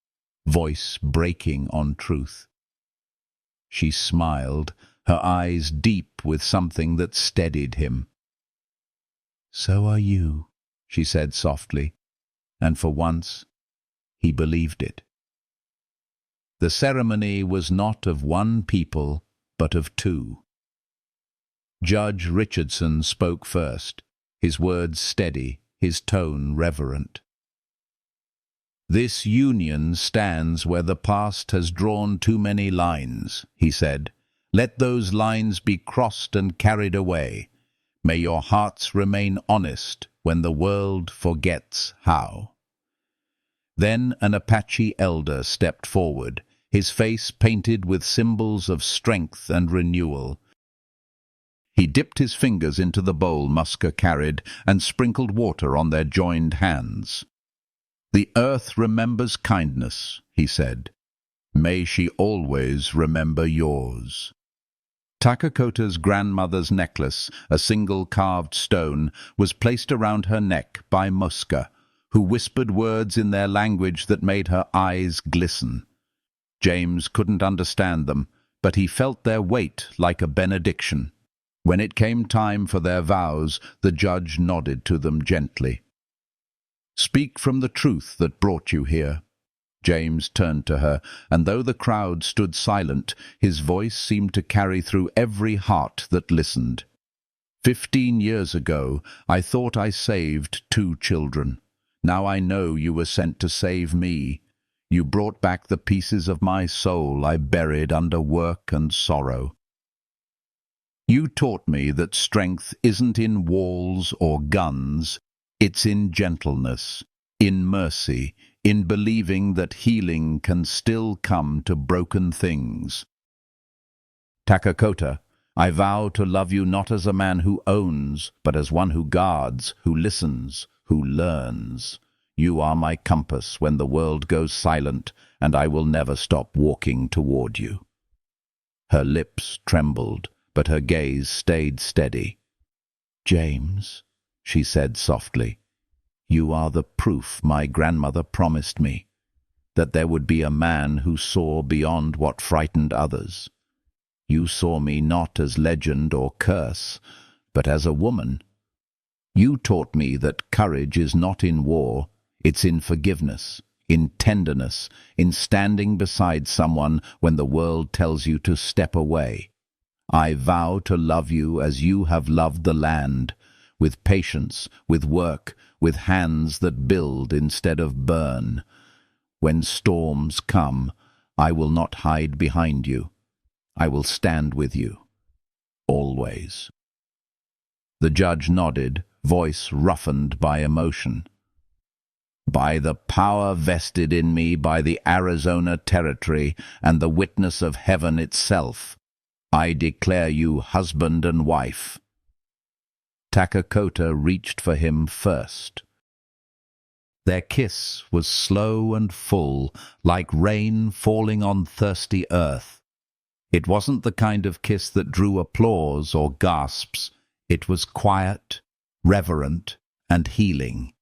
voice breaking on truth. She smiled, her eyes deep with something that steadied him. "So are you," she said softly, and for once he believed it. The ceremony was not of one people, but of two. Judge Richardson spoke first, his words steady, his tone reverent. "This union stands where the past has drawn too many lines," he said. "Let those lines be crossed and carried away. May your hearts remain honest when the world forgets how." Then an Apache elder stepped forward, his face painted with symbols of strength and renewal. He dipped his fingers into the bowl Muska carried and sprinkled water on their joined hands. "The earth remembers kindness," he said. "May she always remember yours." Takakota's grandmother's necklace, a single carved stone, was placed around her neck by Muska, who whispered words in their language that made her eyes glisten. James couldn't understand them, but he felt their weight like a benediction. When it came time for their vows, the judge nodded to them gently. "Speak from the truth that brought you here." James turned to her, and though the crowd stood silent, his voice seemed to carry through every heart that listened. 15 years ago, I thought I saved 2 children. Now I know you were sent to save me. You brought back the pieces of my soul I buried under work and sorrow. You taught me that strength isn't in walls or guns, it's in gentleness, in mercy, in believing that healing can still come to broken things. Takakota, I vow to love you not as a man who owns, but as one who guards, who listens, who learns. You are my compass when the world goes silent, and I will never stop walking toward you." Her lips trembled, but her gaze stayed steady. "James," she said softly, "you are the proof my grandmother promised me, that there would be a man who saw beyond what frightened others. You saw me not as legend or curse, but as a woman. You taught me that courage is not in war, it's in forgiveness, in tenderness, in standing beside someone when the world tells you to step away. I vow to love you as you have loved the land, with patience, with work, with hands that build instead of burn. When storms come, I will not hide behind you. I will stand with you, always." The judge nodded, voice roughened by emotion. "By the power vested in me by the Arizona Territory and the witness of heaven itself, I declare you husband and wife." Takakota reached for him first. Their kiss was slow and full, like rain falling on thirsty earth. It wasn't the kind of kiss that drew applause or gasps. It was quiet, reverent, and healing.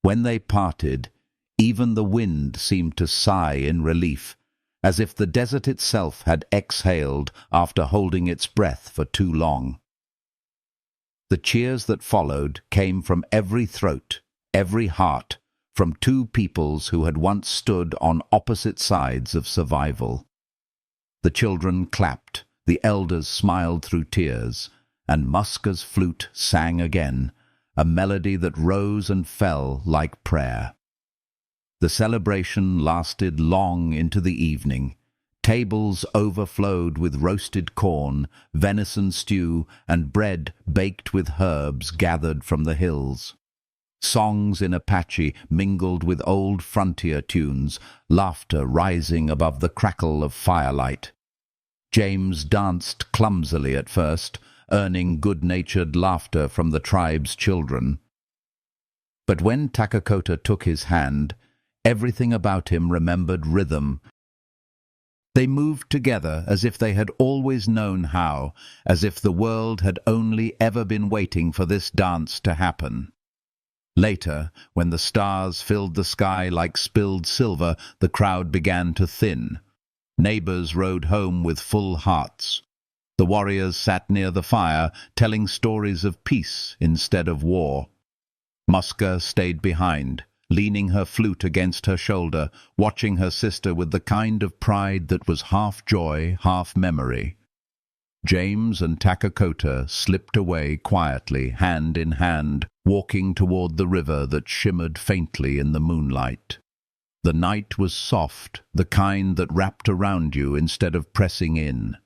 When they parted, even the wind seemed to sigh in relief, as if the desert itself had exhaled after holding its breath for too long. The cheers that followed came from every throat, every heart, from two peoples who had once stood on opposite sides of survival. The children clapped, the elders smiled through tears, and Muska's flute sang again, a melody that rose and fell like prayer. The celebration lasted long into the evening. Tables overflowed with roasted corn, venison stew, and bread baked with herbs gathered from the hills. Songs in Apache mingled with old frontier tunes, laughter rising above the crackle of firelight. James danced clumsily at first, earning good-natured laughter from the tribe's children. But when Takakota took his hand, everything about him remembered rhythm. They moved together as if they had always known how, as if the world had only ever been waiting for this dance to happen. Later, when the stars filled the sky like spilled silver, the crowd began to thin. Neighbors rode home with full hearts. The warriors sat near the fire, telling stories of peace instead of war. Muska stayed behind, leaning her flute against her shoulder, watching her sister with the kind of pride that was half joy, half memory. James and Takakota slipped away quietly, hand in hand, walking toward the river that shimmered faintly in the moonlight. The night was soft, the kind that wrapped around you instead of pressing in.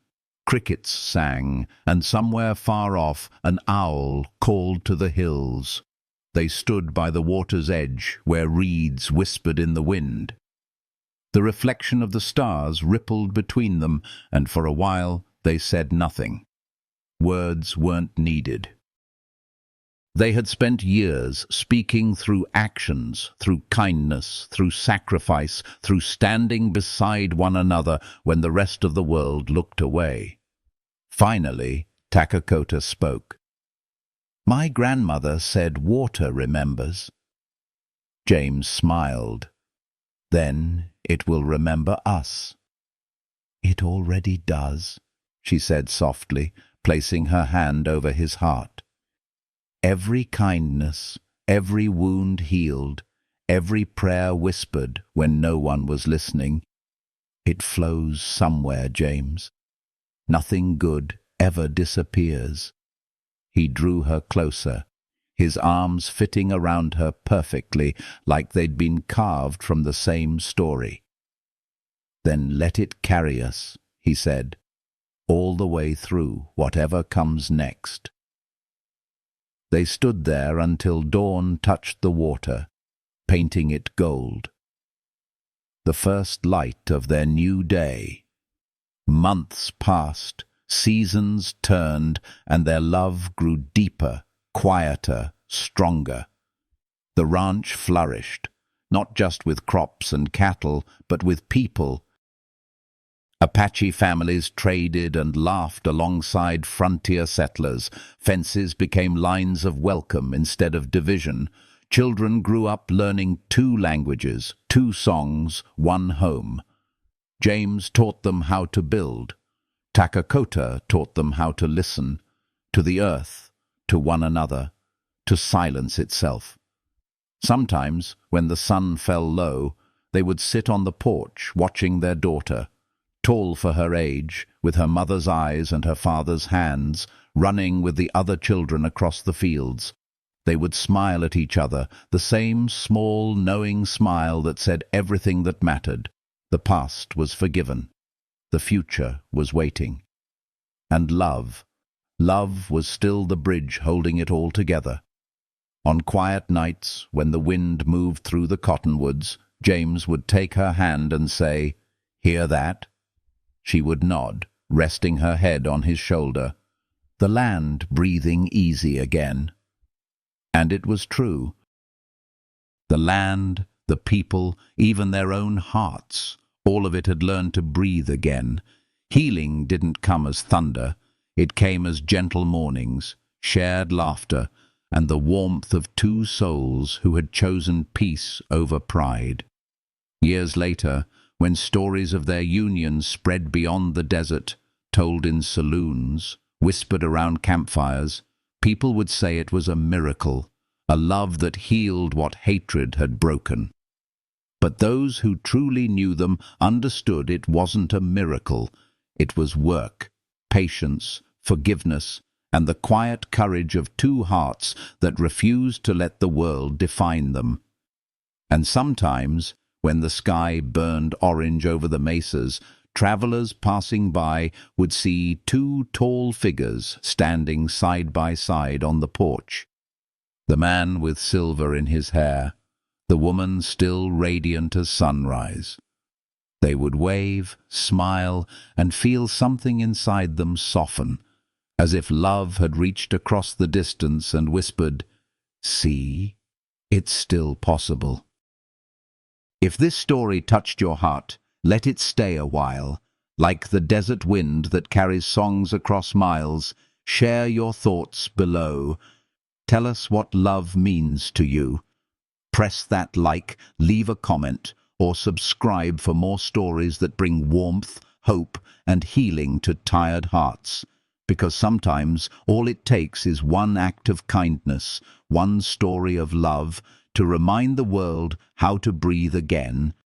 Crickets sang, and somewhere far off an owl called to the hills. They stood by the water's edge, where reeds whispered in the wind. The reflection of the stars rippled between them, and for a while they said nothing. Words weren't needed. They had spent years speaking through actions, through kindness, through sacrifice, through standing beside one another when the rest of the world looked away. Finally, Takakota spoke. "My grandmother said water remembers." James smiled. "Then it will remember us." "It already does," she said softly, placing her hand over his heart. "Every kindness, every wound healed, every prayer whispered when no one was listening. It flows somewhere, James. Nothing good ever disappears." He drew her closer, his arms fitting around her perfectly, like they'd been carved from the same story. "Then let it carry us," he said, "all the way through whatever comes next." They stood there until dawn touched the water, painting it gold. The first light of their new day. Months passed, seasons turned, and their love grew deeper, quieter, stronger. The ranch flourished, not just with crops and cattle, but with people. Apache families traded and laughed alongside frontier settlers. Fences became lines of welcome instead of division. Children grew up learning 2 languages, 2 songs, 1 home. James taught them how to build. Takakota taught them how to listen, to the earth, to one another, to silence itself. Sometimes, when the sun fell low, they would sit on the porch watching their daughter, tall for her age, with her mother's eyes and her father's hands, running with the other children across the fields. They would smile at each other, the same small, knowing smile that said everything that mattered. The past was forgiven. The future was waiting. And love was still the bridge holding it all together. On quiet nights, when the wind moved through the cottonwoods, James would take her hand and say, "Hear that?" She would nod, resting her head on his shoulder, the land breathing easy again. And it was true. The land, the people, even their own hearts, all of it had learned to breathe again. Healing didn't come as thunder. It came as gentle mornings, shared laughter, and the warmth of 2 souls who had chosen peace over pride. Years later, when stories of their union spread beyond the desert, told in saloons, whispered around campfires, people would say it was a miracle, a love that healed what hatred had broken. But those who truly knew them understood it wasn't a miracle. It was work, patience, forgiveness, and the quiet courage of 2 hearts that refused to let the world define them. And sometimes, when the sky burned orange over the mesas, travelers passing by would see two tall figures standing side by side on the porch. The man with silver in his hair, the woman still radiant as sunrise. They would wave, smile, and feel something inside them soften, as if love had reached across the distance and whispered, "See, it's still possible." If this story touched your heart, let it stay a while. Like the desert wind that carries songs across miles, share your thoughts below. Tell us what love means to you. Press that like, leave a comment, or subscribe for more stories that bring warmth, hope, and healing to tired hearts. Because sometimes all it takes is one act of kindness, one story of love, to remind the world how to breathe again.